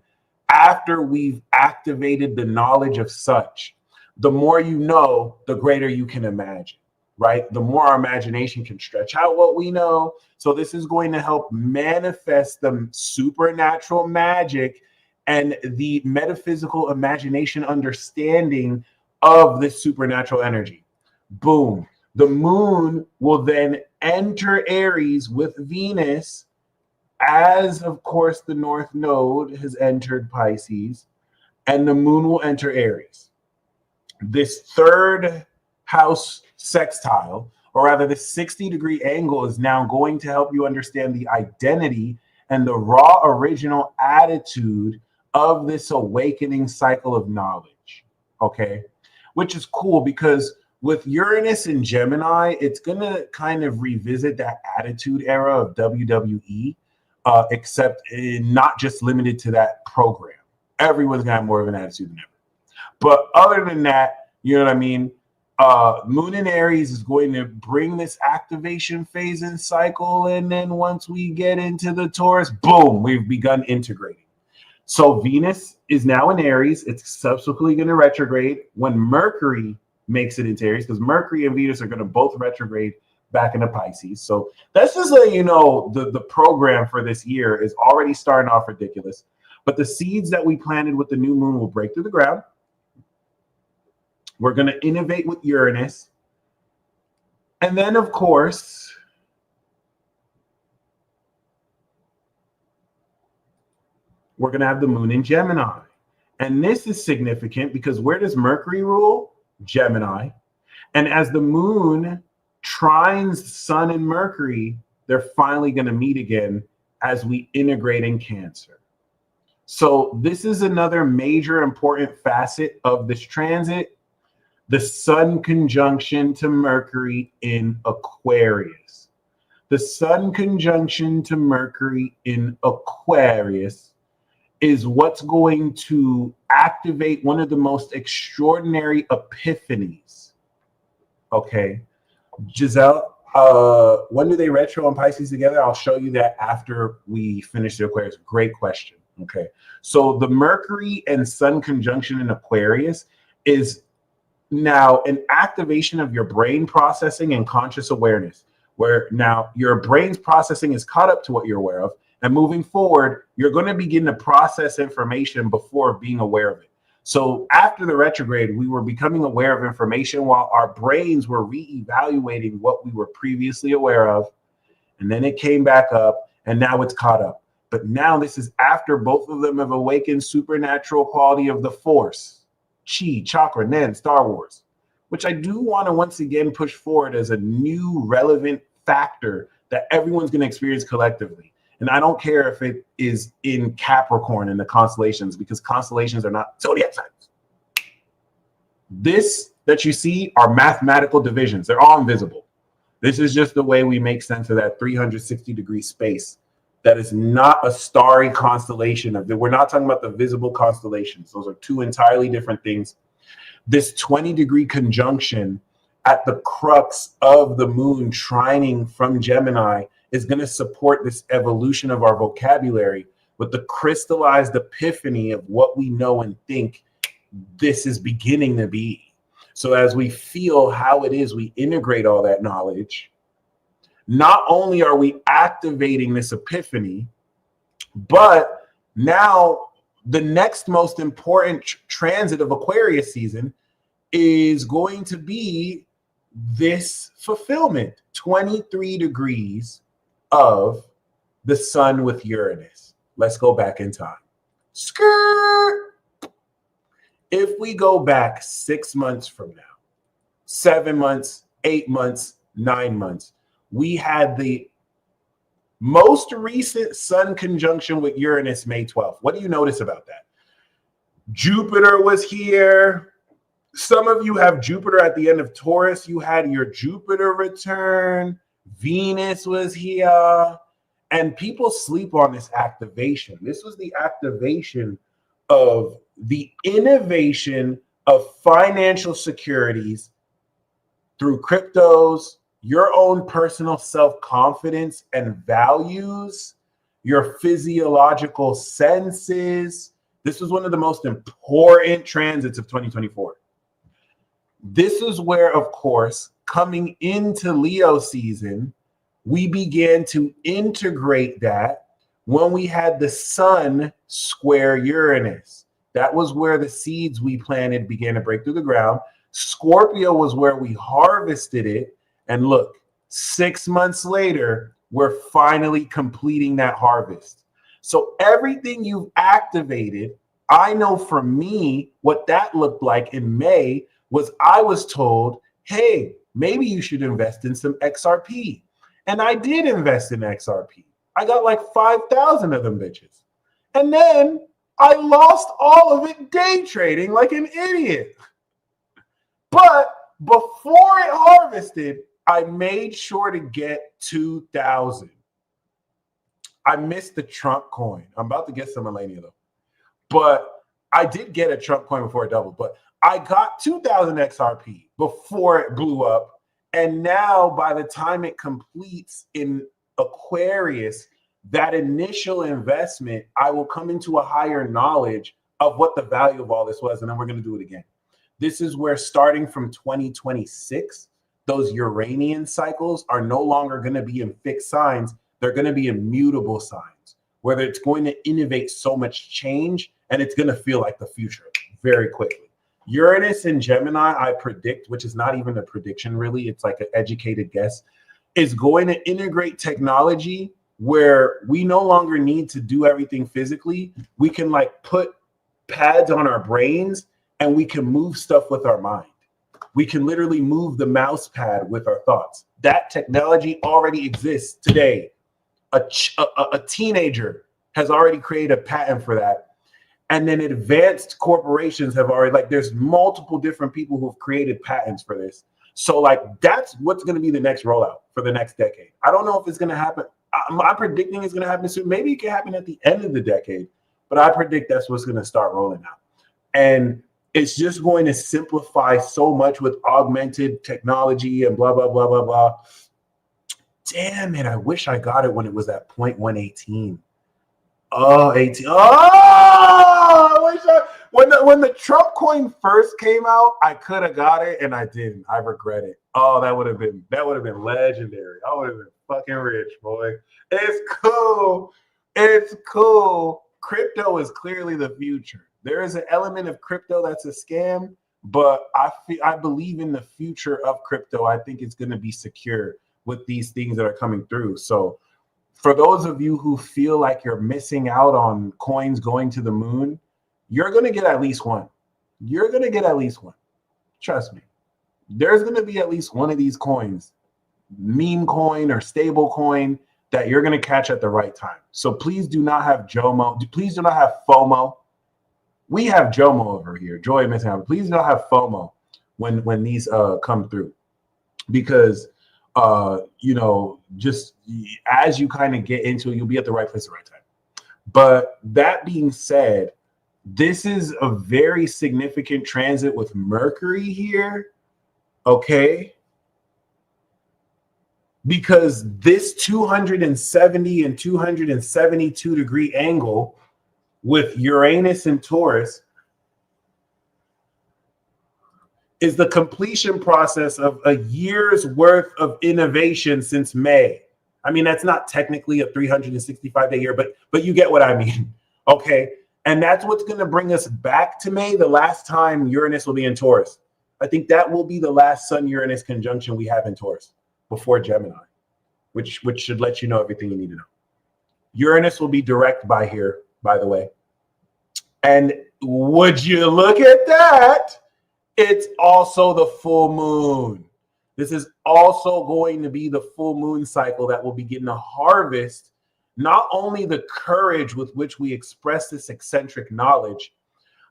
after we've activated the knowledge of such. The more you know, the greater you can imagine, right? The more our imagination can stretch out what we know. So this is going to help manifest the supernatural magic and the metaphysical imagination understanding of this supernatural energy. Boom. The moon will then enter Aries with Venus, as of course the North Node has entered Pisces, and the moon will enter Aries. This third house sextile, or rather the 60-degree angle, is now going to help you understand the identity and the raw original attitude of this awakening cycle of knowledge. Okay, which is cool because with Uranus and Gemini, it's going to kind of revisit that attitude era of WWE, except not just limited to that program. Everyone's going to have more of an attitude than ever. But other than that, you know what I mean? Moon in Aries is going to bring this activation phase and cycle. And then once we get into the Taurus, boom, we've begun integrating. So Venus is now in Aries. It's subsequently going to retrograde when Mercury makes it into Aries, because Mercury and Venus are going to both retrograde back into Pisces. So that's just letting you know the program for this year is already starting off ridiculous. But the seeds that we planted with the new moon will break through the ground. We're going to innovate with Uranus. And then, of course, we're going to have the moon in Gemini. And this is significant because where does Mercury rule? Gemini. And as the moon trines Sun and Mercury, they're finally going to meet again as we integrate in Cancer. So this is another major important facet of this transit. The Sun conjunction to Mercury in Aquarius. The Sun conjunction to Mercury in Aquarius is what's going to activate one of the most extraordinary epiphanies. Okay, Giselle, when do they retro and Pisces together? I'll show you that after we finish the Aquarius. Great question. Okay, so the Mercury and Sun conjunction in Aquarius is now an activation of your brain processing and conscious awareness, where now your brain's processing is caught up to what you're aware of. And moving forward, you're going to begin to process information before being aware of it. So after the retrograde, we were becoming aware of information while our brains were reevaluating what we were previously aware of. And then it came back up and now it's caught up. But now this is after both of them have awakened supernatural quality of the force, chi, chakra, nen, Star Wars, which I do want to once again push forward as a new relevant factor that everyone's going to experience collectively. And I don't care if it is in Capricorn in the constellations, because constellations are not zodiac signs. This that you see are mathematical divisions. They're all invisible. This is just the way we make sense of that 360-degree space. That is not a starry constellation. We're not talking about the visible constellations. Those are two entirely different things. This 20-degree conjunction at the crux of the moon trining from Gemini is going to support this evolution of our vocabulary with the crystallized epiphany of what we know and think this is beginning to be. So as we feel how it is we integrate all that knowledge, not only are we activating this epiphany, but now the next most important transit of Aquarius season is going to be this fulfillment, 23 degrees of the Sun with Uranus. Let's go back in time. Skirt. If we go back 6 months from now, 7 months, 8 months, 9 months, we had the most recent Sun conjunction with Uranus, May 12th. What do you notice about that? Jupiter was here. Some of you have Jupiter at the end of Taurus. You had your Jupiter return. Venus was here. And people sleep on this activation. This was the activation of the innovation of financial securities through cryptos, your own personal self-confidence and values, your physiological senses. This was one of the most important transits of 2024. This is where, of course, coming into Leo season, we began to integrate that when we had the Sun square Uranus. That was where the seeds we planted began to break through the ground. Scorpio was where we harvested it. And look, 6 months later, we're finally completing that harvest. So everything you've activated, I know for me, what that looked like in May was I was told, hey, maybe you should invest in some XRP. And I did invest in XRP. I got like 5,000 of them bitches. And then I lost all of it day trading like an idiot. But before it harvested, I made sure to get 2,000. I missed the Trump coin. I'm about to get some Melania though. But I did get a Trump coin before it doubled. But I got 2,000 XRP before it blew up. And now by the time it completes in Aquarius, that initial investment, I will come into a higher knowledge of what the value of all this was. And then we're going to do it again. This is where starting from 2026, those Uranian cycles are no longer going to be in fixed signs. They're going to be immutable signs, where it's going to innovate so much change and it's going to feel like the future very quickly. Uranus and Gemini, I predict, which is not even a prediction really, it's like an educated guess, is going to integrate technology where we no longer need to do everything physically. We can like put pads on our brains and we can move stuff with our mind. We can literally move the mouse pad with our thoughts. That technology already exists today. A teenager has already created a patent for that. And then advanced corporations have already, like there's multiple different people who have created patents for this. So like that's what's going to be the next rollout for the next decade. I don't know if it's going to happen. I'm predicting it's going to happen soon. Maybe it can happen at the end of the decade, but I predict that's what's going to start rolling out. And it's just going to simplify so much with augmented technology and blah, blah, blah, blah, blah. Damn it. I wish I got it when it was at 0.118. Oh, 18. Oh, I wish when the Trump coin first came out, I could have got it and I didn't. I regret it. Oh, that would have been legendary. I would have been fucking rich, boy. It's cool. It's cool. Crypto is clearly the future. There is an element of crypto that's a scam, but I believe in the future of crypto. I think it's going to be secure with these things that are coming through. So for those of you who feel like you're missing out on coins going to the moon, you're going to get at least one. You're going to get at least one. Trust me. There's going to be at least one of these coins, meme coin or stable coin, that you're going to catch at the right time. So please do not have JOMO. Please do not have FOMO. We have JOMO over here, joy of missing out. Please do not have FOMO when these come through, because you know, just as you kind of get into it, you'll be at the right place at the right time. But that being said, this is a very significant transit with Mercury here, okay? Because this 270 and 272 degree angle with Uranus and Taurus is the completion process of a year's worth of innovation since May. I mean, that's not technically a 365-day year, but you get what I mean, okay? And that's what's going to bring us back to May, the last time Uranus will be in Taurus. I think that will be the last Sun-Uranus conjunction we have in Taurus before Gemini, which should let you know everything you need to know. Uranus will be direct by here, by the way. And would you look at that? It's also the full moon. This is also going to be the full moon cycle that will begin to harvest not only the courage with which we express this eccentric knowledge,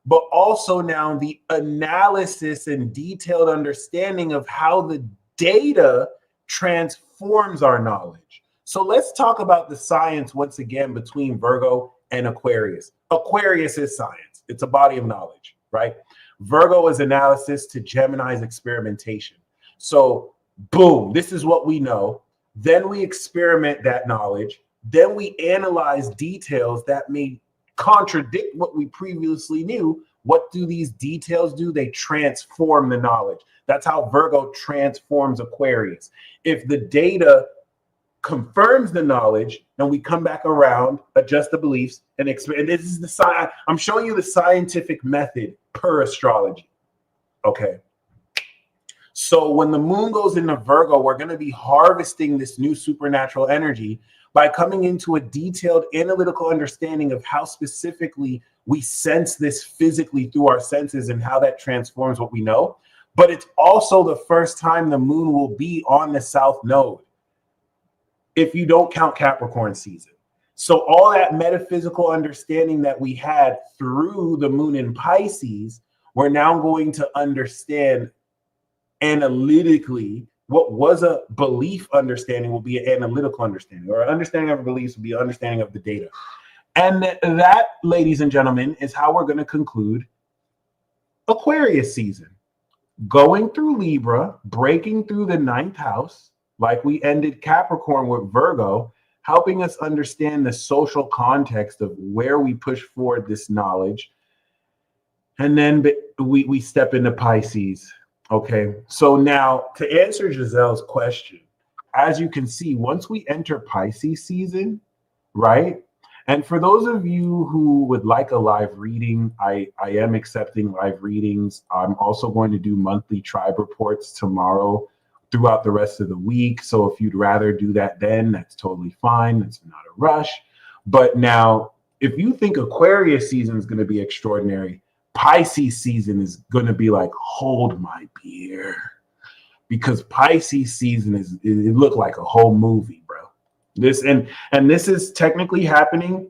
but also now the analysis and detailed understanding of how the data transforms our knowledge. So let's talk about the science once again between Virgo and Aquarius. Aquarius is science. It's a body of knowledge, right? Virgo is analysis to Gemini's experimentation. So boom, this is what we know. Then we experiment that knowledge. Then we analyze details that may contradict what we previously knew. What do these details do? They transform the knowledge. That's how Virgo transforms Aquarius. If the data confirms the knowledge, and we come back around, adjust the beliefs, and this is the I'm showing you the scientific method per astrology. Okay. So when the moon goes into Virgo, we're going to be harvesting this new supernatural energy by coming into a detailed analytical understanding of how specifically we sense this physically through our senses and how that transforms what we know. But it's also the first time the moon will be on the south node, if you don't count Capricorn season. So all that metaphysical understanding that we had through the moon in Pisces, we're now going to understand analytically. What was a belief understanding will be an analytical understanding, or an understanding of beliefs will be an understanding of the data. And that, ladies and gentlemen, is how we're going to conclude Aquarius season. Going through Libra, breaking through the 9th house, like we ended Capricorn with Virgo, helping us understand the social context of where we push forward this knowledge. And then we step into Pisces. Okay, so now to answer Giselle's question, as you can see, once we enter Pisces season, right? And for those of you who would like a live reading, I am accepting live readings. I'm also going to do monthly tribe reports tomorrow throughout the rest of the week. So if you'd rather do that then, that's totally fine. That's not a rush. But now, if you think Aquarius season is going to be extraordinary, Pisces season is going to be like, hold my beer. Because Pisces season it looked like a whole movie, bro. This and this is technically happening.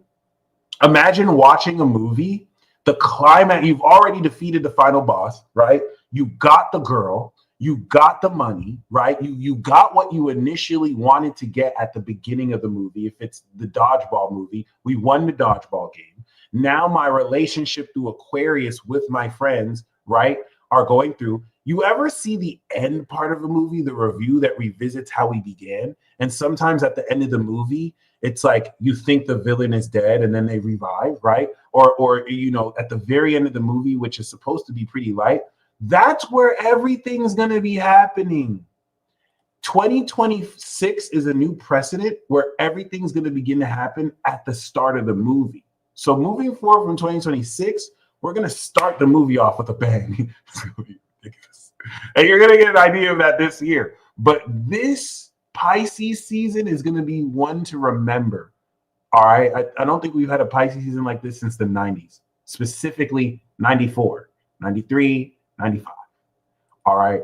Imagine watching a movie, the climax, you've already defeated the final boss, right? You got the girl, you got the money, right? You got what you initially wanted to get at the beginning of the movie. If it's the dodgeball movie, we won the dodgeball game. Now my relationship through Aquarius with my friends, right, are going through. You ever see the end part of a movie, the review that revisits how we began? And sometimes at the end of the movie, it's like you think the villain is dead and then they revive, right? Or you know, at the very end of the movie, which is supposed to be pretty light, that's where everything's going to be happening. 2026 is a new precedent where everything's going to begin to happen at the start of the movie. So moving forward from 2026, we're going to start the movie off with a bang. It's going to be ridiculous. And you're going to get an idea of that this year. But this Pisces season is going to be one to remember. All right. I don't think we've had a Pisces season like this since the 90s, specifically 94, 93, 95. All right.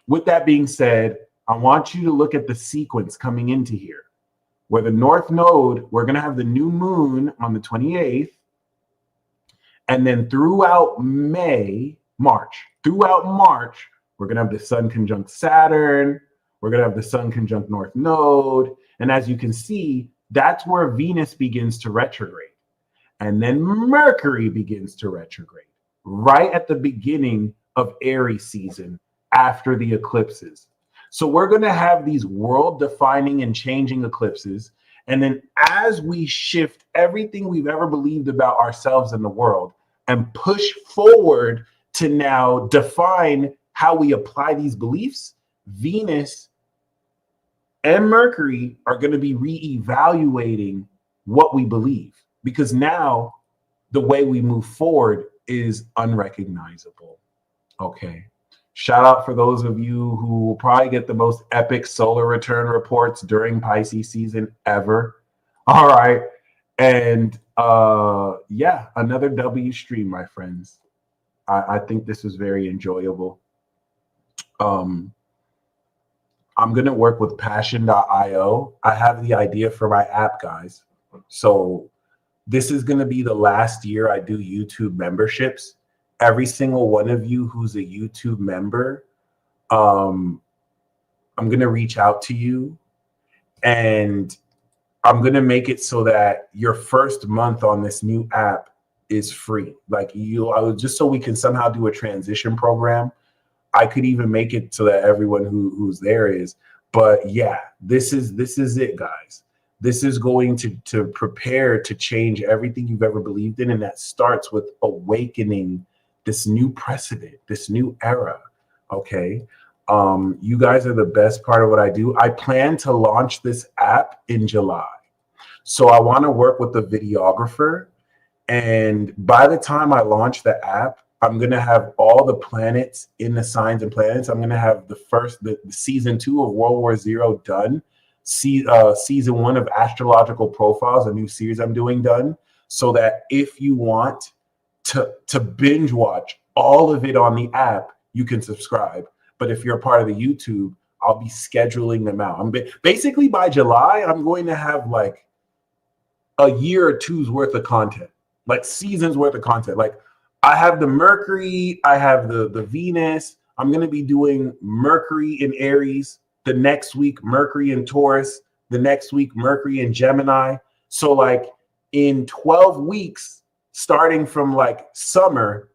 With that being said, I want you to look at the sequence coming into here. Where the North Node, we're going to have the new moon on the 28th. And then throughout March, we're going to have the Sun conjunct Saturn. We're going to have the Sun conjunct North Node. And as you can see, that's where Venus begins to retrograde. And then Mercury begins to retrograde right at the beginning of Aries season after the eclipses. So we're going to have these world-defining and changing eclipses. And then as we shift everything we've ever believed about ourselves and the world and push forward to now define how we apply these beliefs, Venus and Mercury are going to be reevaluating what we believe. Because now the way we move forward is unrecognizable. Okay. Shout out for those of you who will probably get the most epic solar return reports during Pisces season ever. All right. And yeah, another W stream, my friends. I think this was very enjoyable. I'm going to work with passion.io. I have the idea for my app, guys. So this is going to be the last year I do YouTube memberships. Every single one of you who's a YouTube member, I'm going to reach out to you, and I'm going to make it so that your first month on this new app is free. Like just so we can somehow do a transition program. I could even make it so that everyone who's there is. But yeah, this is it, guys. This is going to prepare to change everything you've ever believed in, and that starts with awakening this new precedent, this new era. Okay. You guys are the best part of what I do. I plan to launch this app in July. So I want to work with the videographer. And by the time I launch the app, I'm going to have all the planets in the signs and planets. I'm going to have the season 2 of World War Zero done. Season 1 of Astrological Profiles, a new series I'm doing, done. So that if you want to binge watch all of it on the app, you can subscribe. But if you're a part of the YouTube, I'll be scheduling them out. Basically by July, I'm going to have like a year or two's worth of content, like seasons worth of content. Like I have the Mercury, I have the Venus. I'm going to be doing Mercury in Aries the next week, Mercury in Taurus the next week, Mercury in Gemini. So like in 12 weeks, starting from like summer,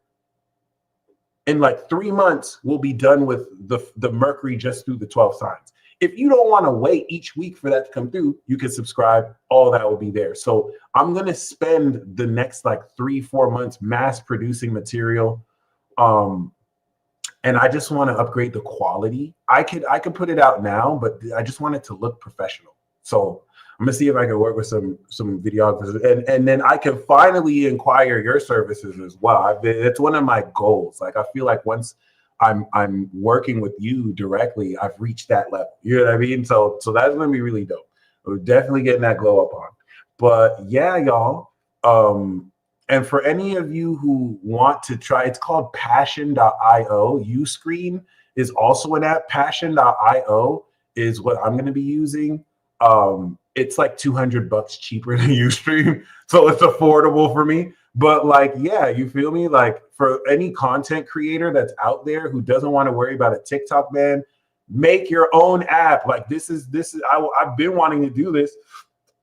in like 3 months, we'll be done with the Mercury just through the 12 signs. If you don't want to wait each week for that to come through, you can subscribe. All that will be there. So I'm going to spend the next like 3-4 months mass producing material. And I just want to upgrade the quality. I could put it out now, but I just want it to look professional. So I'm gonna see if I can work with some videographers, and then I can finally inquire your services as well. It's one of my goals. Like I feel like once I'm working with you directly, I've reached that level. You know what I mean? So that's gonna be really dope. We're definitely getting that glow up on. But yeah, y'all. And for any of you who want to try, it's called passion.io. Uscreen is also an app. Passion.io is what I'm going to be using. It's like $200 cheaper than Ustream, so it's affordable for me. But like, yeah, you feel me? Like for any content creator that's out there who doesn't want to worry about a TikTok ban, make your own app. Like this is I've been wanting to do this.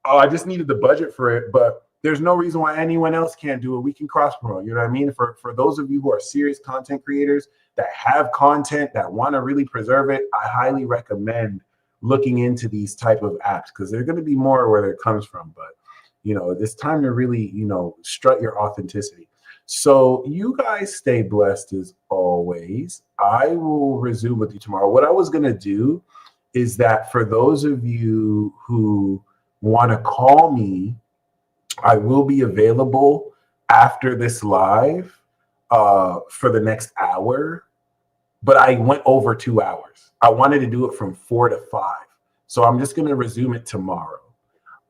I just needed the budget for it, but there's no reason why anyone else can't do it. We can cross promote. You know what I mean? For those of you who are serious content creators that have content that want to really preserve it, I highly recommend looking into these type of apps because they're going to be more where it comes from. But you know, it's time to really, you know, strut your authenticity. So you guys stay blessed as always. I will resume with you tomorrow. What I was going to do is that for those of you who want to call me, I will be available after this live for the next hour, but I went over 2 hours. I wanted to do it from 4 to 5. So I'm just going to resume it tomorrow.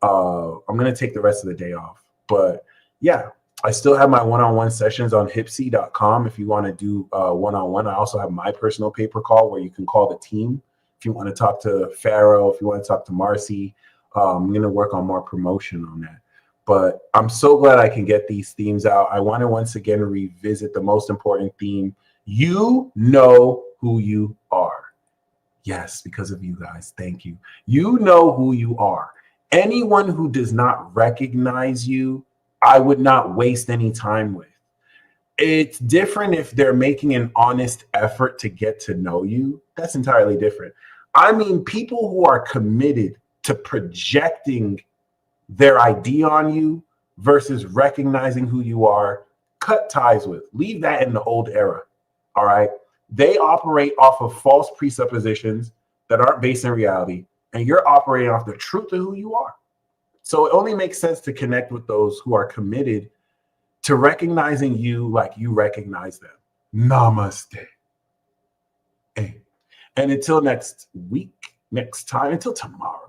I'm going to take the rest of the day off. But yeah, I still have my one-on-one sessions on Hypsee.com if you want to do one-on-one. I also have my personal paper call where you can call the team. If you want to talk to Pharaoh, if you want to talk to Marcy, I'm going to work on more promotion on that. But I'm so glad I can get these themes out. I want to once again revisit the most important theme. You know who you are. Yes, because of you guys. Thank you. You know who you are. Anyone who does not recognize you, I would not waste any time with. It's different if they're making an honest effort to get to know you. That's entirely different. I mean, people who are committed to projecting their idea on you versus recognizing who you are, cut ties with. Leave that in the old era. All right. They operate off of false presuppositions that aren't based in reality, and you're operating off the truth of who you are. So it only makes sense to connect with those who are committed to recognizing you like you recognize them. Namaste. Hey. And until next week, next time, until tomorrow.